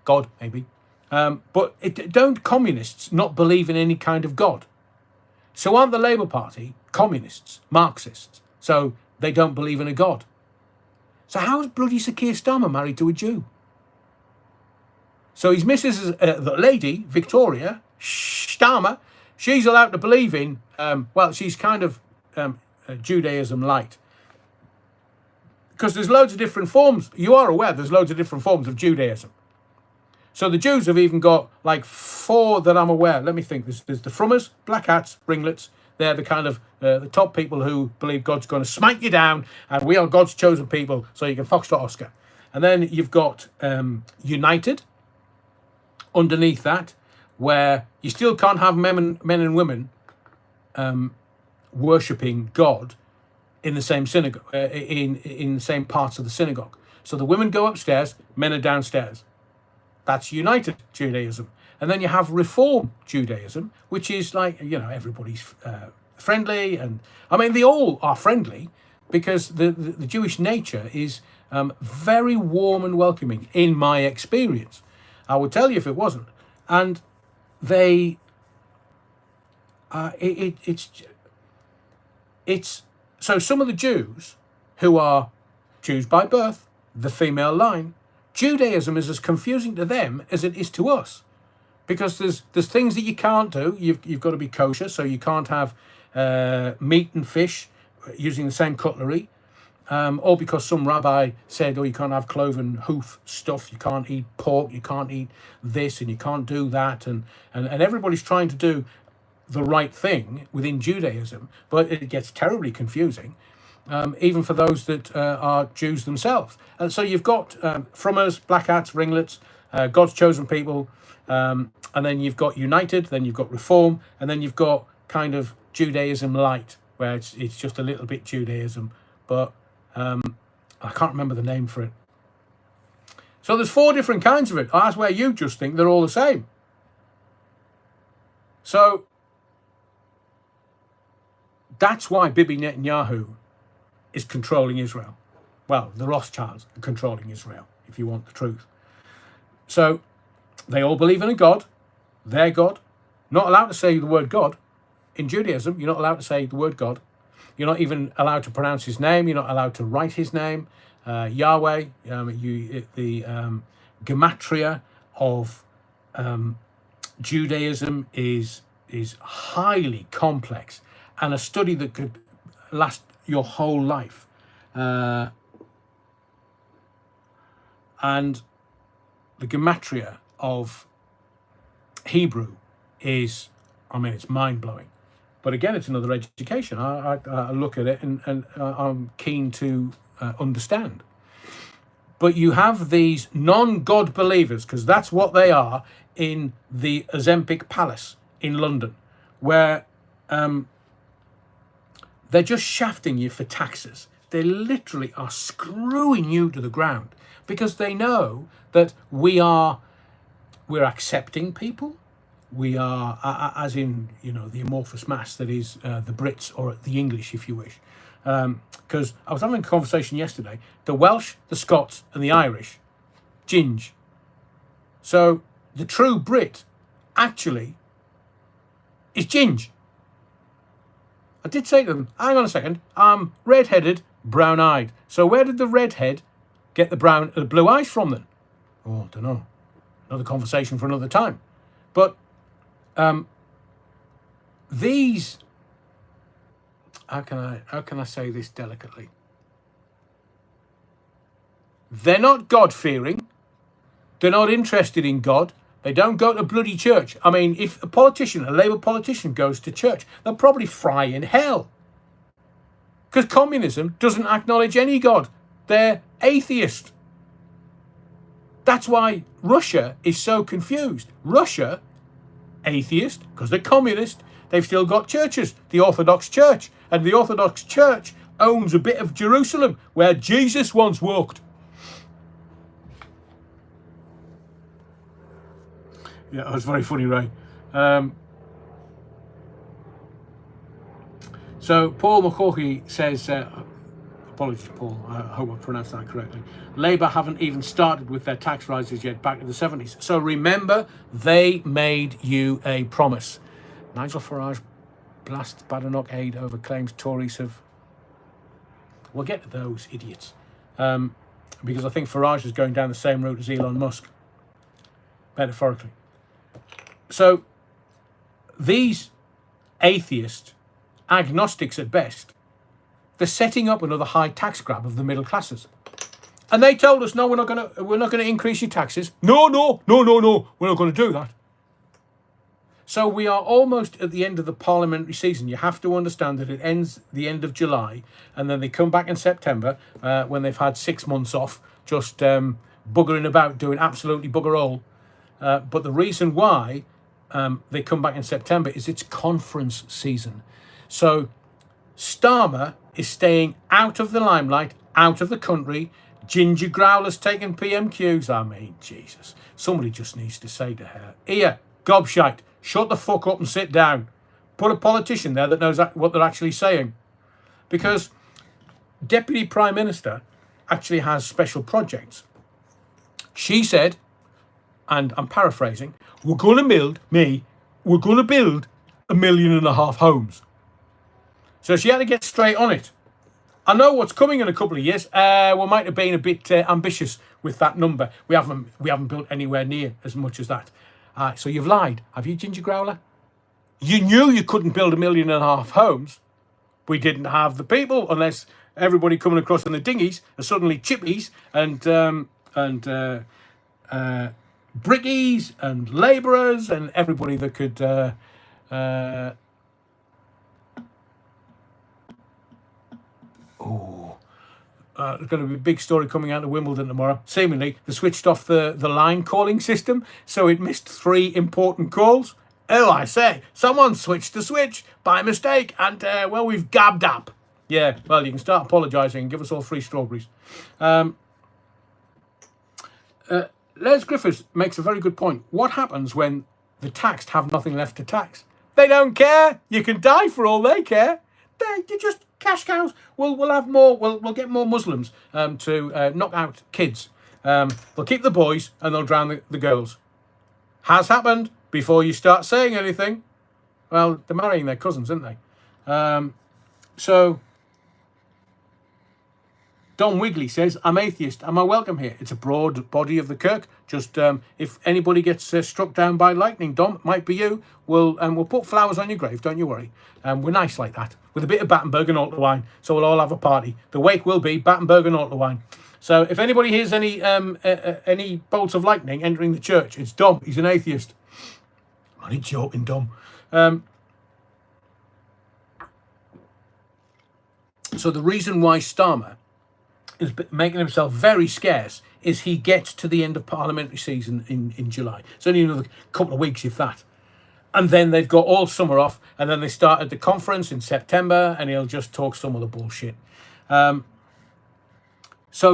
God, maybe. But don't communists not believe in any kind of God? So aren't the Labour Party communists, Marxists? So they don't believe in a God. So how is bloody Sir Keir Starmer married to a Jew? So his missus is the lady, Victoria Starmer. She's allowed to believe in, well, she's kind of Judaism light. Because there's loads of different forms. You are aware there's loads of different forms of Judaism. So the Jews have even got like 4 that I'm aware. Let me think. There's the Frummers, Black Hats, Ringlets. They're the kind of the top people who believe God's going to smite you down and we are God's chosen people, so you can foxtrot Oscar. And then you've got United underneath that, where you still can't have men and women worshipping God in the same synagogue, in the same parts of the synagogue. So the women go upstairs, men are downstairs. That's United Judaism. And then you have Reform Judaism, which is like, you know, everybody's friendly. And I mean, they all are friendly because the Jewish nature is very warm and welcoming in my experience. I would tell you if it wasn't. And they, it's so some of the Jews who are Jews by birth, the female line, Judaism is as confusing to them as it is to us, because there's things that you can't do. You've got to be kosher, so you can't have meat and fish using the same cutlery, or because some rabbi said, oh, you can't have cloven hoof stuff, you can't eat pork, you can't eat this, and you can't do that, and everybody's trying to do the right thing within Judaism, but it gets terribly confusing. Even for those that are Jews themselves. And so you've got Frummers, Black Hats, Ringlets, God's chosen people, and then you've got United, then you've got Reform, and then you've got kind of Judaism light, where it's just a little bit Judaism, but I can't remember the name for it. So there's 4 different kinds of it. That's where you just think they're all the same. So that's why Bibi Netanyahu is controlling Israel. Well, the Rothschilds are controlling Israel, if you want the truth. So they all believe in a God, their God. Not allowed to say the word God. In Judaism, you're not allowed to say the word God. You're not even allowed to pronounce his name. You're not allowed to write his name. Yahweh, the gematria of Judaism is highly complex, and a study that could last your whole life. And the gematria of Hebrew is, I mean, it's mind-blowing. But again, it's another education. I look at it and I'm keen to understand. But you have these non-God believers, because that's what they are, in the Ozempic Palace in London, where they're just shafting you for taxes. They literally are screwing you to the ground because they know that we're accepting people. We are, as in, you know, the amorphous mass that is the Brits, or the English, if you wish. Because I was having a conversation yesterday. The Welsh, the Scots, and the Irish, ginge. So the true Brit actually is ginge. I did say to them, hang on a second, I'm red-headed, brown-eyed. So where did the redhead get the blue eyes from then? Oh, I don't know. Another conversation for another time. But these, how can I say this delicately? They're not God-fearing. They're not interested in God. They don't go to bloody church. I mean, if a Labour politician goes to church, they'll probably fry in hell. Because communism doesn't acknowledge any God. They're atheist. That's why Russia is so confused. Russia atheist because they're communist. They've still got churches, the Orthodox Church. And the Orthodox Church owns a bit of Jerusalem where Jesus once walked. Yeah, that was very funny, Ray. So Paul McCaughey says, apologies, Paul, I hope I pronounced that correctly. Labour haven't even started with their tax rises yet, back to the 70s. So remember, they made you a promise. Nigel Farage blasts Badenoch aid over claims Tories have... We'll get to those idiots. Because I think Farage is going down the same route as Elon Musk, metaphorically. So these atheists, agnostics at best, they're setting up another high tax grab of the middle classes. And they told us, no, we're not going to increase your taxes. No, we're not going to do that. So we are almost at the end of the parliamentary season. You have to understand that it ends the end of July, and then they come back in September when they've had 6 months off, just buggering about, doing absolutely bugger all. But the reason why they come back in September is it's conference season. So Starmer is staying out of the limelight, out of the country. Ginger Growler's taking PMQs. I mean, Jesus. Somebody just needs to say to her, here, gobshite, shut the fuck up and sit down. Put a politician there that knows what they're actually saying. Because Deputy Prime Minister actually has special projects. She said, and I'm paraphrasing, we're going to build 1.5 million homes. So she had to get straight on it. I know what's coming in a couple of years. We might have been a bit ambitious with that number. We haven't built anywhere near as much as that. So you've lied, have you, Ginger Growler? You knew you couldn't build 1.5 million homes. We didn't have the people, unless everybody coming across in the dinghies are suddenly chippies and brickies and labourers and everybody that could there's going to be a big story coming out of Wimbledon tomorrow. Seemingly, they switched off the line calling system, so it missed 3 important calls. Oh, I say, someone switched the switch by mistake, and, well, we've gabbed up. Yeah, well, you can start apologising and give us all free strawberries. Les Griffiths makes a very good point. What happens when the taxed have nothing left to tax? They don't care. You can die for all they care. They're just cash cows. We'll have more. We'll get more Muslims to knock out kids. They'll keep the boys and they'll drown the girls. Has happened. Before you start saying anything, well, they're marrying their cousins, aren't they? So Don Wigley says, I'm atheist. Am I welcome here? It's a broad body of the Kirk. Just if anybody gets struck down by lightning, Dom, it might be you. We'll put flowers on your grave. Don't you worry. We're nice like that, with a bit of Battenberg and altar wine. So we'll all have a party. The wake will be Battenberg and altar wine. So if anybody hears any bolts of lightning entering the church, it's Dom. He's an atheist. I'm only joking, Dom. So the reason why Starmer is making himself very scarce is he gets to the end of parliamentary season in July. It's only another couple of weeks, if that. And then they've got all summer off, and then they start at the conference in September, and he'll just talk some other bullshit. So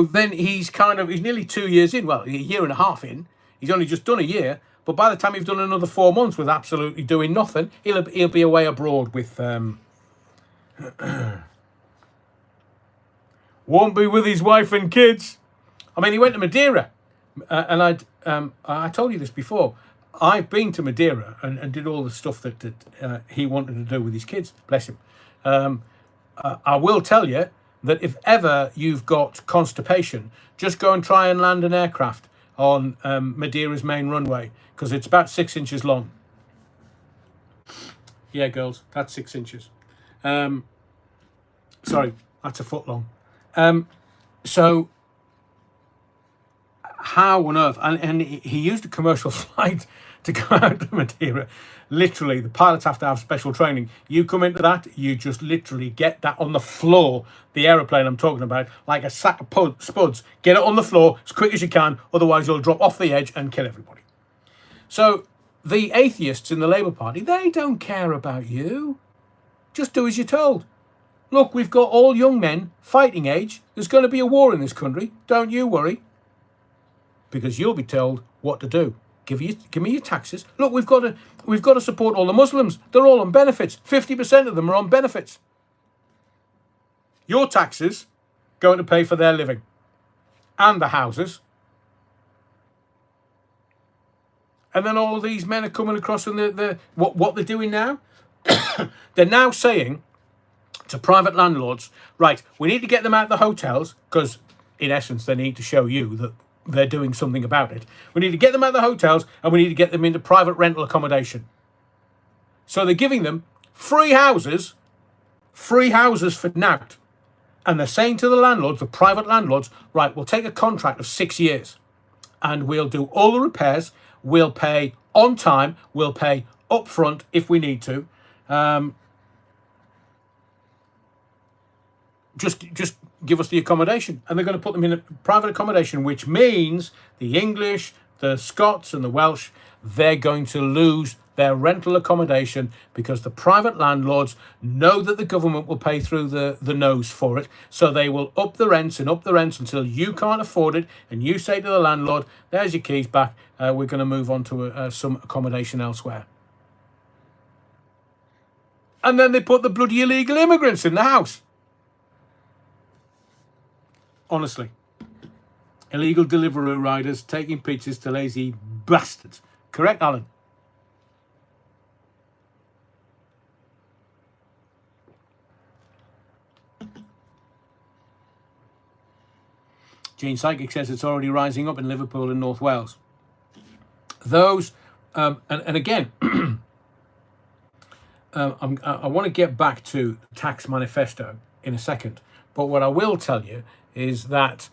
then he's nearly 2 years in, well, a year and a half in. He's only just done a year, but by the time you've done another 4 months with absolutely doing nothing, he'll be away abroad with... won't be with his wife and kids. I mean, he went to Madeira, and I told you this before. I've been to Madeira and did all the stuff that he wanted to do with his kids. Bless him. I will tell you that if ever you've got constipation, just go and try and land an aircraft on Madeira's main runway, because it's about 6 inches long. Yeah, girls, that's 6 inches. Sorry, that's a foot long. So how on earth, and he used a commercial flight to go out to Madeira. Literally, the pilots have to have special training. You come into that, you just literally get that on the floor, the aeroplane I'm talking about, like a sack of spuds. Get it on the floor as quick as you can, otherwise you'll drop off the edge and kill everybody. So the atheists in the Labour Party, they don't care about you. Just do as you're told. Look, we've got all young men fighting age. There's going to be a war in this country. Don't you worry. Because you'll be told what to do. Give me your taxes. Look, we've got to support all the Muslims. They're all on benefits. 50% of them are on benefits. Your taxes going to pay for their living and the houses. And then all these men are coming across and what they're doing now. They're now saying to private landlords, right, we need to get them out of the hotels because, in essence, they need to show you that they're doing something about it. We need to get them out of the hotels and we need to get them into private rental accommodation. So they're giving them free houses for nout. And they're saying to the landlords, the private landlords, right, we'll take a contract of 6 years and we'll do all the repairs. We'll pay on time. We'll pay up front if we need to. Just give us the accommodation. And they're going to put them in a private accommodation, which means the English, the Scots and the Welsh, they're going to lose their rental accommodation because the private landlords know that the government will pay through the nose for it. So they will up the rents until you can't afford it. And you say to the landlord, there's your keys back. We're going to move on to some accommodation elsewhere. And then they put the bloody illegal immigrants in the house. Honestly. Illegal Deliveroo riders taking pictures to lazy bastards. Correct, Alan? Gene Psychic says it's already rising up in Liverpool and North Wales. Those, and again, I want to get back to the tax manifesto in a second. But what I will tell you is that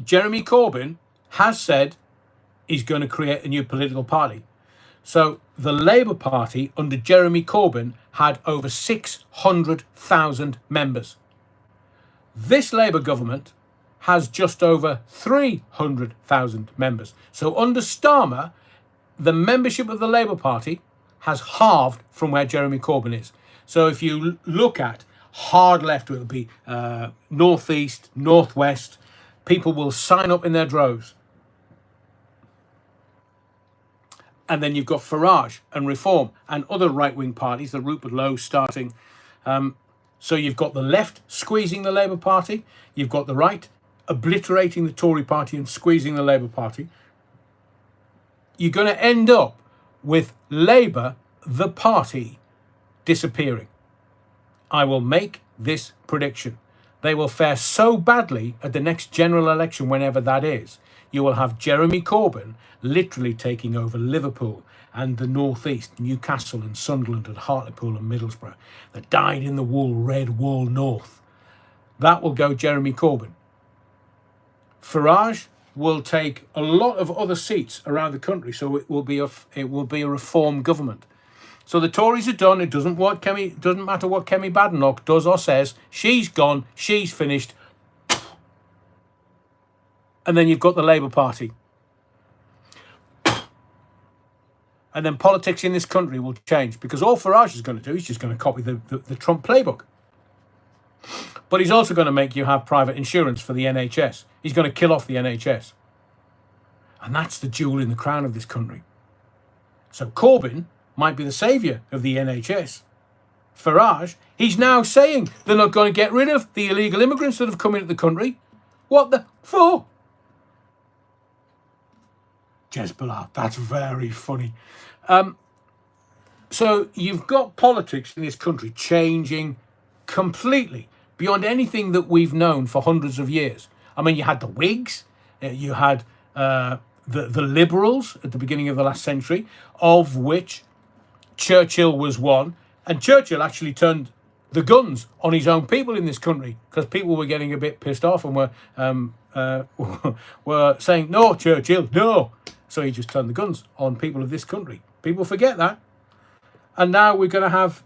Jeremy Corbyn has said he's going to create a new political party. So the Labour Party under Jeremy Corbyn had over 600,000 members. This Labour government has just over 300,000 members. So under Starmer, the membership of the Labour Party has halved from where Jeremy Corbyn is. So if you look at hard left, it will be northeast, northwest, people will sign up in their droves. And then you've got Farage and Reform and other right-wing parties, the Rupert Lowe starting. So you've got the left squeezing the Labour Party. You've got the right obliterating the Tory Party and squeezing the Labour Party. You're going to end up with Labour, the party, disappearing. I will make this prediction. They will fare so badly at the next general election, whenever that is. You will have Jeremy Corbyn literally taking over Liverpool and the northeast, Newcastle and Sunderland and Hartlepool and Middlesbrough, the dyed-in-the-wool red wall north. That will go Jeremy Corbyn. Farage will take a lot of other seats around the country, so it will be a reform government. So the Tories are done. It doesn't matter what Kemi Badenoch does or says. She's gone. She's finished. And then you've got the Labour Party. And then politics in this country will change, because all Farage is going to do is just going to copy the Trump playbook. But he's also going to make you have private insurance for the NHS. He's going to kill off the NHS. And that's the jewel in the crown of this country. So Corbyn might be the saviour of the NHS. Farage, he's now saying they're not going to get rid of the illegal immigrants that have come into the country. What the for? Jezbollah, that's very funny. So you've got politics in this country changing completely beyond anything that we've known for hundreds of years. I mean, you had the Whigs, you had the Liberals at the beginning of the last century, of which Churchill was one. And Churchill actually turned the guns on his own people in this country because people were getting a bit pissed off and were saying, no, Churchill, no. So he just turned the guns on people of this country. People forget that. And now we're going to have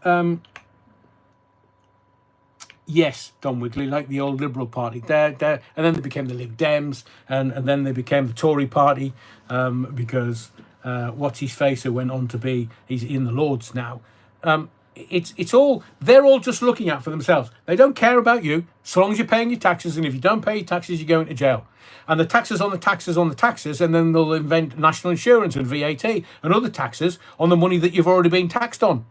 Yes, Don Wigley, like the old Liberal Party. And then they became the Lib Dems, and then they became the Tory Party, because what's his face, who went on to be, he's in the Lords now. It's all, they're all just looking out for themselves. They don't care about you, so long as you're paying your taxes, and if you don't pay your taxes, you go into jail. And the taxes on the taxes on the taxes, and then they'll invent national insurance and VAT and other taxes on the money that you've already been taxed on.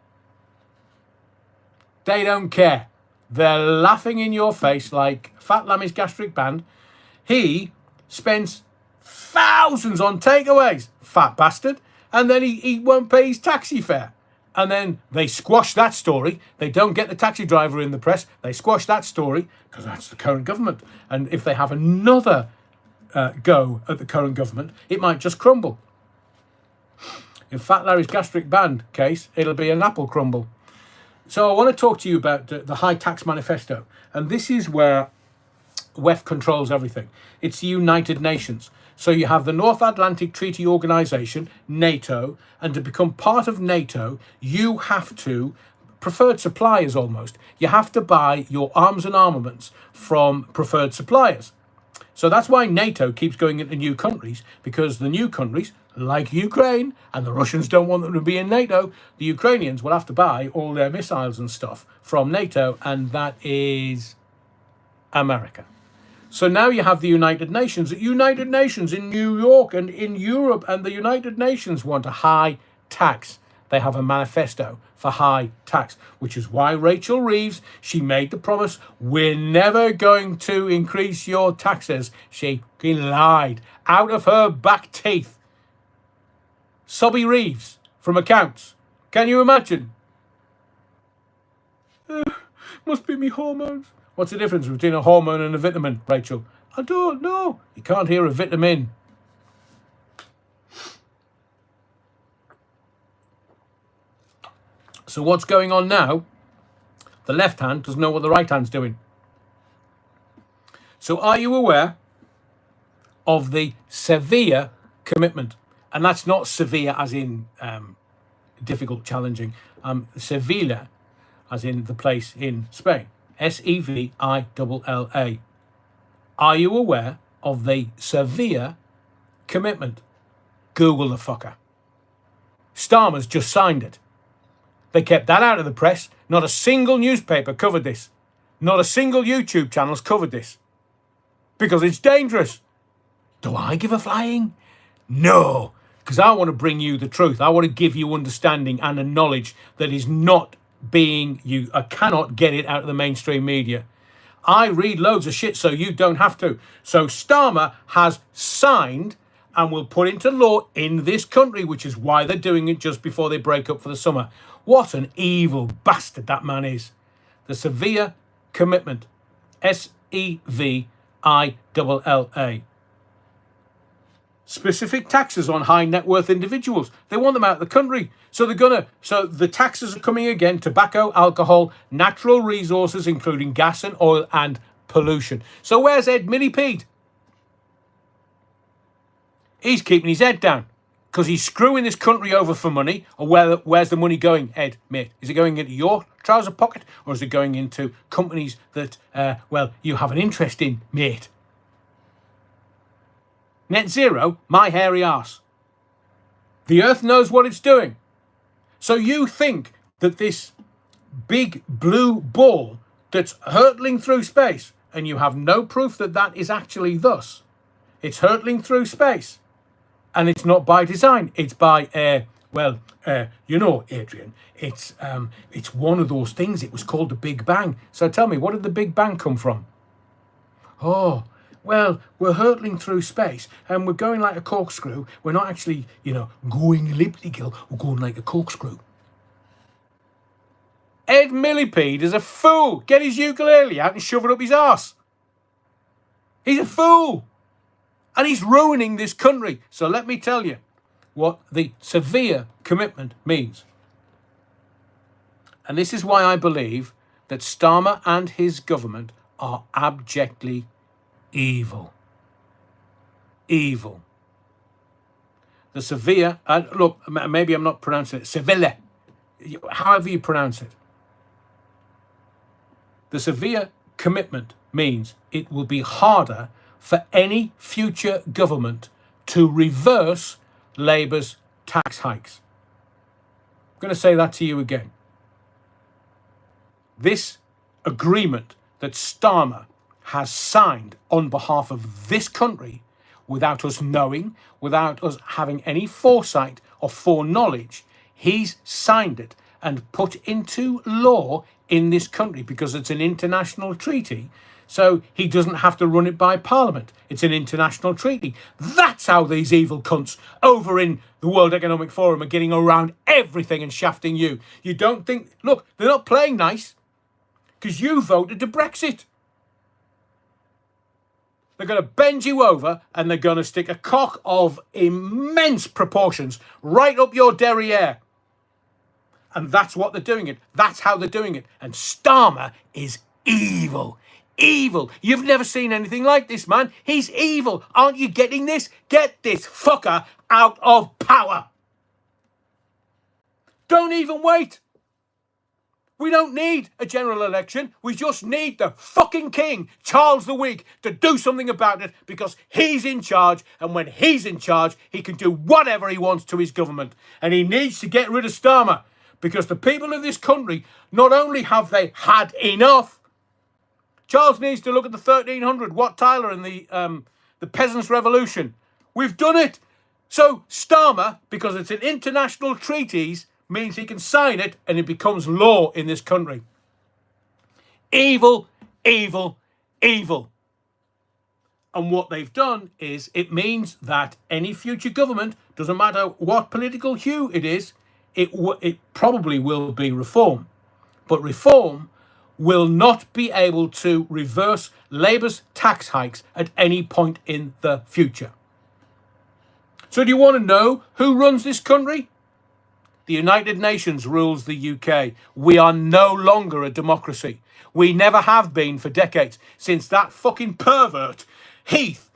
They don't care. They're laughing in your face like Fat Lammy's gastric band. He spends thousands on takeaways, fat bastard, and then he won't pay his taxi fare. And then they squash that story. They don't get the taxi driver in the press. They squash that story because that's the current government. And if they have another go at the current government, it might just crumble. In Fat Larry's gastric band case, it'll be an apple crumble. So I want to talk to you about the High Tax Manifesto. And this is where WEF controls everything. It's the United Nations. So you have the North Atlantic Treaty Organization, NATO, and to become part of NATO, you have to, preferred suppliers almost, you have to buy your arms and armaments from preferred suppliers. So that's why NATO keeps going into new countries, because the new countries, like Ukraine, and the Russians don't want them to be in NATO, the Ukrainians will have to buy all their missiles and stuff from NATO, and that is America. So now you have the United Nations in New York and in Europe, and the United Nations want a high tax. They have a manifesto for high tax, which is why Rachel Reeves, she made the promise, we're never going to increase your taxes. She lied out of her back teeth. Sobby Reeves from accounts. Can you imagine? Must be me hormones. What's the difference between a hormone and a vitamin, Rachel? I don't know. You can't hear a vitamin. So what's going on now? The left hand doesn't know what the right hand's doing. So are you aware of the severe commitment? And that's not severe as in difficult, challenging. Sevilla as in the place in Spain. Sevilla. Are you aware of the severe commitment? Google the fucker. Starmer's just signed it. They kept that out of the press. Not a single newspaper covered this. Not a single YouTube channel's covered this. Because it's dangerous. Do I give a flying? No. Because I want to bring you the truth. I want to give you understanding and a knowledge that is not being, I cannot get it out of the mainstream media. I read loads of shit so you don't have to. So Starmer has signed and will put into law in this country, which is why they're doing it just before they break up for the summer. What an evil bastard that man is. The severe commitment. Sevilla. Specific taxes on high net worth individuals. They want them out of the country. So the taxes are coming again: tobacco, alcohol, natural resources, including gas and oil, and pollution. So where's Ed Millipede? He's keeping his head down because he's screwing this country over for money. Or where's the money going, Ed, mate? Is it going into your trouser pocket, or is it going into companies that, you have an interest in, mate? Net zero, my hairy arse. The earth knows what it's doing. So you think that this big blue ball that's hurtling through space, and you have no proof that that is actually thus, it's hurtling through space, and it's not by design, it's by, Adrian, it's one of those things, it was called the Big Bang. So tell me, what did the Big Bang come from? Oh, well, we're hurtling through space and we're going like a corkscrew. We're not actually, going elliptical. We're going like a corkscrew. Ed Millipede is a fool. Get his ukulele out and shove it up his arse. He's a fool. And he's ruining this country. So let me tell you what the severe commitment means. And this is why I believe that Starmer and his government are abjectly evil. Evil. The severe, look, maybe I'm not pronouncing it, Sevilla, however you pronounce it. The severe commitment means it will be harder for any future government to reverse Labour's tax hikes. I'm going to say that to you again. This agreement that Starmer has signed on behalf of this country, without us knowing, without us having any foresight or foreknowledge, he's signed it and put into law in this country because it's an international treaty. So he doesn't have to run it by Parliament. It's an international treaty. That's how these evil cunts over in the World Economic Forum are getting around everything and shafting you. You don't think, look, they're not playing nice because you voted to Brexit. They're going to bend you over and they're going to stick a cock of immense proportions right up your derriere. And that's what they're doing it. That's how they're doing it. And Starmer is evil. Evil. You've never seen anything like this, man. He's evil. Aren't you getting this? Get this fucker out of power. Don't even wait. We don't need a general election. We just need the fucking king, Charles the Weak, to do something about it because he's in charge. And when he's in charge, he can do whatever he wants to his government. And he needs to get rid of Starmer because the people of this country, not only have they had enough, Charles needs to look at the 1300 Wat Tyler and the Peasants' Revolution. We've done it. So Starmer, because it's an international treaties, means he can sign it and it becomes law in this country. Evil, evil, evil. And what they've done is it means that any future government, doesn't matter what political hue it is, it probably will be reform. But reform will not be able to reverse Labour's tax hikes at any point in the future. So do you want to know who runs this country? The United Nations rules the UK. We are no longer a democracy. We never have been for decades, since that fucking pervert, Heath,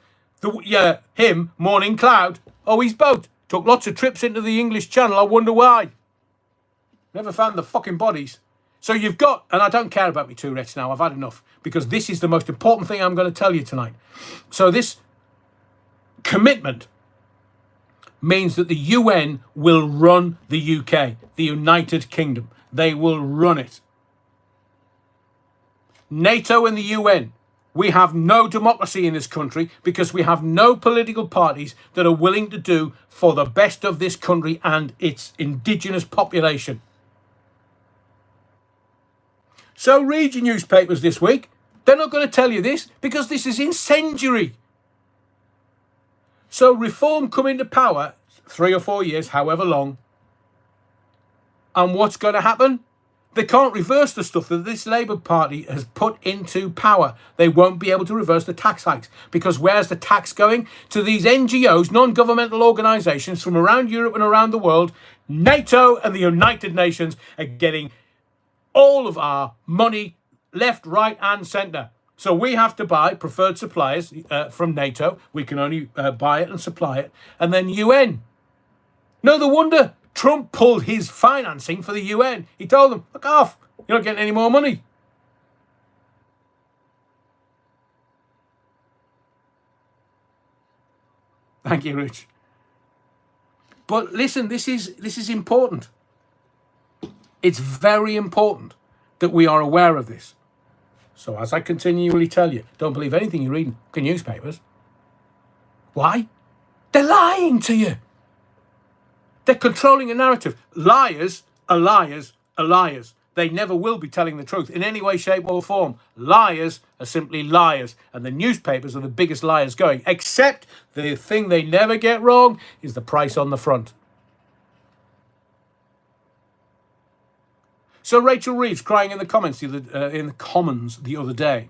him, Morning Cloud, his boat, took lots of trips into the English Channel. I wonder why. Never found the fucking bodies. So you've got, and I don't care about me Tourette's now, I've had enough, because this is the most important thing I'm going to tell you tonight. So this commitment means that the UN will run the UK, the United Kingdom. They will run it. NATO and the UN. We have no democracy in this country because we have no political parties that are willing to do for the best of this country and its indigenous population. So read your newspapers this week. They're not going to tell you this because this is incendiary. So reform come into power, 3 or 4 years, however long. And what's going to happen? They can't reverse the stuff that this Labour Party has put into power. They won't be able to reverse the tax hikes. Because where's the tax going? To these NGOs, non-governmental organisations from around Europe and around the world. NATO and the United Nations are getting all of our money left, right and centre. So we have to buy preferred suppliers from NATO. We can only buy it and supply it. And then UN. No wonder Trump pulled his financing for the UN. He told them, fuck off. You're not getting any more money. Thank you, Rich. But listen, this is important. It's very important that we are aware of this. So as I continually tell you, don't believe anything you read in newspapers. Why? They're lying to you. They're controlling a narrative. Liars are liars are liars. They never will be telling the truth in any way, shape or form. Liars are simply liars. And the newspapers are the biggest liars going. Except the thing they never get wrong is the price on the front. So Rachel Reeves crying in the comments in the Commons the other day.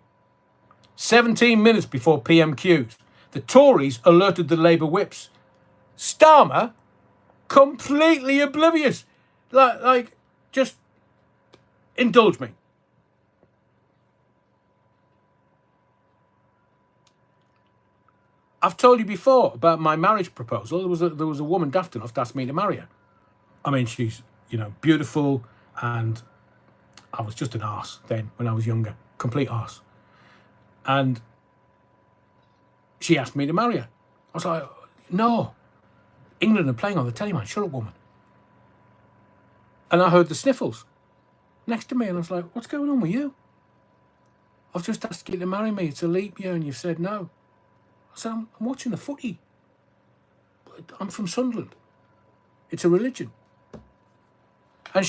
17 minutes before PMQs, the Tories alerted the Labour whips. Starmer, completely oblivious. Like, just indulge me. I've told you before about my marriage proposal. There was a woman daft enough to ask me to marry her. I mean, she's, beautiful, and I was just an arse then when I was younger, complete arse. And she asked me to marry her. I was like, no. England are playing on the telly, man. Shut up, woman. And I heard the sniffles next to me, and I was like, what's going on with you? I've just asked you to marry me. It's a leap year, and you've said no. I said, I'm watching the footy. I'm from Sunderland. It's a religion. And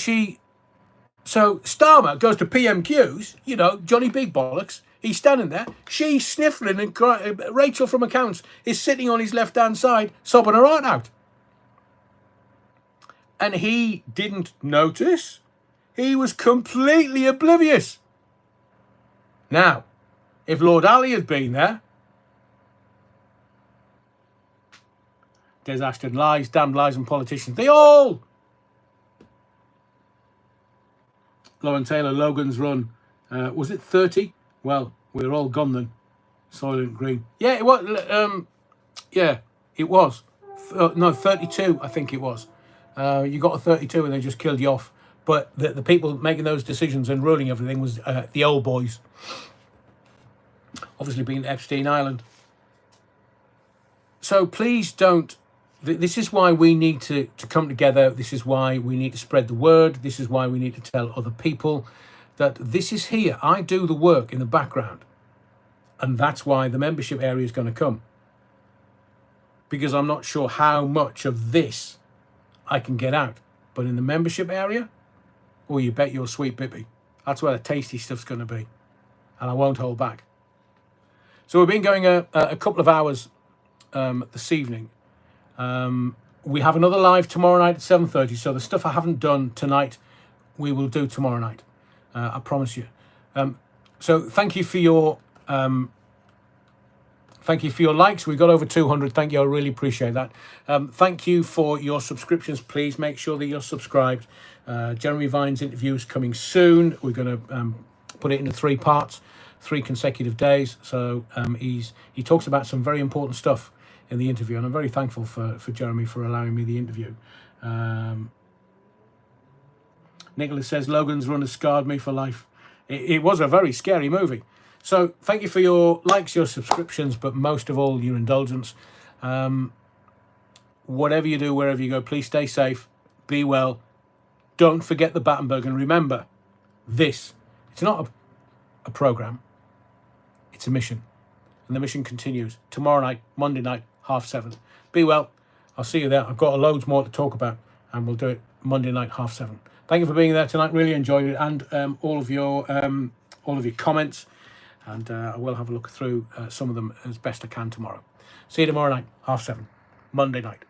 so Starmer goes to PMQs, you know, Johnny Big Bollocks. He's standing there. She's sniffling and crying. Rachel from accounts is sitting on his left-hand side, sobbing her heart out. And he didn't notice. He was completely oblivious. Now, if Lord Ali had been there, Des Ashton, lies, damned lies and politicians, they all. Lauren Taylor, Logan's Run, was it 30? Well, we're all gone then. Soylent Green. Yeah, it was. Yeah, it was. No, 32, I think it was. You got a 32 and they just killed you off. But the people making those decisions and ruling everything was the old boys. Obviously being Epstein Island. So please don't. This is why we need to come together. This is why we need to spread the word. This is why we need to tell other people that this is here. I do the work in the background. And that's why the membership area is going to come. Because I'm not sure how much of this I can get out. But in the membership area, oh, you bet your sweet bippy. That's where the tasty stuff's going to be. And I won't hold back. So we've been going a couple of hours this evening. We have another live tomorrow night at 7:30. So the stuff I haven't done tonight, we will do tomorrow night. I promise you. So thank you for your likes. We got over 200. Thank you. I really appreciate that. Thank you for your subscriptions. Please make sure that you're subscribed. Jeremy Vine's interview is coming soon. We're going to put it into 3 parts, 3 consecutive days. So he talks about some very important stuff in the interview, and I'm very thankful for Jeremy for allowing me the interview. Nicholas says, Logan's Run has scarred me for life. It was a very scary movie. So thank you for your likes, your subscriptions, but most of all, your indulgence. Whatever you do, wherever you go, please stay safe, be well. Don't forget the Battenberg, and remember, it's not a program, it's a mission. And the mission continues tomorrow night, Monday night, 7:30. Be well. I'll see you there. I've got loads more to talk about, and we'll do it Monday night, 7:30. Thank you for being there tonight. Really enjoyed it, and all of your comments. And I will have a look through some of them as best I can tomorrow. See you tomorrow night, 7:30, Monday night.